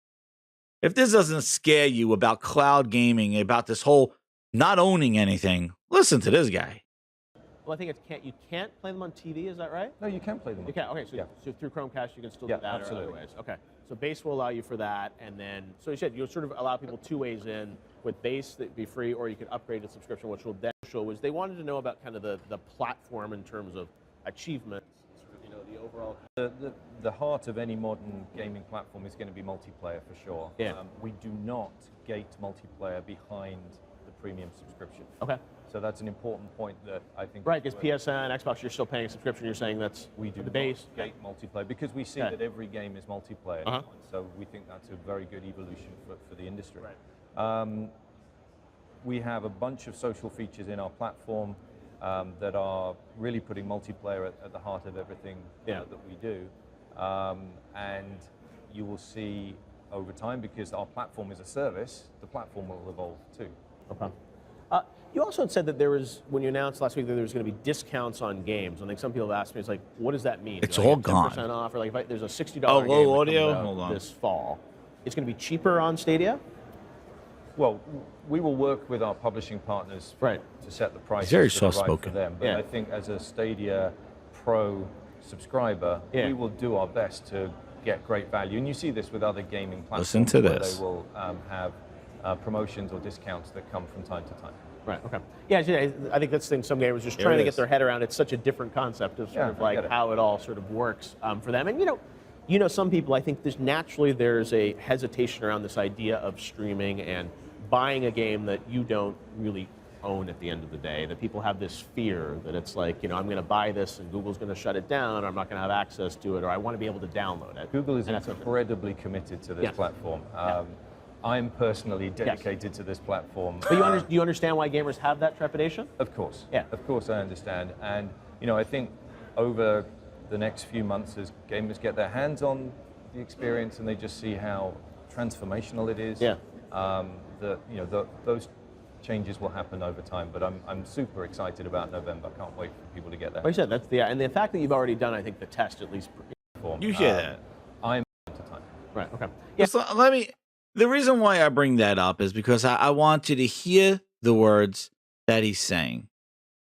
If this doesn't scare you about cloud gaming, about this whole not owning anything, listen to this guy. Well, I think you can't play them on TV, is that right? No, you can play them. You can. Okay, so through Chromecast you can still do that absolutely. or other ways. Okay, so base will allow you for that, and then so you said you'll sort of allow people two ways in with base that be free, or you can upgrade to subscription, which will then show. Was they wanted to know about kind of the platform in terms of achievements, sort of, the overall. The heart of any modern gaming platform is going to be multiplayer for sure. Yeah. We do not gate multiplayer behind the premium subscription. Okay. So that's an important point that I think. Right, because PSN, Xbox, you're still paying a subscription. You're saying that's we do the base gate multiplayer because we see that every game is multiplayer. Uh-huh. So we think that's a very good evolution for the industry. Right. We have a bunch of social features in our platform that are really putting multiplayer at the heart of everything that we do. And you will see over time, because our platform is a service, the platform will evolve too. Okay. You also had said that there was, when you announced last week that there was going to be discounts on games. I think some people have asked me, it's like, what does that mean? It's all gone. 10% off, or like if there's a $60 game low audio? that comes out Hold on. this fall. It's going to be cheaper on Stadia? Well, we will work with our publishing partners to set the price. Very that are right soft-spoken. for them. But I think as a Stadia Pro subscriber, we will do our best to get great value. And you see this with other gaming platforms. Listen to where this. They will have promotions or discounts that come from time to time. Right. Okay. Yeah. I think that's the thing. Some gamers just trying to get their head around. It's such a different concept of sort of like how it all sort of works for them. And some people. I think there's a hesitation around this idea of streaming and buying a game that you don't really own at the end of the day. That people have this fear that it's like, I'm going to buy this and Google's going to shut it down, or I'm not going to have access to it, or I want to be able to download it. Google is incredibly committed to this platform. I'm personally dedicated to this platform. But do you understand why gamers have that trepidation? Of course. Yeah. Of course I understand. And, I think over the next few months as gamers get their hands on the experience and they just see how transformational it is, those changes will happen over time. But I'm super excited about November. Can't wait for people to get there. Like I said, and the fact that you've already done, I think, the test at least. You hear that? I'm to time. Right. Okay. Yeah. So the reason why I bring that up is because I want you to hear the words that he's saying.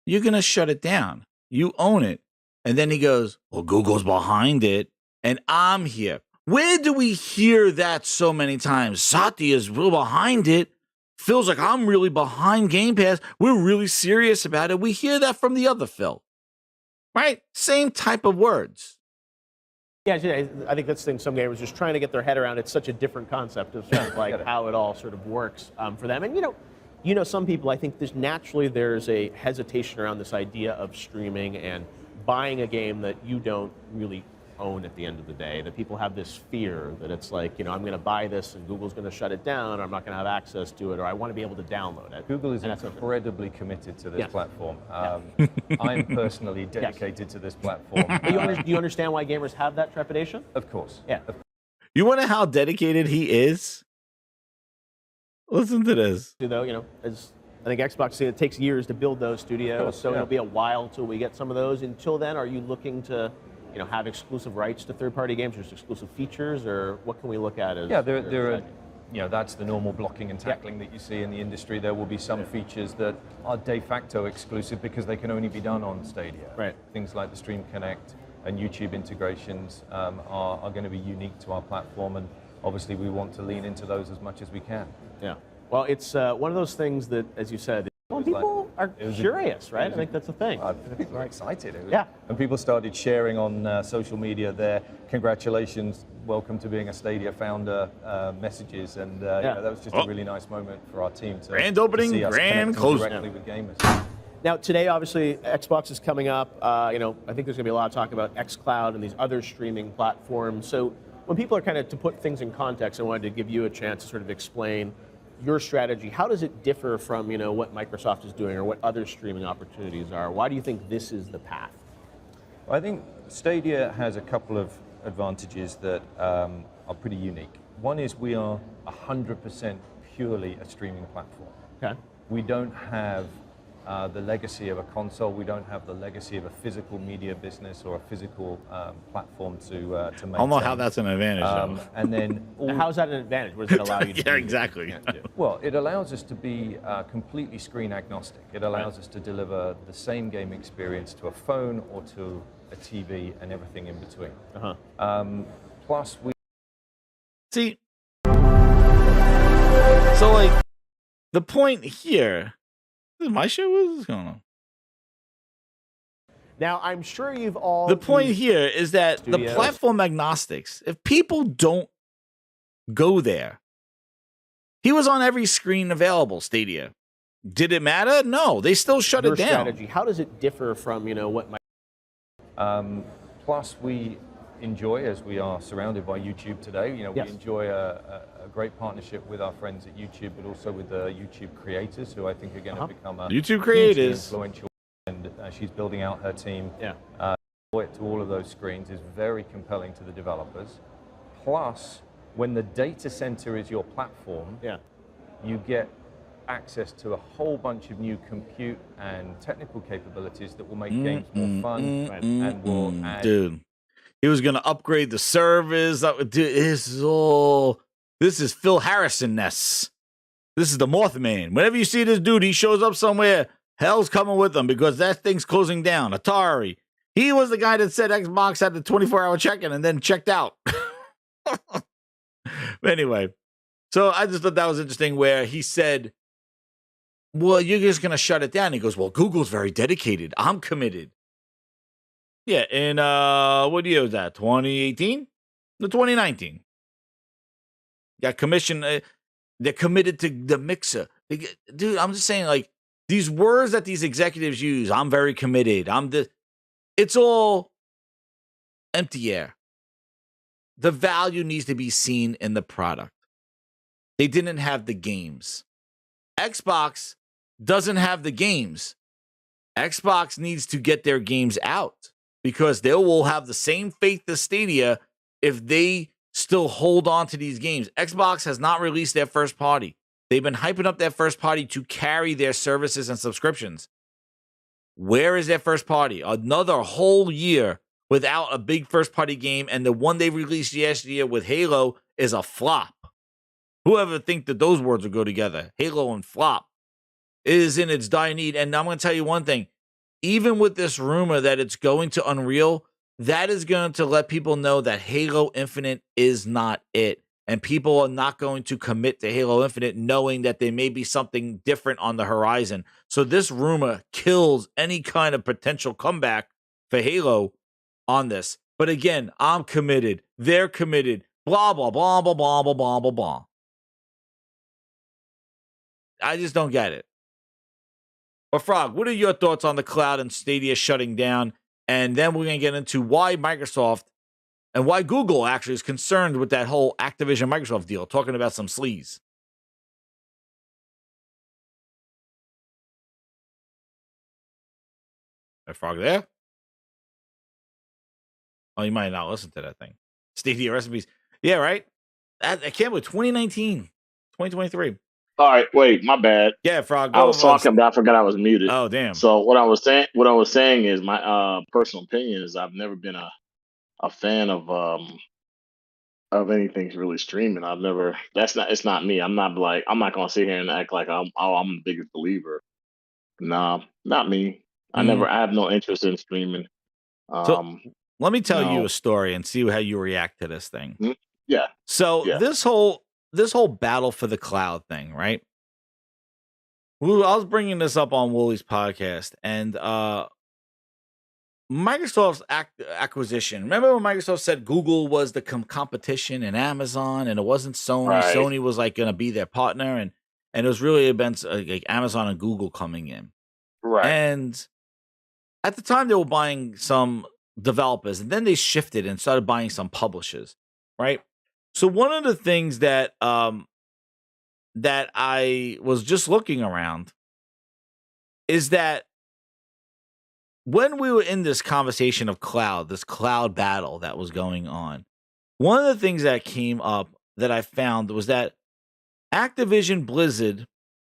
You're going to shut it down. You own it. And then he goes, well, Google's behind it, and I'm here. Where do we hear that so many times? Satya is real behind it. Phil's like, I'm really behind Game Pass. We're really serious about it. We hear that from the other Phil. Right? Same type of words. Yeah, I think that's the thing. Some gamers just trying to get their head around. It's such a different concept of sort of like how it all sort of works for them. And some people. I think there's a hesitation around this idea of streaming and buying a game that you don't really own at the end of the day. That people have this fear that it's like, I'm going to buy this and Google's going to shut it down, or I'm not going to have access to it, or I want to be able to download it. Google is incredibly committed to this platform. I'm personally dedicated to this platform. Do you understand why gamers have that trepidation? Of course. Yeah. You want to know how dedicated he is? Listen to this. As I think Xbox, it takes years to build those studios, so it'll be a while till we get some of those. Until then, are you looking to have exclusive rights to third-party games, or just exclusive features, or what can we look at as? Yeah, there are, that's the normal blocking and tackling that you see in the industry. There will be some features that are de facto exclusive because they can only be done on Stadia. Right. Things like the Stream Connect and YouTube integrations are going to be unique to our platform, and obviously we want to lean into those as much as we can. Yeah. Well, it's one of those things that, as you said, people are curious, right? I think that's the thing. People are excited. Yeah. And people started sharing on social media their congratulations, welcome to being a Stadia founder messages, and that was just a really nice moment for our team to grand opening, to see us grand closing directly with gamers. Now, today, obviously, Xbox is coming up. I think there's going to be a lot of talk about xCloud and these other streaming platforms. So when people are kind of, to put things in context, I wanted to give you a chance to sort of explain your strategy. How does it differ from what Microsoft is doing or what other streaming opportunities are? Why do you think this is the path? Well, I think Stadia has a couple of advantages that are pretty unique. One is we are 100% purely a streaming platform. Okay. We don't have the legacy of a console. We don't have the legacy of a physical media business or a physical platform to maintain. I don't know how that's an advantage, though. And then how is that an advantage? What does it allow you to do? Yeah, exactly. Well, it allows us to be completely screen agnostic. It allows us to deliver the same game experience to a phone or to a TV and everything in between. Plus, we see. So, like, the point here. Is my show? What's going on? Now, I'm sure you've all... The point here is that the platform agnostics, if people don't go there, he was on every screen available, Stadia. Did it matter? No, they still shut it down. Strategy. How does it differ from, what... Plus, we enjoy, as we are surrounded by YouTube today, we enjoy a great partnership with our friends at YouTube, but also with the YouTube creators, who I think are going to become a YouTube creators influential. And she's building out her team. Yeah. To all of those screens is very compelling to the developers. Plus, when the data center is your platform, you get access to a whole bunch of new compute and technical capabilities that will make games more fun and will add. Dude, he was going to upgrade the servers. Dude, this is Phil Harrison-ness. This is the Mothman. Whenever you see this dude, he shows up somewhere, hell's coming with him because that thing's closing down. Atari, He was the guy that said Xbox had the 24-hour check-in and then checked out. Anyway, so I just thought that was interesting where he said, well, you're just going to shut it down. He goes, well, Google's very dedicated. I'm committed. Yeah, in what year was that? 2018? No, 2019. Got commissioned. They're committed to the mixer. Dude, I'm just saying, like, these words that these executives use, I'm very committed. It's all empty air. The value needs to be seen in the product. They didn't have the games. Xbox doesn't have the games. Xbox needs to get their games out because they will have the same faith as Stadia if they still hold on to these games. Xbox has not released their first party. They've been hyping up their first party to carry their services and subscriptions. Where is their first party? Another whole year without a big first party game, and the one they released last year with Halo is a flop. Whoever think that those words would go together, Halo and flop, is in its dire need. And I'm going to tell you one thing. Even with this rumor that it's going to Unreal, that is going to let people know that Halo Infinite is not it. And people are not going to commit to Halo Infinite knowing that there may be something different on the horizon. So this rumor kills any kind of potential comeback for Halo on this. But again, I'm committed. They're committed. Blah, blah, blah, blah, blah, blah, blah, blah, blah. I just don't get it. But Frog, what are your thoughts on the cloud and Stadia shutting down? And then we're going to get into why Microsoft and why Google actually is concerned with that whole Activision Microsoft deal, talking about some sleaze. Is Frog there? Oh, you might not listen to that thing. Stadia recipes. Yeah, right? I can't believe 2019, 2023. All right, wait, my bad. Yeah, Frog. I was talking, but I forgot I was muted. Oh, damn. So what I was saying is my personal opinion is I've never been a fan of anything really streaming. It's not me. I'm not gonna sit here and act like I'm the biggest believer. Nah, not me. I have no interest in streaming. So let me tell you a story and see how you react to this thing. Yeah. So this whole battle for the cloud thing, right? I was bringing this up on Woolie's podcast, and Microsoft's acquisition. Remember when Microsoft said Google was the competition in Amazon, and it wasn't Sony. Right. Sony was like going to be their partner, and it was really events like Amazon and Google coming in. Right. And at the time, they were buying some developers, and then they shifted and started buying some publishers, right? So one of the things that that I was just looking around is that when we were in this conversation of cloud, this cloud battle that was going on, one of the things that came up that I found was that Activision Blizzard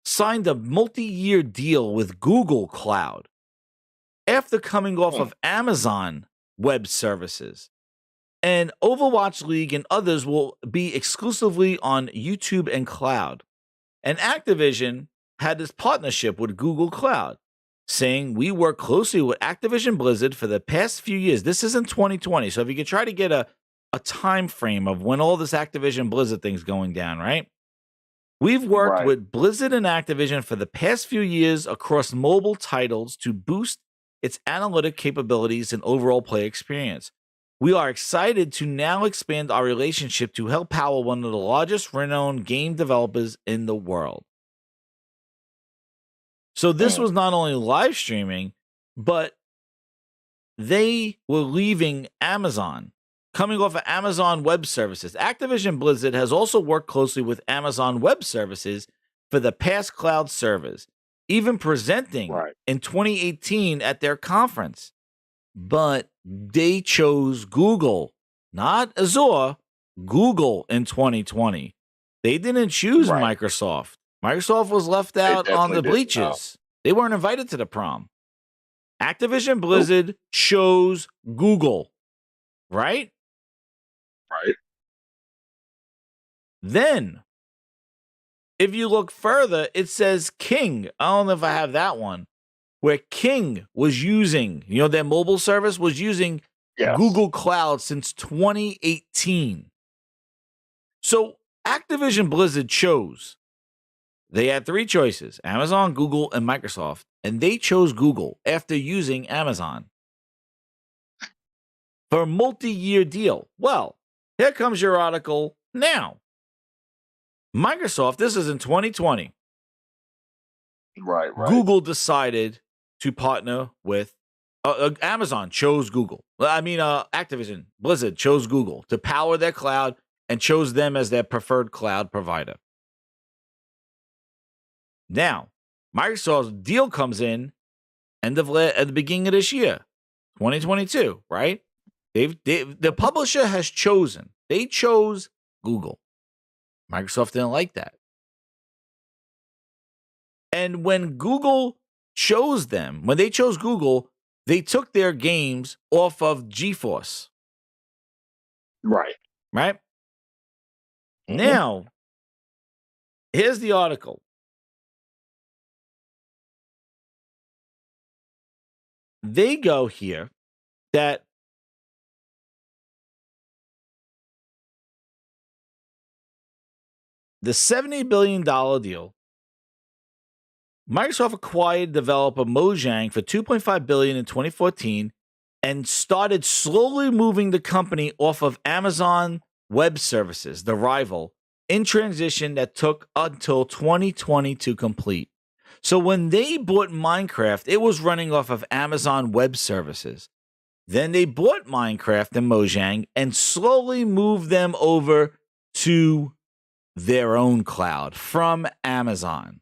signed a multi-year deal with Google Cloud after coming off of Amazon Web Services. And Overwatch League and others will be exclusively on YouTube and cloud. And Activision had this partnership with Google Cloud, saying we work closely with Activision Blizzard for the past few years. This is in 2020. So if you could try to get a time frame of when all this Activision Blizzard thing's going down, right? We've worked with Blizzard and Activision for the past few years across mobile titles to boost its analytic capabilities and overall play experience. We are excited to now expand our relationship to help power one of the largest renowned game developers in the world. So this was not only live streaming, but they were leaving Amazon, coming off of Amazon Web Services. Activision Blizzard has also worked closely with Amazon Web Services for the past cloud servers, even presenting in 2018 at their conference. But they chose Google, not Azure, Google in 2020. They didn't choose Microsoft. Microsoft was left out on the bleachers. They weren't invited to the prom. Activision Blizzard chose Google, right? Right. Then, if you look further, it says King. I don't know if I have that one, where King was using, their mobile service was using Google Cloud since 2018. So Activision Blizzard chose. They had three choices: Amazon, Google, and Microsoft. And they chose Google after using Amazon for a multi-year deal. Well, here comes your article now. Microsoft, this is in 2020. Right. Google decided to partner with Amazon chose Google. Activision Blizzard chose Google to power their cloud and chose them as their preferred cloud provider. Now, Microsoft's deal comes in at the beginning of this year, 2022, right? The publisher has chosen. They chose Google. Microsoft didn't like that. And when Google chose them, when they chose Google, they took their games off of GeForce. Right. Right? Now, here's the article. They go here that the $70 billion deal, Microsoft acquired developer Mojang for $2.5 billion in 2014 and started slowly moving the company off of Amazon Web Services, the rival, in transition that took until 2020 to complete. So when they bought Minecraft, it was running off of Amazon Web Services. Then they bought Minecraft and Mojang and slowly moved them over to their own cloud from Amazon.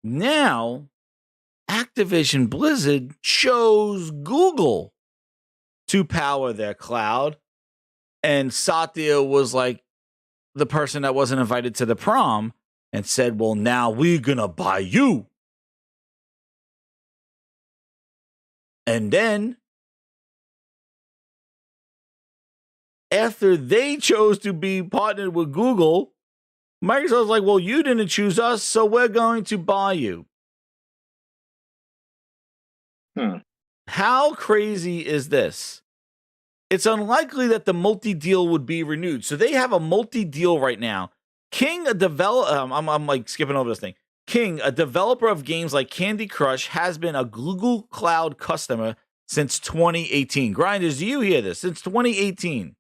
Now, Activision Blizzard chose Google to power their cloud, and Satya was like the person that wasn't invited to the prom and said, well, now we're going to buy you. And then, after they chose to be partnered with Google, Microsoft's like, well, you didn't choose us, so we're going to buy you. How crazy is this? It's unlikely that the multi-deal would be renewed. So they have a multi-deal right now. King, a developer, I'm like skipping over this thing. King, a developer of games like Candy Crush, has been a Google Cloud customer since 2018. Grinders, do you hear this? Since 2018.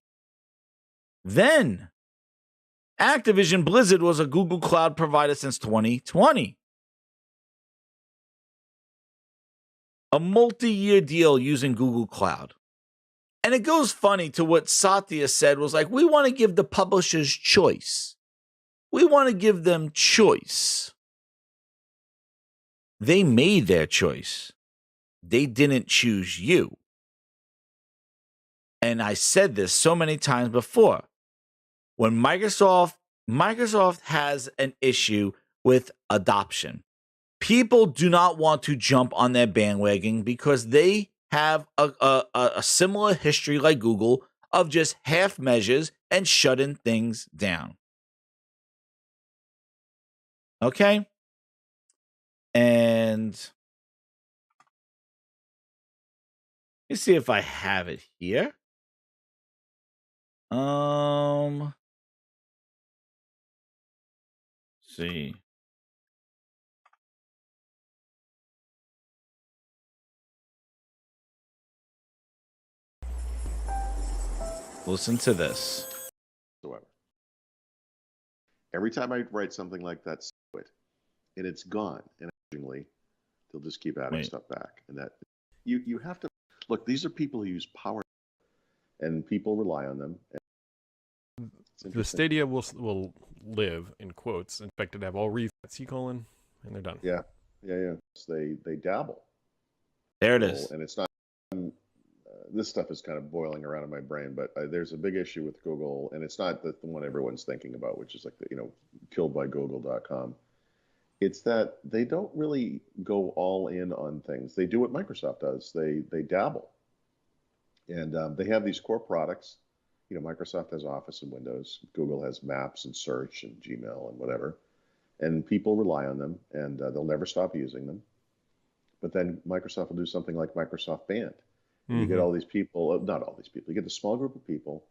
Then, Activision Blizzard was a Google Cloud provider since 2020. A multi-year deal using Google Cloud. And it goes funny to what Satya said was like, we want to give the publishers choice. We want to give them choice. They made their choice. They didn't choose you. And I said this so many times before. When Microsoft has an issue with adoption. People do not want to jump on their bandwagon because they have a similar history like Google of just half measures and shutting things down. Okay? And let's see if I have it here. See. Listen to this. Every time I write something like that, and it's gone. And occasionally, they'll just keep adding stuff back. And that you have to look. These are people who use power, and people rely on them. The Stadia will live in quotes. Expected to have all resets, and they're done. Yeah. So they dabble. There it is. And it's not. This stuff is kind of boiling around in my brain, but there's a big issue with Google, and it's not the one everyone's thinking about, which is like killed by Google.com. It's that they don't really go all in on things. They do what Microsoft does. They dabble, and they have these core products. Microsoft has Office and Windows. Google has Maps and Search and Gmail and whatever, and people rely on them, and they'll never stop using them. But then Microsoft will do something like Microsoft Band. And you get all these people, not all these people. You get a small group of people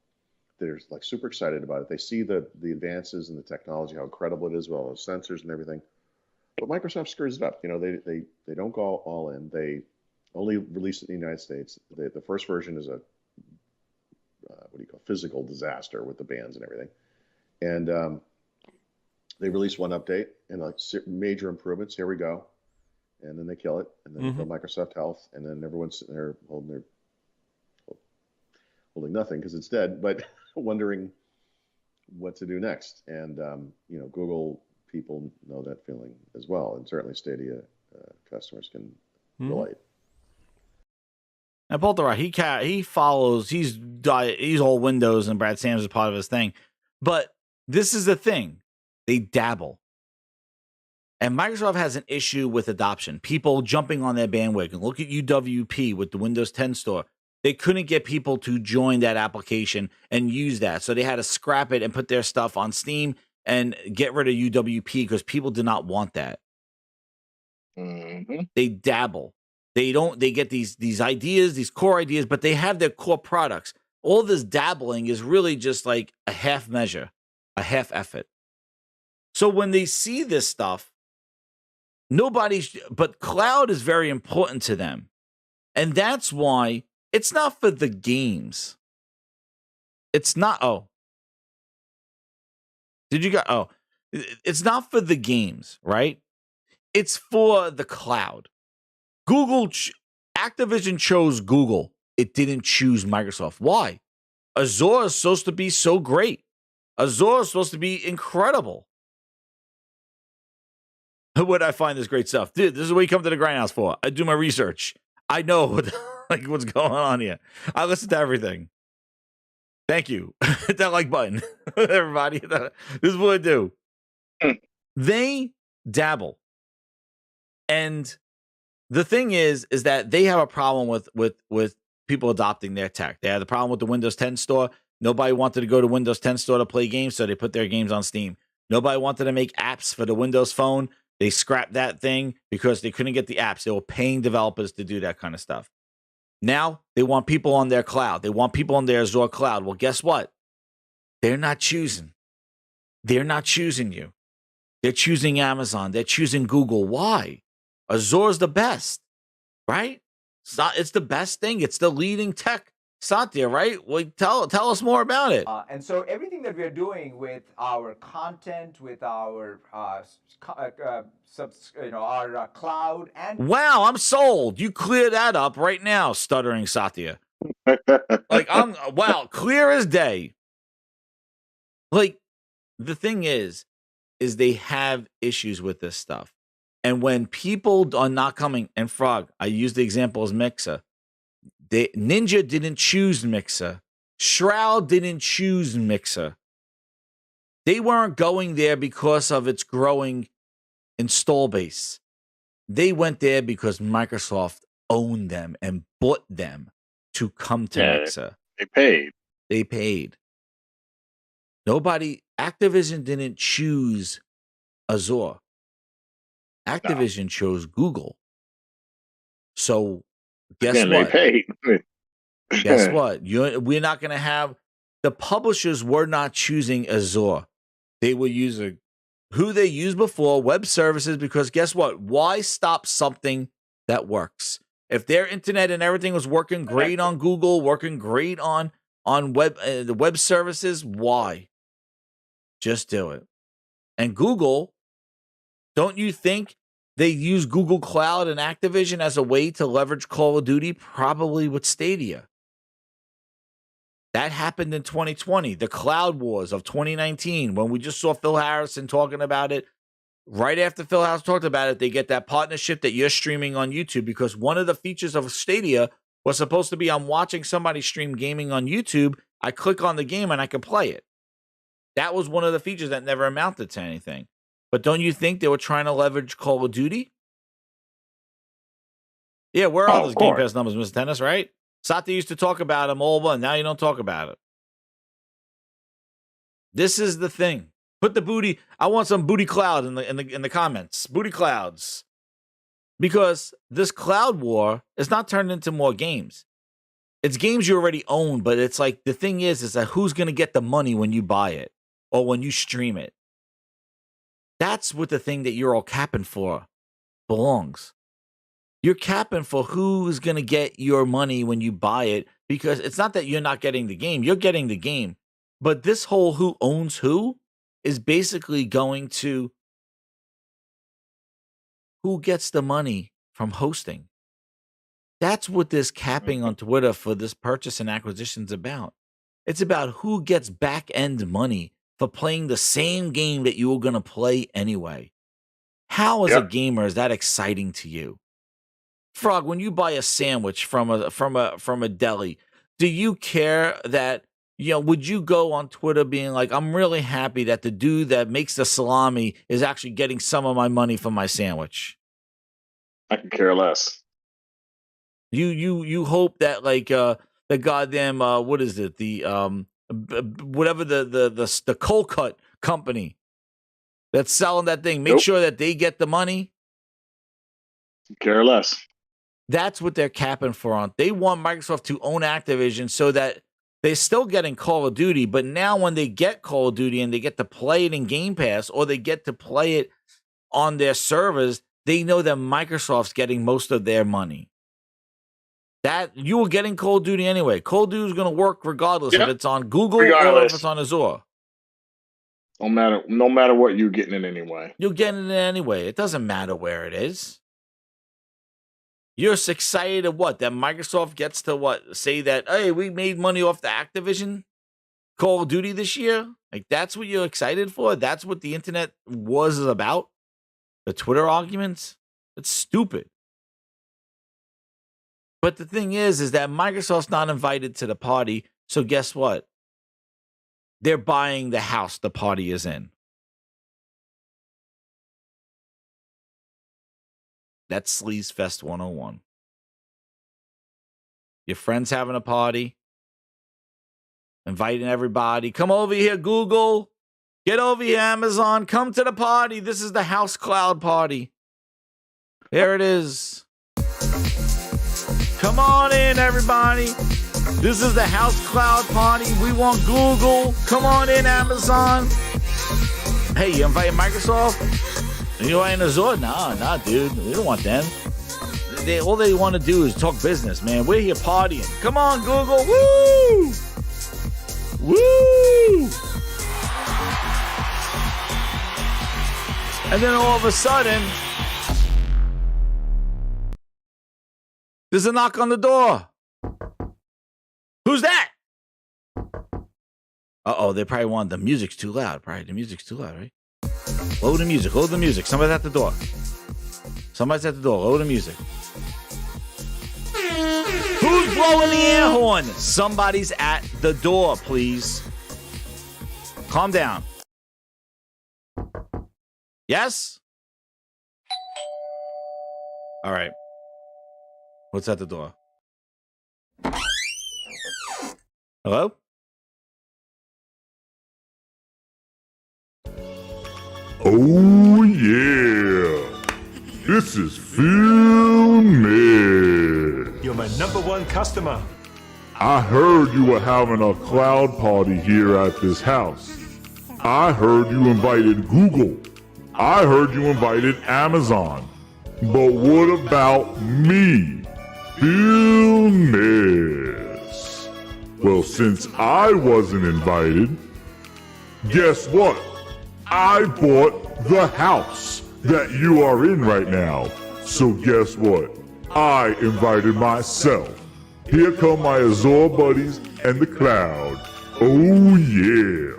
that are like super excited about it. They see the advances in the technology, how incredible it is with all those sensors and everything. But Microsoft screws it up. They don't go all in. They only release it in the United States. The first version is a physical disaster with the bands and everything. And they release one update and like major improvements. Here we go, and then they kill it, and then they kill Microsoft Health, and then everyone's sitting there holding nothing because it's dead, but wondering what to do next. And Google people know that feeling as well, and certainly Stadia customers can relate. Now, Bolter, he follows. He's all Windows, and Brad Sams is part of his thing. But this is the thing: they dabble, and Microsoft has an issue with adoption. People jumping on their bandwagon. Look at UWP with the Windows 10 store. They couldn't get people to join that application and use that, so they had to scrap it and put their stuff on Steam and get rid of UWP because people did not want that. They dabble. They get these ideas, these core ideas, but they have their core products. All this dabbling is really just like a half measure, a half effort. So when they see this stuff, but cloud is very important to them. And that's why it's not for the games. It's not, it's not for the games, right? It's for the cloud. Activision chose Google. It didn't choose Microsoft. Why? Azure is supposed to be so great. Azure is supposed to be incredible. Would I find this great stuff? Dude, this is what you come to the Grindhouse for. I do my research. I know what's going on here. I listen to everything. Thank you. Hit that like button. Everybody. This is what I do. They dabble. And the thing is that they have a problem with people adopting their tech. They had the problem with the Windows 10 store. Nobody wanted to go to Windows 10 store to play games, so they put their games on Steam. Nobody wanted to make apps for the Windows Phone. They scrapped that thing because they couldn't get the apps. They were paying developers to do that kind of stuff. Now they want people on their cloud. They want people on their Azure cloud. Well, guess what? They're not choosing. They're not choosing you. They're choosing Amazon. They're choosing Google. Why? Azure's the best, right? It's the best thing. It's the leading tech. Satya, right? Well, tell us more about it. And so everything that we're doing with our content, with our our cloud, and wow, I'm sold. You clear that up right now, stuttering Satya. Clear as day. Like, the thing is they have issues with this stuff. And when people are not coming, and Frog, I use the example as Mixer. Ninja didn't choose Mixer. Shroud didn't choose Mixer. They weren't going there because of its growing install base. They went there because Microsoft owned them and bought them to come to Mixer. They paid. Activision didn't choose Azure. Activision chose Google. So guess what? Guess what? We're not going to have the publishers were not choosing Azure. They were using who they used before, web services, because guess what? Why stop something that works? If their internet and everything was working great on Google, working great on the web services, why? Just do it. And Google, don't you think they use Google Cloud and Activision as a way to leverage Call of Duty? Probably with Stadia. That happened in 2020, the cloud wars of 2019, when we just saw Phil Harrison talking about it. Right after Phil Harrison talked about it, they get that partnership that you're streaming on YouTube, because one of the features of Stadia was supposed to be I'm watching somebody stream gaming on YouTube. I click on the game and I can play it. That was one of the features that never amounted to anything. But don't you think they were trying to leverage Call of Duty? Yeah, where are those Game Pass numbers, Mr. Tennis, right? Sati used to talk about them all one. Now you don't talk about it. This is the thing. Put the booty. I want some booty cloud in the comments. Booty clouds. Because this cloud war is not turned into more games. It's games you already own, but it's like the thing is that who's going to get the money when you buy it or when you stream it? That's what the thing that you're all capping for belongs. You're capping for who's going to get your money when you buy it, because it's not that you're not getting the game. You're getting the game. But this whole who owns who is basically going to who gets the money from hosting. That's what this capping on Twitter for this purchase and acquisition is about. It's about who gets back-end money for playing the same game that you were going to play anyway. How, as a gamer, is that exciting to you? Frog, when you buy a sandwich from a deli, do you care that, would you go on Twitter being like, I'm really happy that the dude that makes the salami is actually getting some of my money for my sandwich? I can care less. You hope that the goddamn what is it, the whatever the cold cut company that's selling that thing, make sure that they get the money? Care less. That's what they're capping for. They want Microsoft to own Activision so that they're still getting Call of Duty, but now when they get Call of Duty and they get to play it in Game Pass or they get to play it on their servers, they know that Microsoft's getting most of their money. That you were getting Call of Duty anyway. Call of Duty is going to work regardless if it's on Google or if it's on Azure. No matter what, you're getting it anyway. You're getting it anyway. It doesn't matter where it is. You're excited of what? That Microsoft gets to say that, hey, we made money off the Activision Call of Duty this year? Like, that's what you're excited for? That's what the internet was about? The Twitter arguments? It's stupid. But the thing is that Microsoft's not invited to the party, so guess what? They're buying the house the party is in. That's Sleaze Fest 101. Your friend's having a party, inviting everybody. Come over here, Google. Get over here, Amazon. Come to the party. This is the House Cloud party. There it is. Come on in, everybody. This is the House Cloud party. We want Google. Come on in, Amazon. Hey, you inviting Microsoft? You ain't Azure? Nah, dude. We don't want them. All they want to do is talk business, man. We're here partying. Come on, Google. Woo! Woo! And then all of a sudden, there's a knock on the door. Who's that? Uh-oh, they probably want the music's too loud. Probably the music's too loud, right? Load the music. Load the music. Somebody's at the door. Somebody's at the door. Load the music. Who's blowing the air horn? Somebody's at the door, please. Calm down. Yes? All right. What's at the door? Hello? Oh yeah, this is Philness. You're my #1 customer. I heard you were having a cloud party here at this house. I heard you invited Google. I heard you invited Amazon. But what about me? Philness. Well, since I wasn't invited, guess what? I bought the house that you are in right now. So guess what? I invited myself. Here come my Azure buddies and the cloud. Oh yeah,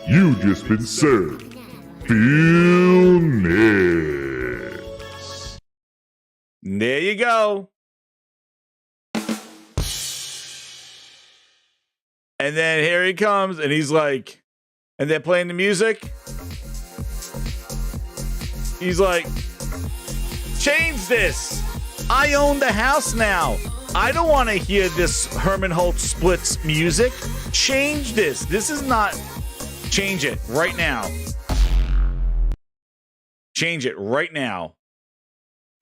you just been served. Philness. There you go. And then here he comes, and he's like, and they're playing the music. He's like, change this. I own the house now. I don't want to hear this Herman Holtz Splits music. Change this. This is not... Change it right now. Change it right now.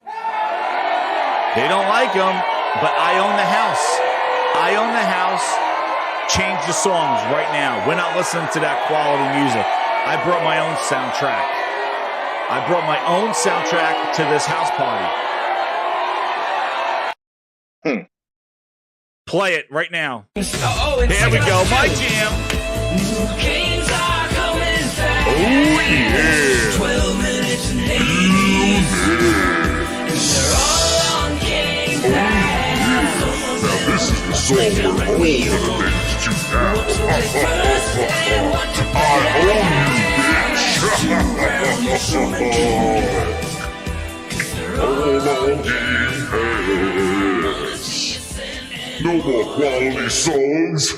They don't like him, but I own the house. I own the house. Change the songs right now. We're not listening to that quality music. I brought my own soundtrack. I brought my own soundtrack to this house party. Play it right now. There we go. My jam. Oh, yeah. 12 minutes and 80. They're all on Game Pass. Now this is the song we're all gonna dance to now. I own you, bitch. All on Game Pass. No more quality songs.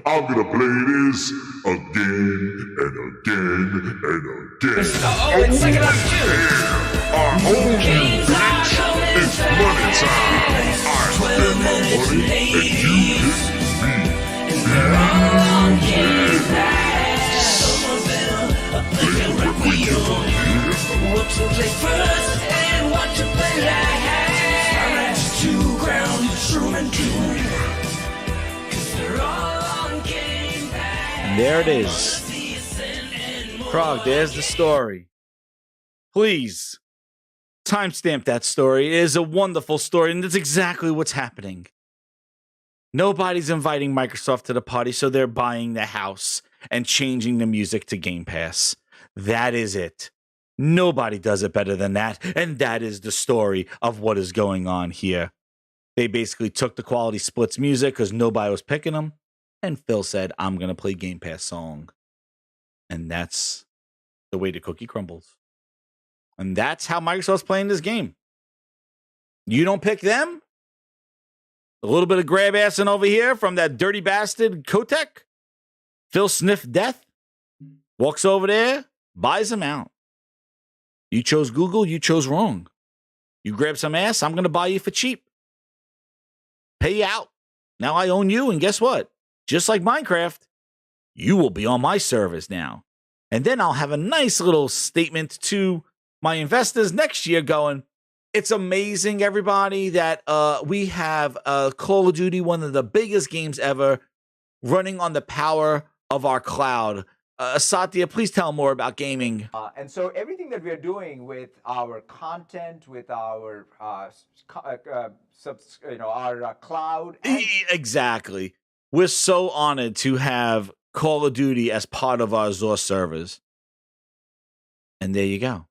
I'm gonna play this again and again and again. It's second up too. I own you, bitch. It's money time. I spend my money and you hit me. They're all on Game Pass. What to play first and what to play last. To ground instrument tune. They're all on Game Pass. And there it is. Krog, there's the story. Please, timestamp that story. It is a wonderful story, and that's exactly what's happening. Nobody's inviting Microsoft to the party, so they're buying the house and changing the music to Game Pass. That is it. Nobody does it better than that, and that is the story of what is going on here. They basically took the quality splits music because nobody was picking them, and Phil said, I'm going to play Game Pass song. And that's the way the cookie crumbles. And that's how Microsoft's playing this game. You don't pick them? A little bit of grab assing over here from that dirty bastard Kotek. Phil sniffed death, walks over there, buys them out. You chose Google, you chose wrong. You grab some ass, I'm going to buy you for cheap. Pay you out. Now I own you, and guess what? Just like Minecraft, you will be on my servers now. And then I'll have a nice little statement to my investors next year going, it's amazing, everybody, that we have Call of Duty, one of the biggest games ever, running on the power of our cloud. Satya, please tell more about gaming. And so everything that we are doing with our content, with our our cloud. Exactly. We're so honored to have Call of Duty as part of our Azure servers. And there you go.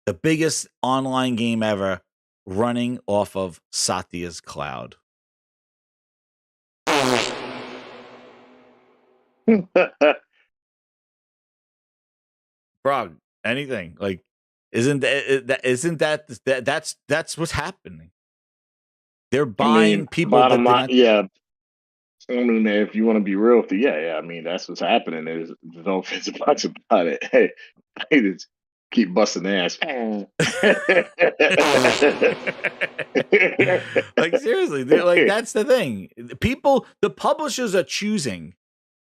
The biggest online game ever running off of Satya's cloud. Frog, anything like isn't that's what's happening? They're buying people. Bottom line, yeah. I mean, if you want to be real with you, yeah. I mean, that's what's happening. There's no offense about it. Hey, just keep busting ass. Like seriously, they're like that's the thing. People, the publishers are choosing,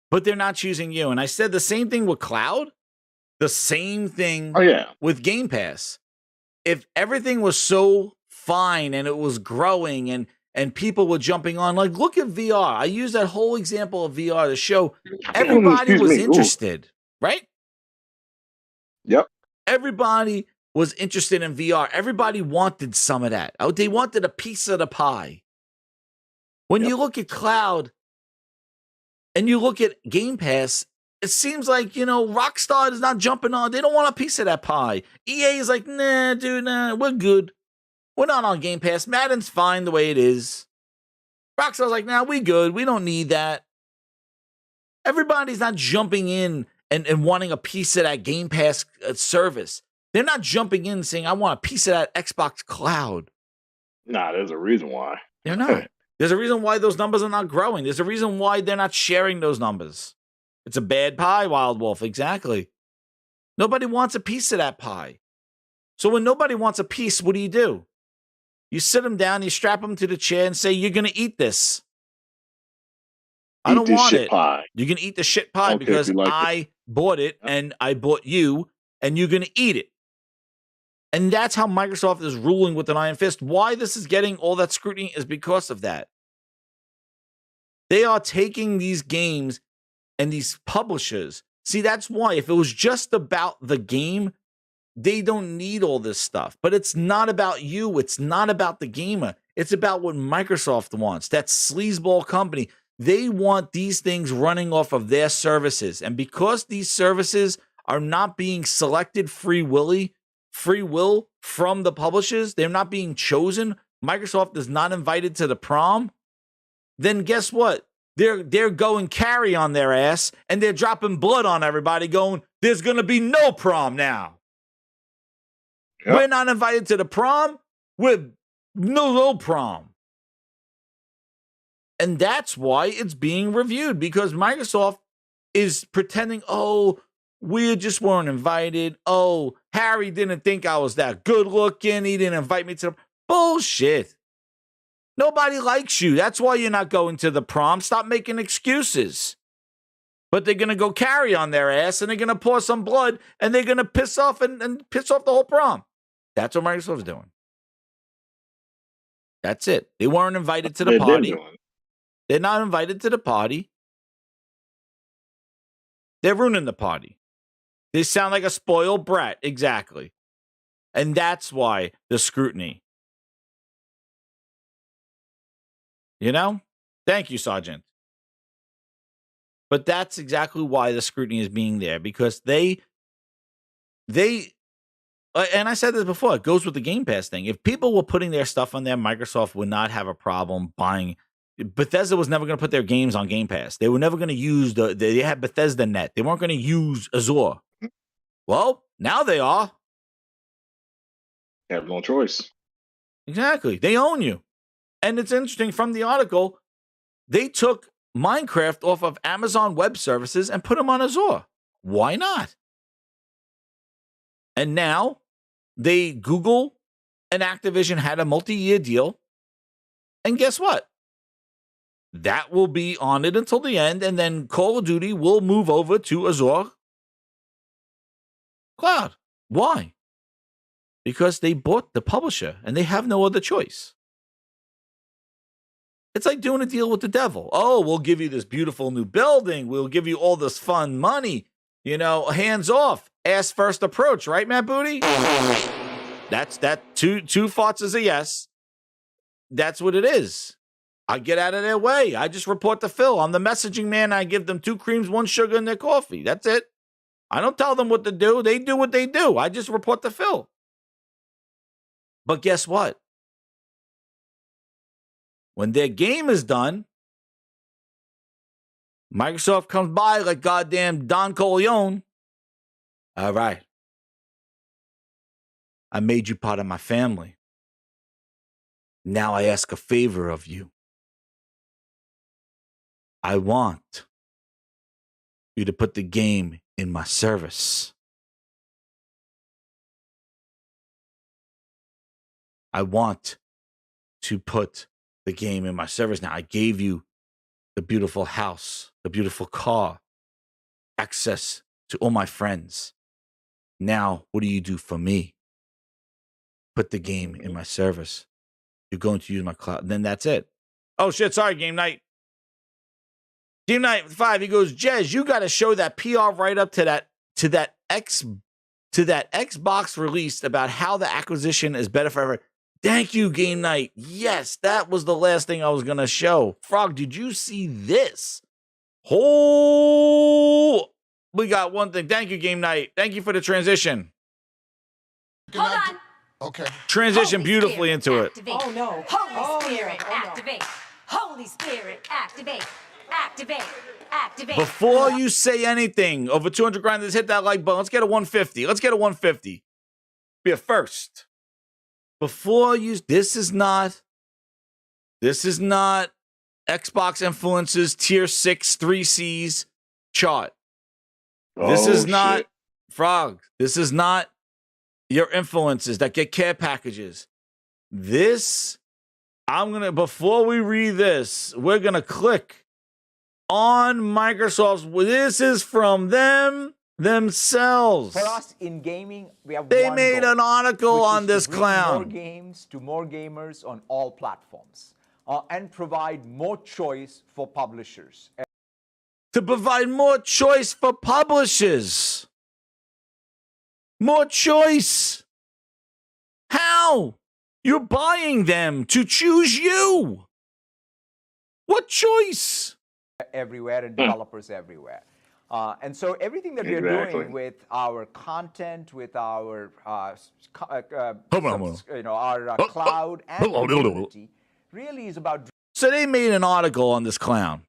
but they're not choosing you. And I said the same thing with cloud. The same thing with Game Pass. If everything was so fine and it was growing and people were jumping on, like, look at VR. I use that whole example of VR to show everybody was interested, right? Yep. Everybody was interested in VR. Everybody wanted some of that. Oh, they wanted a piece of the pie. When you look at cloud and you look at Game Pass, it seems like, Rockstar is not jumping on. They don't want a piece of that pie. EA is like, nah, dude, we're good. We're not on Game Pass. Madden's fine the way it is. Rockstar's like, nah, we good. We don't need that. Everybody's not jumping in and wanting a piece of that Game Pass service. They're not jumping in saying, I want a piece of that Xbox cloud. Nah, there's a reason why. They're not. There's a reason why those numbers are not growing. There's a reason why they're not sharing those numbers. It's a bad pie, Wild Wolf. Exactly. Nobody wants a piece of that pie. So when nobody wants a piece, what do? You sit them down, you strap them to the chair and say, you're going to eat this. I don't want it. Pie. You can eat the shit pie because I bought it and I bought you and you're going to eat it. And that's how Microsoft is ruling with an iron fist. Why this is getting all that scrutiny is because of that. They are taking these games and these publishers. See, that's why if it was just about the game, they don't need all this stuff. But it's not about you. It's not about the gamer. It's about what Microsoft wants. That sleazeball company. They want these things running off of their services. And because these services are not being selected free will from the publishers, they're not being chosen, Microsoft is not invited to the prom, then guess what? They're going carry on their ass and they're dropping blood on everybody going, there's going to be no prom now. Yep. We're not invited to the prom. We're no prom. And that's why it's being reviewed, because Microsoft is pretending, oh, we just weren't invited. Oh, Harry didn't think I was that good looking. He didn't invite me to the bullshit. Nobody likes you. That's why you're not going to the prom. Stop making excuses. But they're going to go carry on their ass and they're going to pour some blood and they're going to piss off and piss off the whole prom. That's what Microsoft's doing. That's it. They weren't invited to the party. They're not invited to the party. They're ruining the party. They sound like a spoiled brat. Exactly. And that's why the scrutiny. You know? Thank you, Sergeant. But that's exactly why the scrutiny is being there, because they, and I said this before, it goes with the Game Pass thing. If people were putting their stuff on there, Microsoft would not have a problem buying. Bethesda was never going to put their games on Game Pass. They were never going to use they had Bethesda Net. They weren't going to use Azure. Well, now they are. They have no choice. Exactly. They own you. And it's interesting, from the article, they took Minecraft off of Amazon Web Services and put them on Azure. Why not? And now Google and Activision had a multi-year deal. And guess what? That will be on it until the end. And then Call of Duty will move over to Azure Cloud. Why? Because they bought the publisher and they have no other choice. It's like doing a deal with the devil. Oh, we'll give you this beautiful new building. We'll give you all this fun money. You know, hands off. Ass first approach, right, Matt Booty? That's that. Two thoughts is a yes. That's what it is. I get out of their way. I just report to Phil. I'm the messaging man. I give them 2 creams, 1 sugar in their coffee. That's it. I don't tell them what to do. They do what they do. I just report to Phil. But guess what? When their game is done, Microsoft comes by like goddamn Don Corleone. All right. I made you part of my family. Now I ask a favor of you. I want you to put the game in my service. I want to put the game in my service. Now, I gave you the beautiful house, the beautiful car, access to all my friends. Now, what do you do for me? Put the game in my service. You're going to use my cloud. Then that's it. Oh, shit. Sorry, Game Night. Game Night 5, he goes, Jez, you got to show that PR write-up to that Xbox release about how the acquisition is better for everyone. Thank you, Game Night. Yes, that was the last thing I was going to show. Frog, did you see this? Oh, we got one thing. Thank you, Game Night. Thank you for the transition. Hold on. Okay. Transition beautifully into it. Activate. Oh, no. Holy Spirit, activate. Holy Spirit, activate. Activate. Activate. Before you say anything, over 200 grinders, hit that like button. Let's get a 150. Let's get a 150. Be a first. Before you, this is not Xbox Influences Tier 6 3Cs chart. This is not Frog, this is not your influencers that get care packages. This, before we read this, we're going to click on Microsoft's. This is from them themselves. For us in gaming, we have They one made goal, an article which on is this to bring clown. more games to more gamers on all platforms, and provide more choice for publishers. To provide more choice for publishers. More choice. How? You're buying them to choose you. What choice? Everywhere and developers everywhere. And so everything that we're doing with our content, with our our cloud and community, really is about. So they made an article on this clown.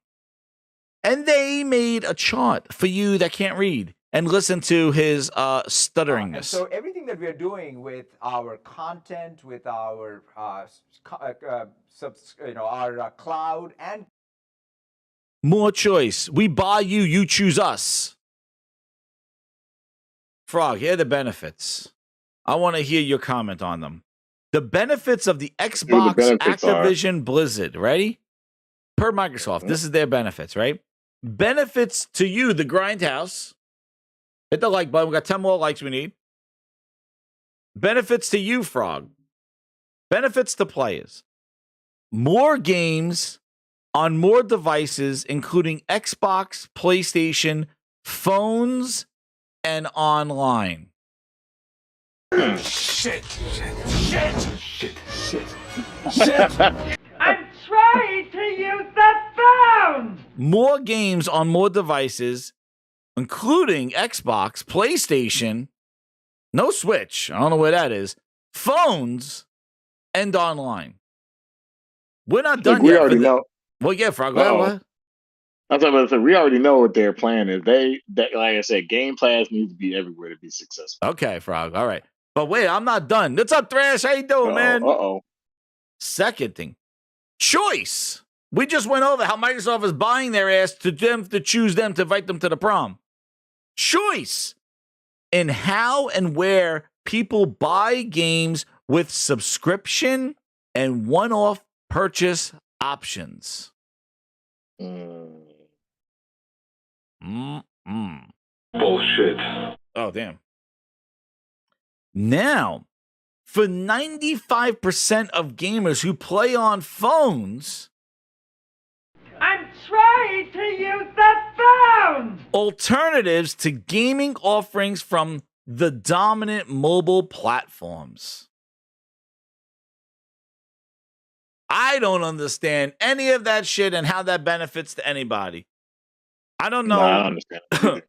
And they made a chart for you that can't read and listen to his stutteringness. And so everything that we're doing with our content, with our our cloud and more choice. We buy you, you choose us. Frog, here are the benefits. I want to hear your comment on them. The benefits of the Xbox, Activision, Blizzard. Ready? Per Microsoft, this is their benefits, right? Benefits to you, the Grindhouse. Hit the like button. We got 10 more likes we need. Benefits to you, Frog. Benefits to players. More games on more devices, including Xbox, PlayStation, phones, and online. Shit. I'm trying to use the phone! More games on more devices, including Xbox, PlayStation, no Switch, I don't know where that is, phones, and online. We're not done yet. We already know. Well, yeah, Frog. What? I was about to say, we already know what their plan is. They like I said, Game Pass needs to be everywhere to be successful. Okay, Frog. All right. But wait, I'm not done. What's up, Thrash? How you doing, man? Second thing, choice. We just went over how Microsoft is buying their ass to them to choose them to invite them to the prom. Choice in how and where people buy games with subscription and one-off purchase options. Bullshit. Oh, damn. Now, for 95% of gamers who play on phones, I'm trying to use the phone! alternatives to gaming offerings from the dominant mobile platforms. I don't understand any of that shit and how that benefits to anybody. I don't know. No, I don't understand.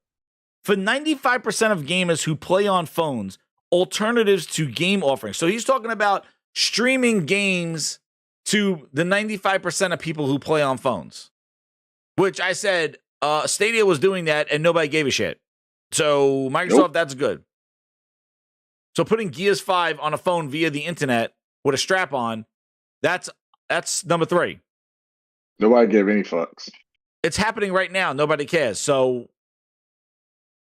For 95% of gamers who play on phones, alternatives to game offerings. So he's talking about streaming games to the 95% of people who play on phones, which I said Stadia was doing that and nobody gave a shit. So Microsoft, that's good. So putting Gears 5 on a phone via the internet with a strap on, that's number 3. Nobody gave any fucks. It's happening right now. Nobody cares. So,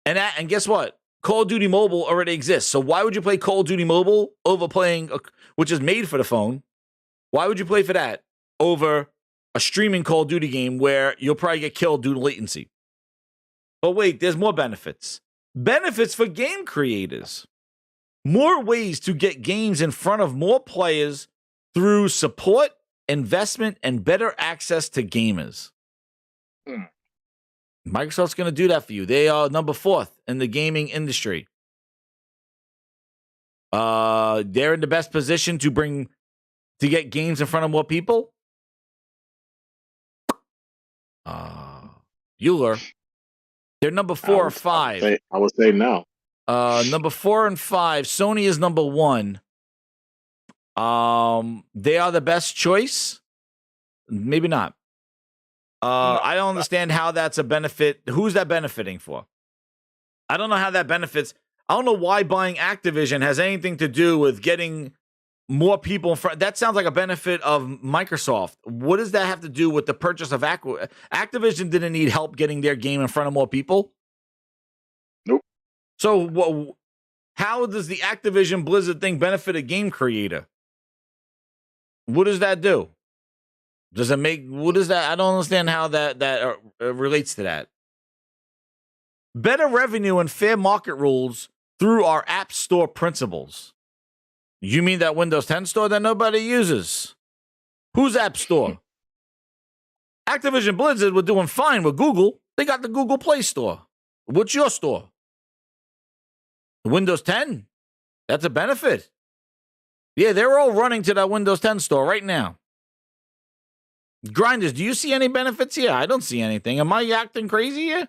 and guess what? Call of Duty Mobile already exists. So why would you play Call of Duty Mobile over playing, which is made for the phone? Why would you play for that over a streaming Call of Duty game where you'll probably get killed due to latency? But wait, there's more benefits. Benefits for game creators. More ways to get games in front of more players through support, investment, and better access to gamers. Microsoft's going to do that for you. They are number 4th in the gaming industry. They're in the best position to get games in front of more people. Euler. They're number 4 or 5. I would say no. Number 4 and 5. Sony is number 1. They are the best choice. Maybe not. I don't understand how that's a benefit. Who's that benefiting for? I don't know how that benefits. I don't know why buying Activision has anything to do with getting more people in front. That sounds like a benefit of Microsoft. What does that have to do with the purchase of Activision? Didn't need help getting their game in front of more people. Nope. So how does the Activision Blizzard thing benefit a game creator? What does that do? Does it make, what is that? I don't understand how that relates to that. Better revenue and fair market rules through our App Store principles. You mean that Windows 10 store that nobody uses? Whose App Store? Activision Blizzard were doing fine with Google. They got the Google Play Store. What's your store? Windows 10. That's a benefit. Yeah, they're all running to that Windows 10 store right now. Grinders, do you see any benefits here? I don't see anything. Am I acting crazy here?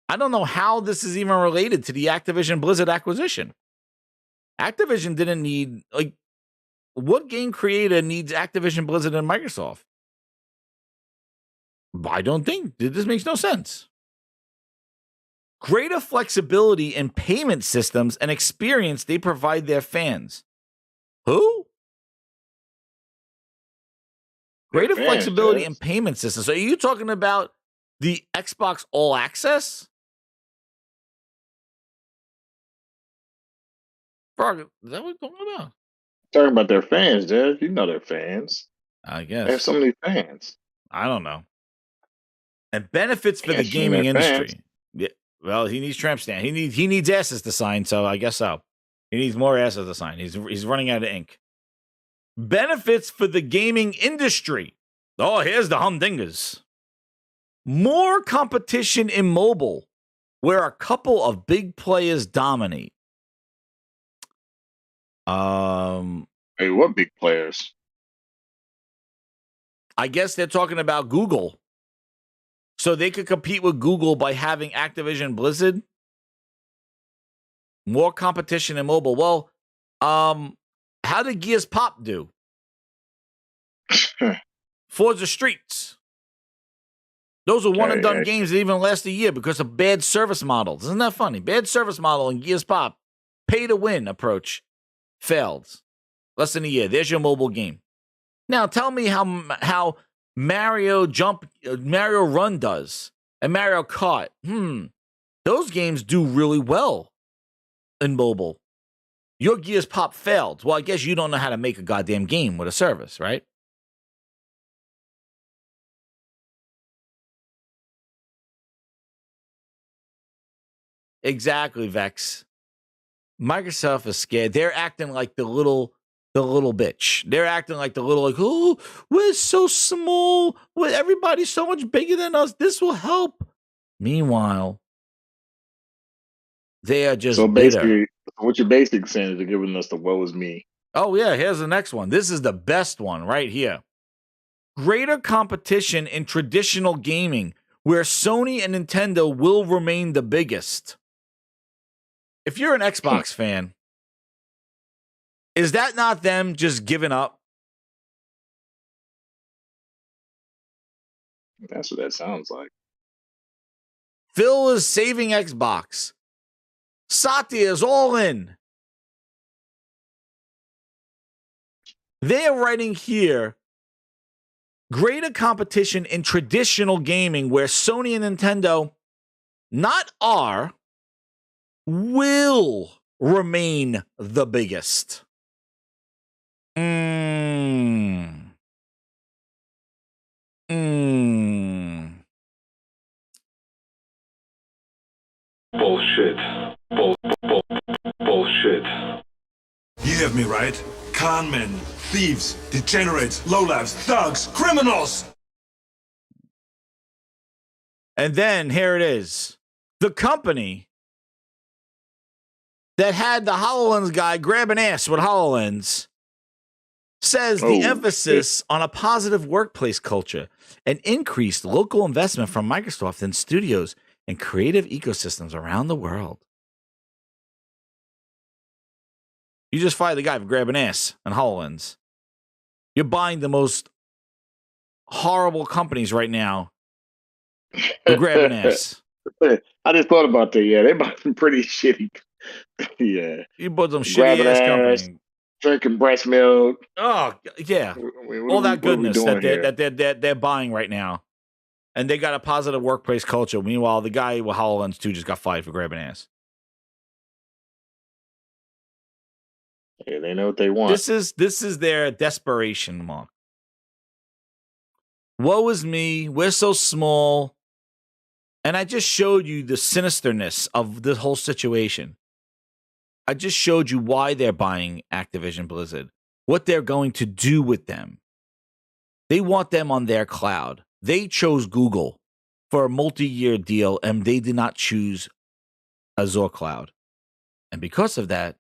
I don't know how this is even related to the Activision Blizzard acquisition. Activision didn't need, like, what game creator needs Activision Blizzard and Microsoft? I don't think. This makes no sense. Greater flexibility in payment systems and experience they provide their fans. Who? Greater flexibility in payment systems. So are you talking about the Xbox All Access? Frog, is that what you're talking about? Talking about their fans, Jeff. You know their fans. I guess. They have so many fans. I don't know. And benefits for the gaming industry. Yeah. Well, he needs tramp stamp. He needs asses to sign, so I guess so. He needs more asses to sign. He's running out of ink. Benefits for the gaming industry. Oh, here's the humdingers. More competition in mobile, where a couple of big players dominate. Hey, what big players? I guess they're talking about Google. So they could compete with Google by having Activision Blizzard. More competition in mobile. Well, how did Gears Pop do? Forza Streets. Those are one and done games that even last a year because of bad service models. Isn't that funny? Bad service model in Gears Pop. Pay to win approach. Failed. Less than a year. There's your mobile game. Now tell me how Mario Run does and Mario Kart. Those games do really well in mobile. Your Gears Pop failed. Well, I guess you don't know how to make a goddamn game with a service, right? Exactly, Vex. Microsoft is scared. They're acting like the little bitch. They're acting like the little, like, oh, we're so small. Everybody's so much bigger than us. This will help. Meanwhile, they are just bitter. What you're basically saying is they're giving us the woe is me. Oh, yeah, here's the next one. This is the best one right here. Greater competition in traditional gaming, where Sony and Nintendo will remain the biggest. If you're an Xbox fan, is that not them just giving up? That's what that sounds like. Phil is saving Xbox. Satya is all in. They are writing here, greater competition in traditional gaming where Sony and Nintendo not are, will remain the biggest. Bullshit. Bullshit. You heard me right? Con men, thieves, degenerates, lowlifes, thugs, criminals! And then here it is. The company that had the HoloLens guy grabbing ass with HoloLens says the emphasis on a positive workplace culture and increased local investment from Microsoft in studios and creative ecosystems around the world. You just fired the guy for grabbing ass and HoloLens. You're buying the most horrible companies right now for grabbing ass. I just thought about that. Yeah, they bought some pretty shitty. Yeah. You bought some shitty ass company. Drinking breast milk. Oh, yeah. All that goodness that they're buying right now. And they got a positive workplace culture. Meanwhile, the guy with HoloLens 2 just got fired for grabbing ass. Yeah, they know what they want. This is their desperation, Mark. Woe is me. We're so small. And I just showed you the sinisterness of the whole situation. I just showed you why they're buying Activision Blizzard, what they're going to do with them. They want them on their cloud. They chose Google for a multi-year deal, and they did not choose Azure Cloud. And because of that,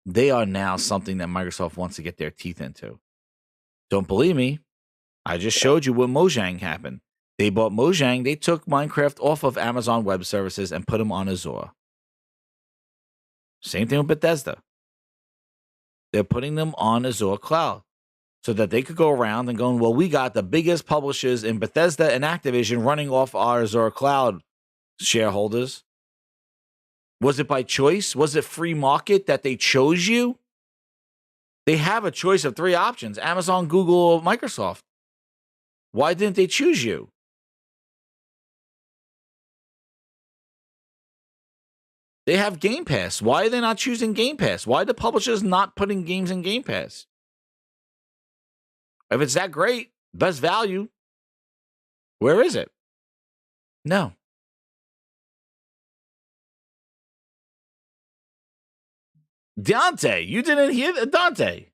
they are now something that Microsoft wants to get their teeth into. Don't believe me? I just showed you what Mojang happened. They bought Mojang. They took Minecraft off of Amazon Web Services and put them on Azure. Same thing with Bethesda. They're putting them on Azure Cloud so that they could go around and go, well, we got the biggest publishers in Bethesda and Activision running off our Azure Cloud, shareholders. Was it by choice? Was it free market that they chose you? They have a choice of 3 options: Amazon, Google, or Microsoft. Why didn't they choose you? They have Game Pass. Why are they not choosing Game Pass? Why are the publishers not putting games in Game Pass? If it's that great, best value, where is it? No. Dante, you didn't hear that? Dante.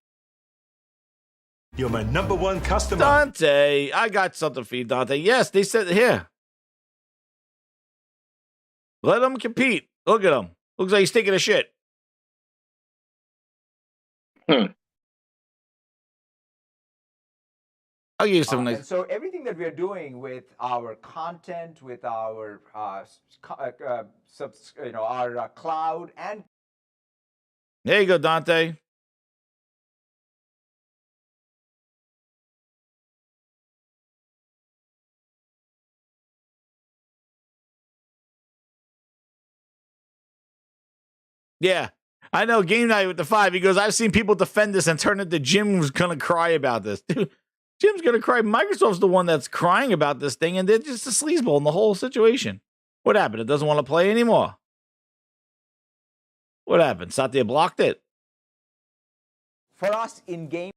You're my #1 customer. Dante, I got something for you, Dante. Yes, they said here. Let them compete. Look at him. Looks like he's taking a shit. I'll give you some nice. And so everything that we are doing with our content, with our our cloud, and There you go, Dante. Yeah, I know. Game night with the 5. He goes, I've seen people defend this and turn it to Jim's going to cry about this. Dude, Jim's going to cry. Microsoft's the one that's crying about this thing, and they're just a sleazeball in the whole situation. What happened? It doesn't want to play anymore. What happened? Satya blocked it. for us in game.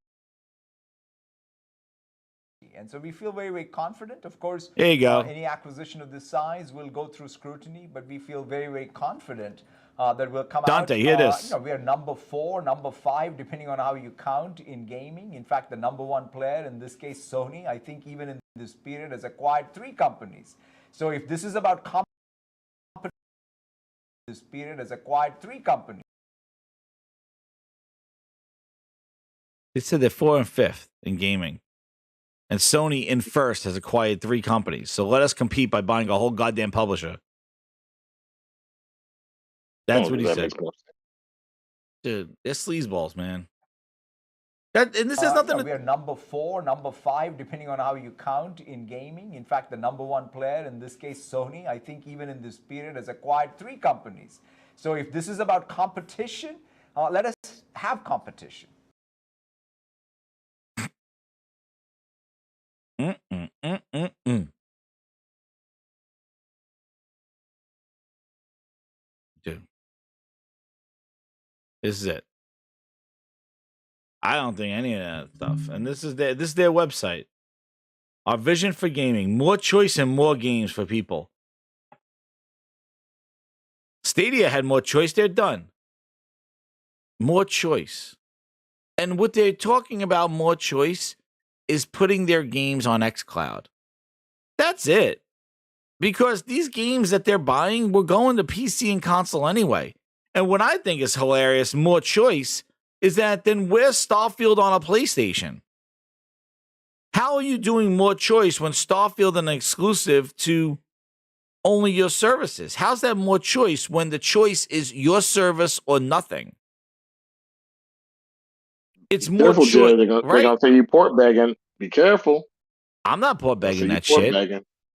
And so we feel very, very confident. Of course, there you go. Any acquisition of this size will go through scrutiny, but we feel very, very confident that we'll come out. Dante, hear this. We are number 4, number 5, depending on how you count in gaming. In fact, the number 1 player, in this case, Sony, I think even in this period has acquired 3 companies. So if this is about competition, this period has acquired 3 companies. They said they're 4 and 5th in gaming. And Sony in first has acquired 3 companies. So let us compete by buying a whole goddamn publisher. That's what he said. Dude, they're sleazeballs, man. And this has nothing to... We are number 4, number 5, depending on how you count in gaming. In fact, the number 1 player, in this case, Sony, I think even in this period has acquired 3 companies. So if this is about competition, let us have competition. Dude. This is it. I don't think any of that stuff. And this is their website. Our vision for gaming. More choice and more games for people. Stadia had more choice. They're done. More choice. And what they're talking about, more choice, is putting their games on xCloud. That's it. Because these games that they're buying were going to PC and console anyway. And what I think is hilarious, more choice, is that then where's Starfield on a PlayStation? How are you doing more choice when Starfield is an exclusive to only your services? How's that more choice when the choice is your service or nothing? It's more choice. They're gonna say you port begging. Be careful. I'm not port begging that shit.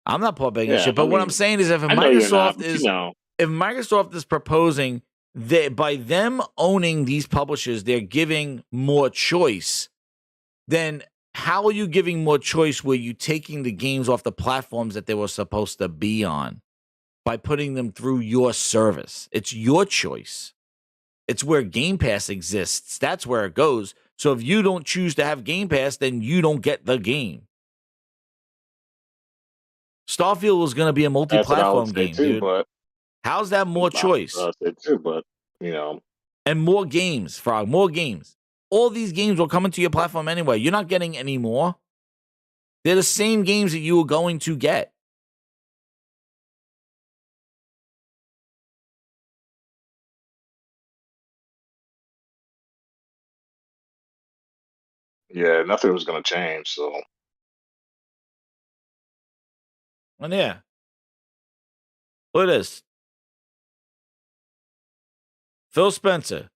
I'm not port begging that shit. But what I'm saying is, if Microsoft is proposing that by them owning these publishers, they're giving more choice, then how are you giving more choice where you taking the games off the platforms that they were supposed to be on by putting them through your service? It's your choice. It's where Game Pass exists. That's where it goes. So if you don't choose to have Game Pass, then you don't get the game. Starfield was going to be a multi-platform game, too, dude. But how's that more choice? I say too, but you know, and more games, Frog, more games. All these games will come into your platform anyway. You're not getting any more. They're the same games that you were going to get. yeah, nothing was going to change. So, and yeah, look at this. Phil Spencer.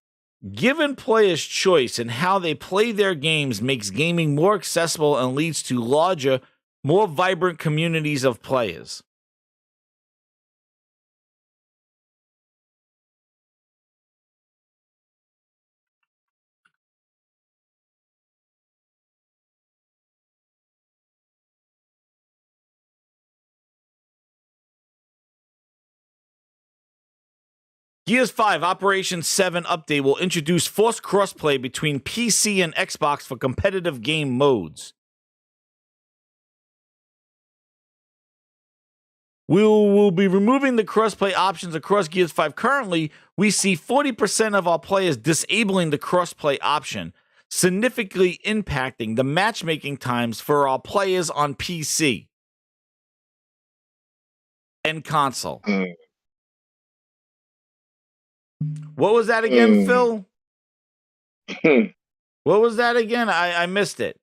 Given players choice in how they play their games makes gaming more accessible and leads to larger, more vibrant communities of players. Gears 5 Operation 7 update will introduce forced crossplay between PC and Xbox for competitive game modes. We'll be removing the crossplay options across Gears 5. Currently, we see 40% of our players disabling the crossplay option, significantly impacting the matchmaking times for our players on PC and console. What was that again, Phil? What was that again? I missed it.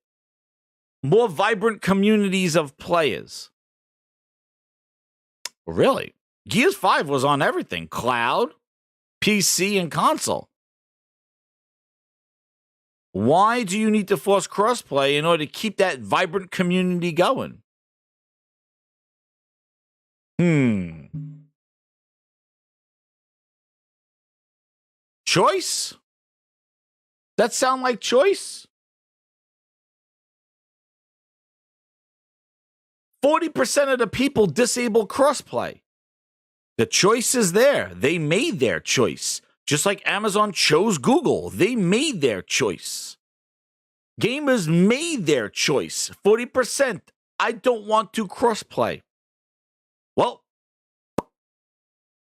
More vibrant communities of players. Really? Gears 5 was on everything. Cloud, PC, and console. Why do you need to force crossplay in order to keep that vibrant community going? Choice? That sound like choice? 40% of the people disable crossplay. The choice is there. They made their choice. Just like Amazon chose Google. They made their choice. Gamers made their choice. 40%. I don't want to crossplay. Well,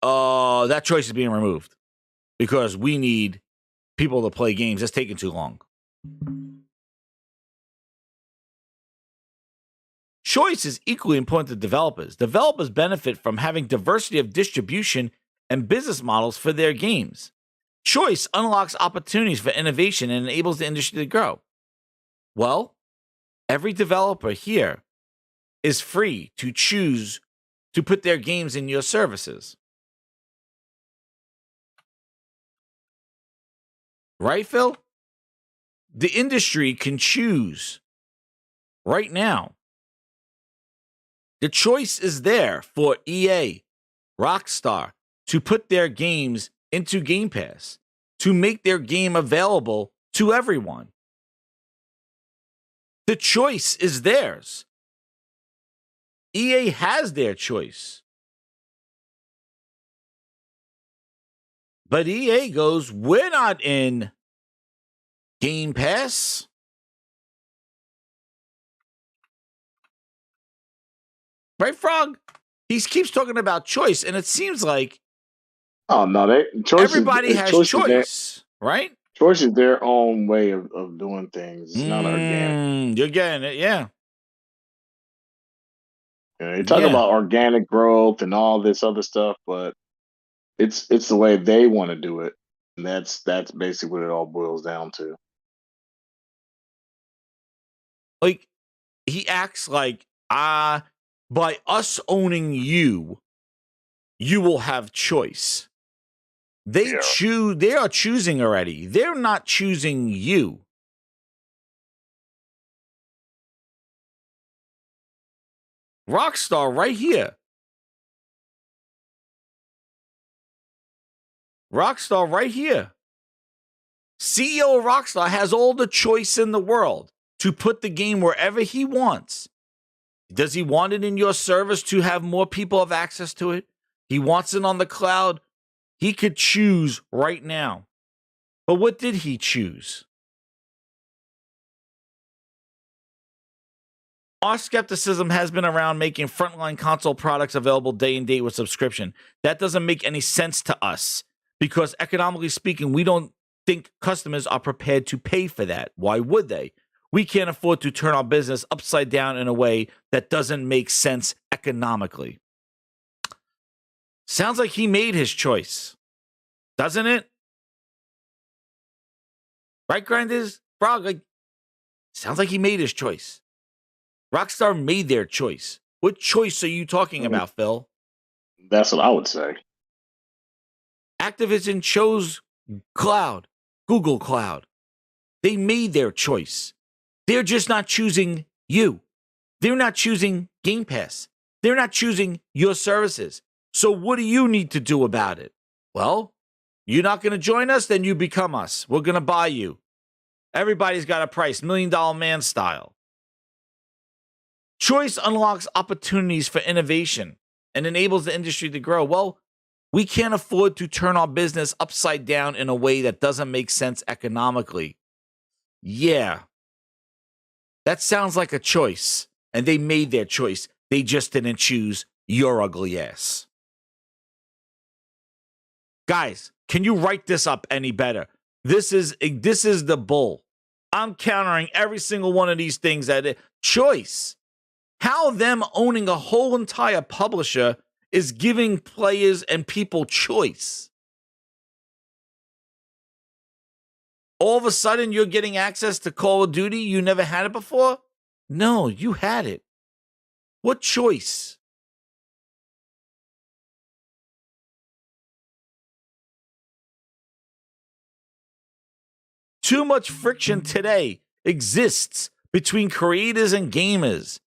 that choice is being removed because we need people to play games. It's taking too long. Choice is equally important to developers. Developers benefit from having diversity of distribution and business models for their games. Choice unlocks opportunities for innovation and enables the industry to grow. Well, every developer here is free to choose to put their games in your services. Right, Phil? The industry can choose right now. The choice is there for EA, Rockstar, to put their games into Game Pass, to make their game available to everyone. The choice is theirs. EA has their choice. But EA goes, we're not in Game Pass. Right, Frog? He keeps talking about choice, and it seems like everybody has choice, right? Choice is their own way of doing things. It's not organic. You're getting it, yeah. They talk about organic growth and all this other stuff, but it's the way they want to do it, and that's basically what it all boils down to. Like, he acts like, by us owning you, you will have choice. They are choosing already. They're not choosing you. Rockstar right here. Rockstar right here. CEO of Rockstar has all the choice in the world to put the game wherever he wants. Does he want it in your service to have more people have access to it? He wants it on the cloud. He could choose right now. But what did he choose? Our skepticism has been around making frontline console products available day and date with subscription. That doesn't make any sense to us because economically speaking, we don't think customers are prepared to pay for that. Why would they? We can't afford to turn our business upside down in a way that doesn't make sense economically. Sounds like he made his choice, doesn't it? Right, Grinders? Frog, like, sounds like he made his choice. Rockstar made their choice. What choice are you talking about, Phil? That's what I would say. Activision chose Cloud, Google Cloud. They made their choice. They're just not choosing you. They're not choosing Game Pass. They're not choosing your services. So what do you need to do about it? Well, you're not going to join us, then you become us. We're going to buy you. Everybody's got a price, $1 Million Man style. Choice unlocks opportunities for innovation and enables the industry to grow. Well, we can't afford to turn our business upside down in a way that doesn't make sense economically. Yeah, that sounds like a choice, and they made their choice. They just didn't choose your ugly ass. Guys, can you write this up any better? This is the bull. I'm countering every single one of these things that it. Choice. How them owning a whole entire publisher is giving players and people choice. All of a sudden, you're getting access to Call of Duty. You never had it before? No, you had it. What choice? Too much friction today exists between creators and gamers.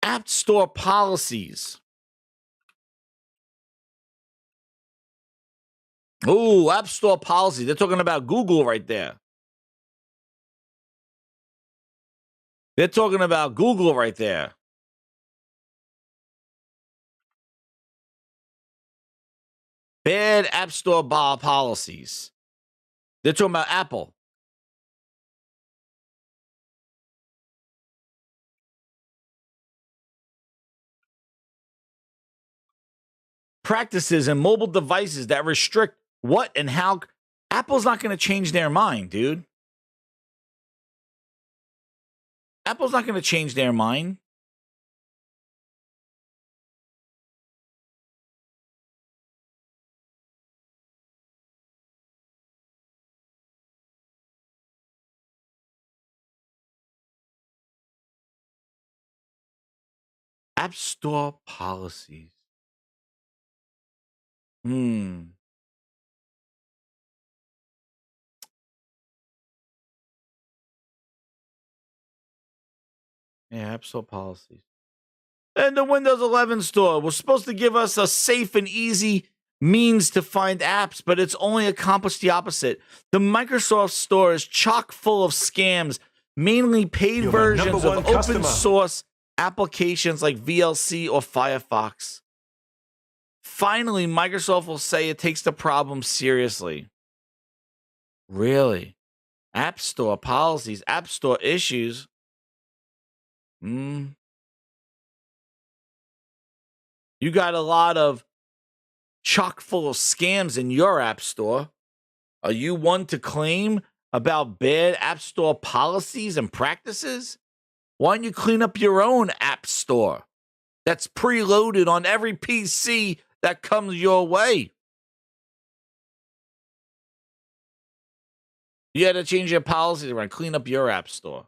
App Store policies. Oh, App Store policy. They're talking about Google right there. They're talking about Google right there. Bad App Store policies. They're talking about Apple. Practices and mobile devices that restrict what and how. Apple's not going to change their mind, dude. Apple's not going to change their mind. App Store policies. Yeah, App Store policies. And the Windows 11 store was supposed to give us a safe and easy means to find apps, but it's only accomplished the opposite. The Microsoft store is chock full of scams, mainly paid versions of open source applications like VLC or Firefox. Finally, Microsoft will say it takes the problem seriously. Really? App Store policies, App Store issues. You got a lot of chock full of scams in your App Store. Are you one to claim about bad App Store policies and practices? Why don't you clean up your own App Store that's preloaded on every PC that comes your way? You had to change your policies around, clean up your App Store.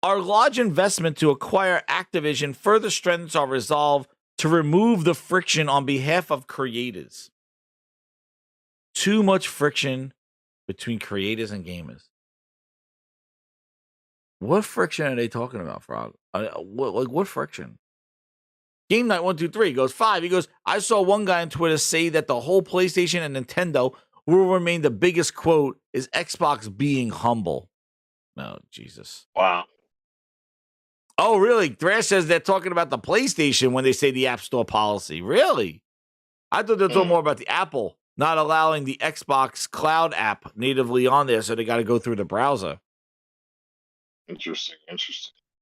Our large investment to acquire Activision further strengthens our resolve to remove the friction on behalf of creators. Too much friction between creators and gamers. What friction are they talking about, Frog? What friction? Game Night 123 goes 5. He goes, I saw one guy on Twitter say that the whole PlayStation and Nintendo will remain the biggest quote is Xbox being humble. No, Jesus. Wow. Oh, really? Thrash says they're talking about the PlayStation when they say the App Store policy. Really? I thought they were talking more about the Apple not allowing the Xbox Cloud app natively on there, so they got to go through the browser. Interesting.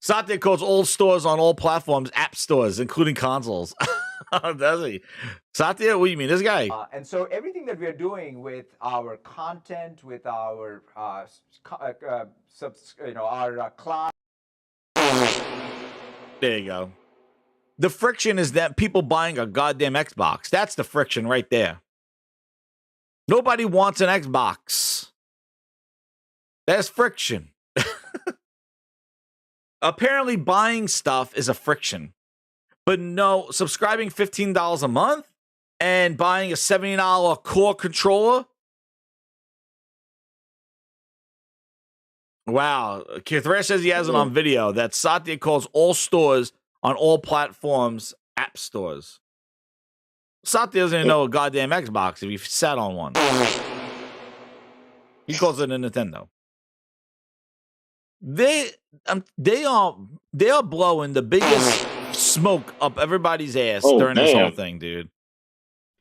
Satya calls all stores on all platforms app stores, including consoles. Does he? Satya, what do you mean? This guy? And so everything that we are doing with our content, with our our cloud. There you go. The friction is that people buying a goddamn Xbox. That's the friction right there. Nobody wants an Xbox. That's friction. Apparently, buying stuff is a friction. But no, subscribing $15 a month and buying a $70 core controller. Wow. Thresh says he has it on video that Satya calls all stores on all platforms app stores. Satya doesn't even know a goddamn Xbox if he sat on one. He calls it a Nintendo. They are blowing the biggest smoke up everybody's ass during this whole thing, dude.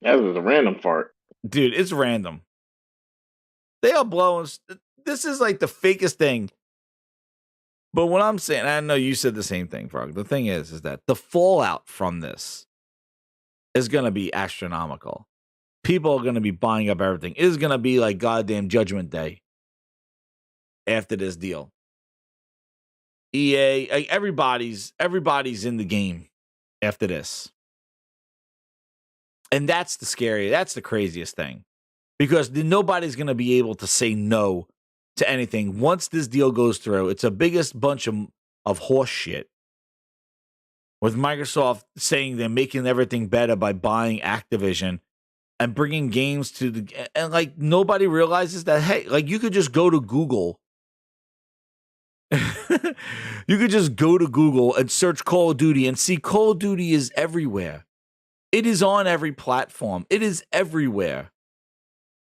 That was a random fart. Dude, it's random. They are blowing. This is like the fakest thing. But what I'm saying, I know you said the same thing, Frog. The thing is that the fallout from this is going to be astronomical. People are going to be buying up everything. It is going to be like goddamn Judgment Day after this deal. EA, like everybody's in the game after this. And that's the craziest thing. Because nobody's going to be able to say no to anything. Once this deal goes through, it's the biggest bunch of horse shit. With Microsoft saying they're making everything better by buying Activision and bringing games to the... And, like, nobody realizes that, hey, like, you could just go to Google. You could just go to Google and search Call of Duty and see Call of Duty is everywhere. It is on every platform. It is everywhere.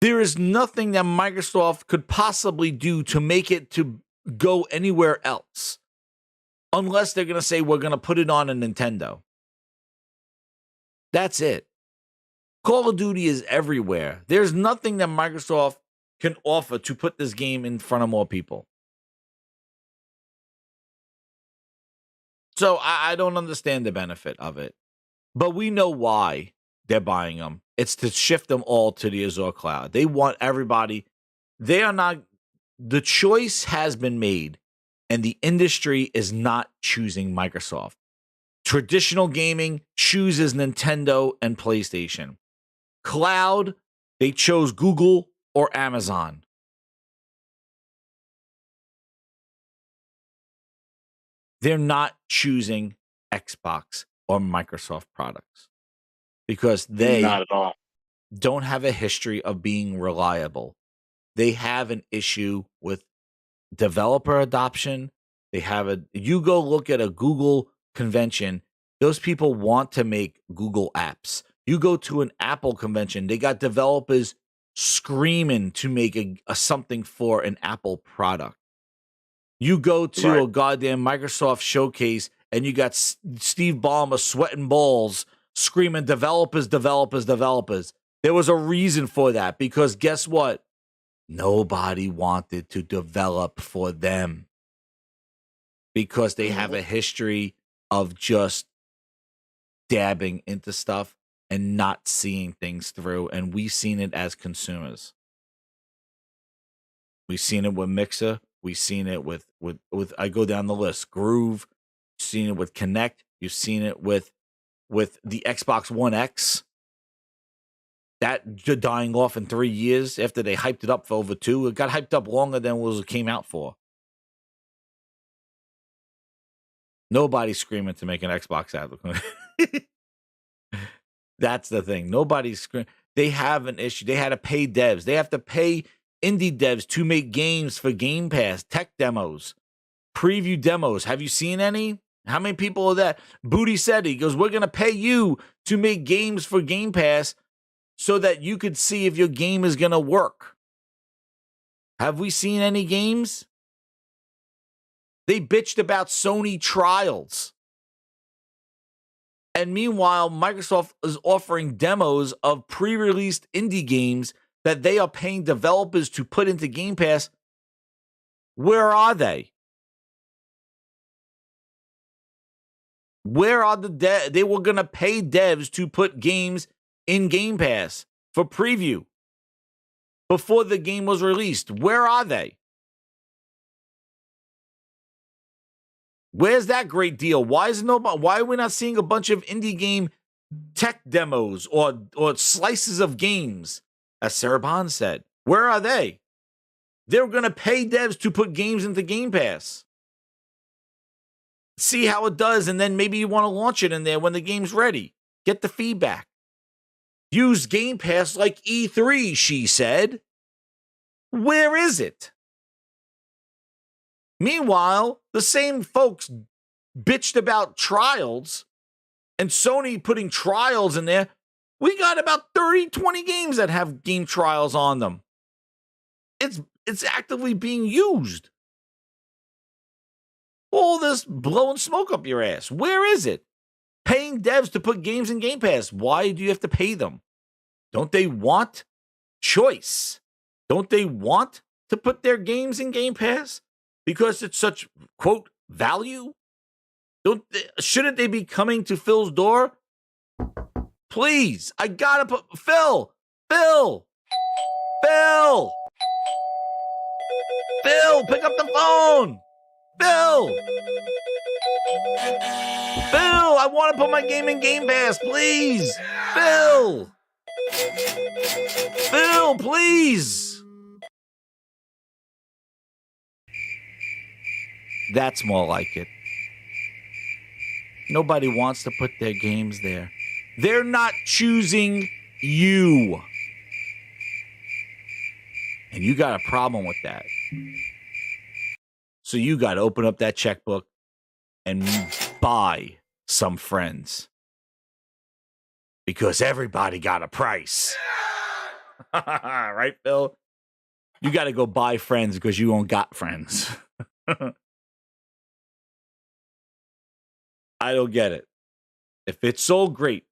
There is nothing that Microsoft could possibly do to make it to go anywhere else. Unless they're going to say, we're going to put it on a Nintendo. That's it. Call of Duty is everywhere. There's nothing that Microsoft can offer to put this game in front of more people. So I don't understand the benefit of it. But we know why they're buying them. It's to shift them all to the Azure cloud. They want everybody. They are not. The choice has been made, and the industry is not choosing Microsoft. Traditional gaming chooses Nintendo and PlayStation. Cloud, they chose Google or Amazon. They're not choosing Xbox or Microsoft products because they not at all don't have a history of being reliable. They have an issue with developer adoption. You go look at a Google convention, those people want to make Google apps. You go to an Apple convention, they got developers screaming to make a something for an Apple product. You go to a goddamn Microsoft showcase and you got Steve Ballmer sweating balls, screaming developers. There was a reason for that because guess what? Nobody wanted to develop for them because they have a history of just dabbing into stuff and not seeing things through. And we've seen it as consumers. We've seen it with Mixer. We've seen it with I go down the list. Groove. You've seen it with Kinect. You've seen it with the Xbox One X. That dying off in 3 years after they hyped it up for over 2. It got hyped up longer than it came out for. Nobody's screaming to make an Xbox app. That's the thing. Nobody's screaming. They have an issue. They had to pay devs. They have to pay indie devs to make games for Game Pass, tech demos, preview demos. Have you seen any? How many people are that? Booty said, he goes, we're going to pay you to make games for Game Pass so that you could see if your game is going to work. Have we seen any games? They bitched about Sony trials. And meanwhile, Microsoft is offering demos of pre-released indie games that they are paying developers to put into Game Pass. Where are they? Where are they were going to pay devs to put games in Game Pass for preview before the game was released. Where are they? Where's that great deal? Why are we not seeing a bunch of indie game tech demos or slices of games, as Sarah Bond said? Where are they? They're going to pay devs to put games into Game Pass. See how it does, and then maybe you want to launch it in there when the game's ready. Get the feedback. Use Game Pass like E3, she said. Where is it? Meanwhile, the same folks bitched about Trials and Sony putting Trials in there. We got about 20 games that have game trials on them. It's actively being used. All this blowing smoke up your ass. Where is it? Paying devs to put games in Game Pass. Why do you have to pay them? Don't they want choice? Don't they want to put their games in Game Pass? Because it's such, quote, value? Shouldn't they be coming to Phil's door? Please, I gotta put Phil, pick up the phone. Phil, I want to put my game in Game Pass, please. Phil, please. That's more like it. Nobody wants to put their games there. They're not choosing you. And you got a problem with that. So you got to open up that checkbook and buy some friends. Because everybody got a price. Right, Phil? You got to go buy friends because you don't got friends. I don't get it. If it's so great,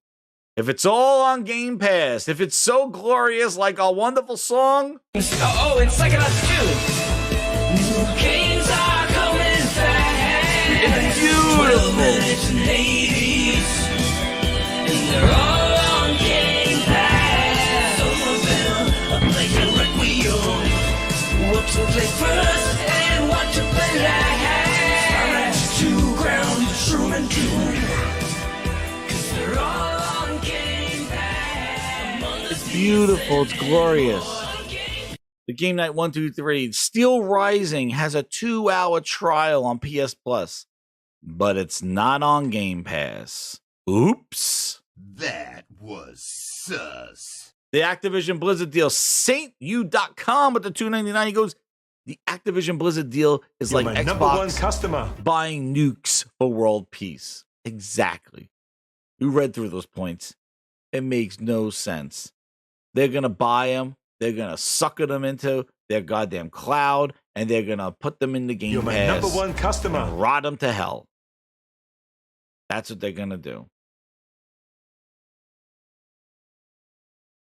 if it's all on Game Pass, if it's so glorious like a wonderful song. Oh, it's like us too. New games are coming fast. It's beautiful. 12 minutes in Hades. And they're all on Game Pass. Some of them are playing Requiem. What to play first and what to play last. Skyrash 2, Ground, Shroom, and Doom. 'Cause they're all on Game Pass. It's beautiful. It's glorious. The Game Night 1, 2, 3. Steel Rising has a 2-hour trial on PS Plus, but it's not on Game Pass. Oops. That was sus. The Activision Blizzard deal, SaintU.com with the $2.99. He goes, the Activision Blizzard deal is You're like my number one Xbox customer. buying nukes for world peace. Exactly. You read through those points. It makes no sense. They're going to buy them. They're going to sucker them into their goddamn cloud, and they're going to put them in the Game You're my Pass number one customer. and rot them to hell. That's what they're going to do.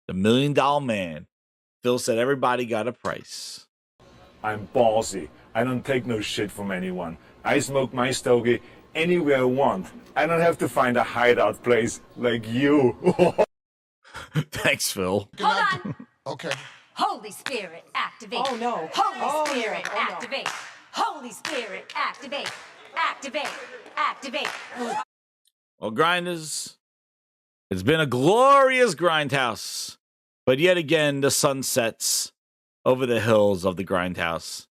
The $1 Million Man. Phil said everybody got a price. I'm ballsy. I don't take no shit from anyone. I smoke my stogie anywhere I want. I don't have to find a hideout place like you. Thanks, Phil. Hold on. Okay. Holy Spirit, activate. Oh, no. Holy Oh, no. Spirit, Oh, no. activate. Holy Spirit, activate. Activate. Activate. Well, grinders, it's been a glorious Grindhouse. But yet again, the sun sets over the hills of the Grindhouse.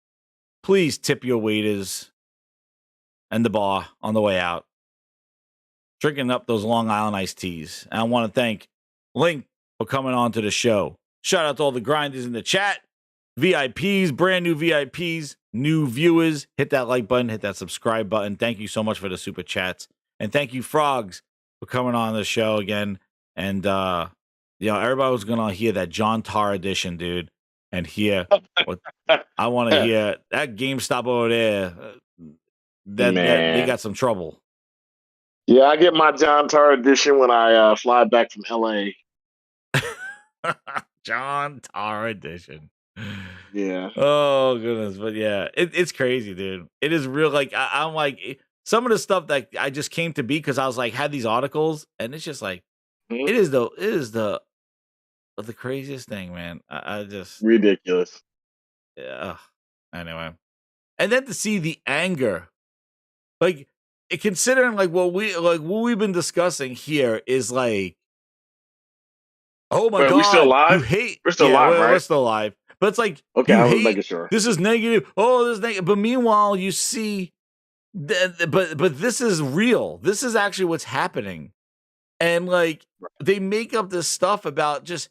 Please tip your waiters and the bar on the way out. Drinking up those Long Island iced teas. And I want to thank Link for coming on to the show. Shout out to all the grinders in the chat. VIPs, brand new VIPs, new viewers. Hit that like button, hit that subscribe button. Thank you so much for the super chats. And thank you, Frogs, for coming on the show again. And, everybody was going to hear that John Tar edition, dude. And hear what I want to hear. That GameStop over there, that they got some trouble. Yeah, I get my John Tar edition when I fly back from LA. John Tar edition. Yeah. Oh goodness, but yeah, it's crazy, dude. It is real. Like I'm like some of the stuff that I just came to be because I was like had these articles, and it's just like Mhm. it is the craziest thing, man. I just Ridiculous. yeah. Anyway, and then to see the anger, like considering like what we've been discussing here is like, oh my Wait, we still god, you live? hate. We're still Yeah, live, we're right? still alive, but it's like Okay, you I was hate. making sure. This is negative. Oh, this is negative. But meanwhile, you see, but this is real. This is actually what's happening, and like they make up this stuff about just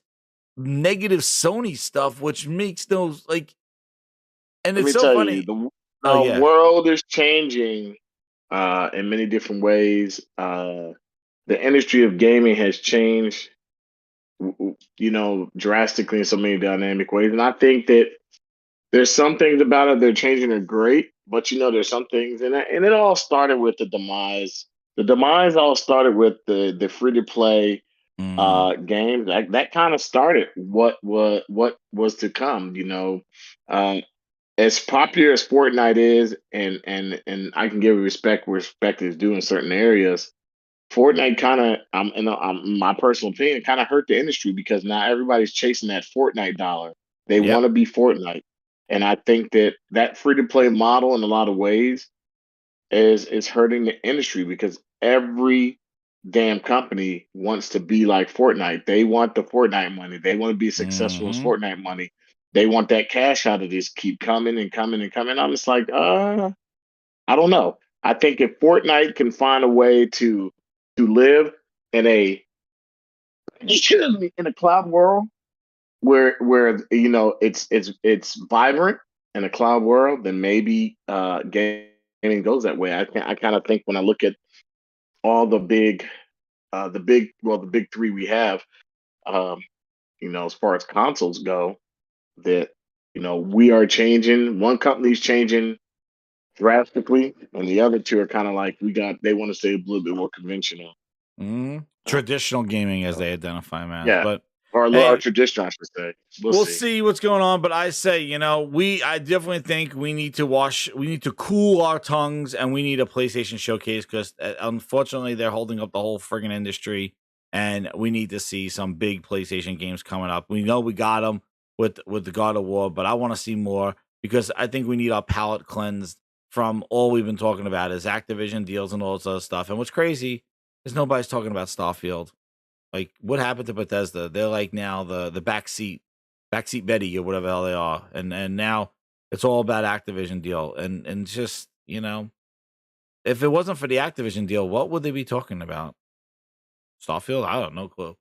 negative Sony stuff, which makes no like. And Let it's me so tell funny. you, the Oh yeah. world is changing in many different ways. The industry of gaming has changed, drastically in so many dynamic ways. And I think that there's some things about it they're changing are great, but there's some things in it, and it all started with the demise. The demise all started with the free to play games. That kind of started what was to come. Uh, as popular as Fortnite is, and I can give respect where respect is due in certain areas. Fortnite kind of, my personal opinion, kind of hurt the industry because now everybody's chasing that Fortnite dollar. They Yep. want to be Fortnite, and I think that free to play model in a lot of ways is hurting the industry because every damn company wants to be like Fortnite. They want the Fortnite money. They want to be successful as Fortnite money. They want that cash out of this keep coming and coming and coming. I'm just like, I don't know. I think if Fortnite can find a way to live in a in a cloud world where it's vibrant in a cloud world, then maybe gaming goes that way. I kind of think when I look at all the big three we have, um, as far as consoles go, that we are changing. One company's changing drastically, and the other two are kind of like they want to stay a little bit more conventional. Traditional gaming, as they identify them as. Yeah, But or hey, traditional, I should say. we'll see what's going on. But I say, I definitely think we need to cool our tongues, and we need a PlayStation showcase because unfortunately they're holding up the whole friggin' industry, and we need to see some big PlayStation games coming up. We know we got them with the God of War, but I want to see more because I think we need our palate cleansed from all we've been talking about is Activision deals and all this other stuff. And what's crazy is nobody's talking about Starfield. Like, what happened to Bethesda? They're like now the backseat Betty or whatever the hell they are, and now it's all about Activision deal. And just if it wasn't for the Activision deal, what would they be talking about? Starfield? I don't know, clue.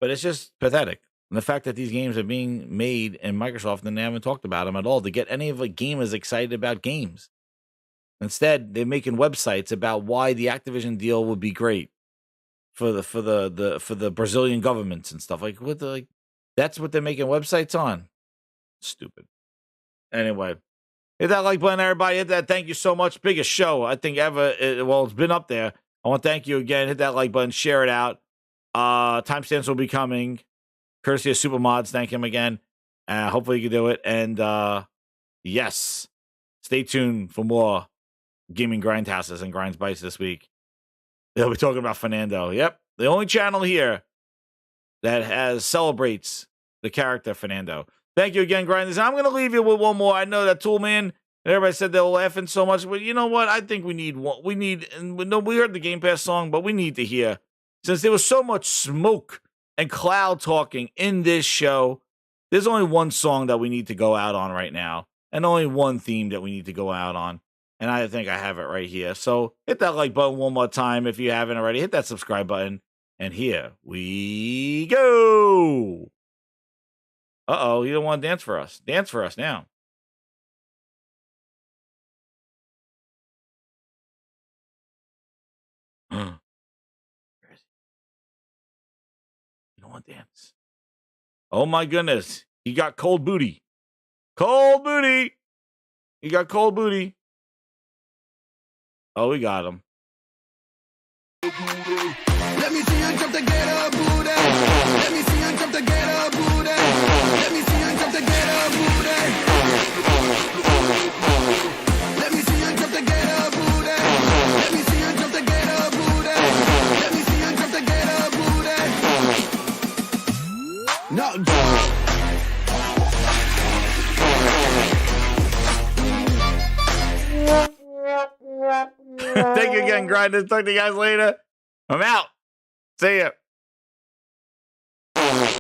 But it's just pathetic. And the fact that these games are being made in Microsoft and they haven't talked about them at all to get any of the gamers excited about games. Instead, they're making websites about why the Activision deal would be great for the Brazilian governments and stuff. Like that's what they're making websites on. Stupid. Anyway, hit that like button, everybody. Hit that. Thank you so much. Biggest show I think ever. It's been up there. I want to thank you again. Hit that like button. Share it out. Timestamps will be coming. Courtesy of Supermods. Thank him again. Hopefully you can do it. And yes, stay tuned for more gaming grindhouses and grinds bites this week. They'll be talking about Fernando. Yep. The only channel here that celebrates the character Fernando. Thank you again, Grinders. I'm going to leave you with one more. I know that Toolman and everybody said they were laughing so much, but you know what? I think we need one. We heard the Game Pass song, but we need to hear, since there was so much smoke and cloud talking in this show, there's only one song that we need to go out on right now, and only one theme that we need to go out on. And I think I have it right here. So hit that like button one more time if you haven't already. Hit that subscribe button. And here we go. Uh-oh, you don't want to dance for us. Dance for us now. You don't want to dance. Oh my goodness. He got cold booty. Cold booty. He got cold booty. Oh, we got him. Let me see you drop the ghetto booty. Let me see you drop the ghetto booty. Let me see you drop the ghetto booty. Let me see you drop the ghetto booty. Let me see you drop the ghetto booty. Let me see you drop the ghetto booty. No. Thank you again, Grindhouse. Talk to you guys later. I'm out. See ya.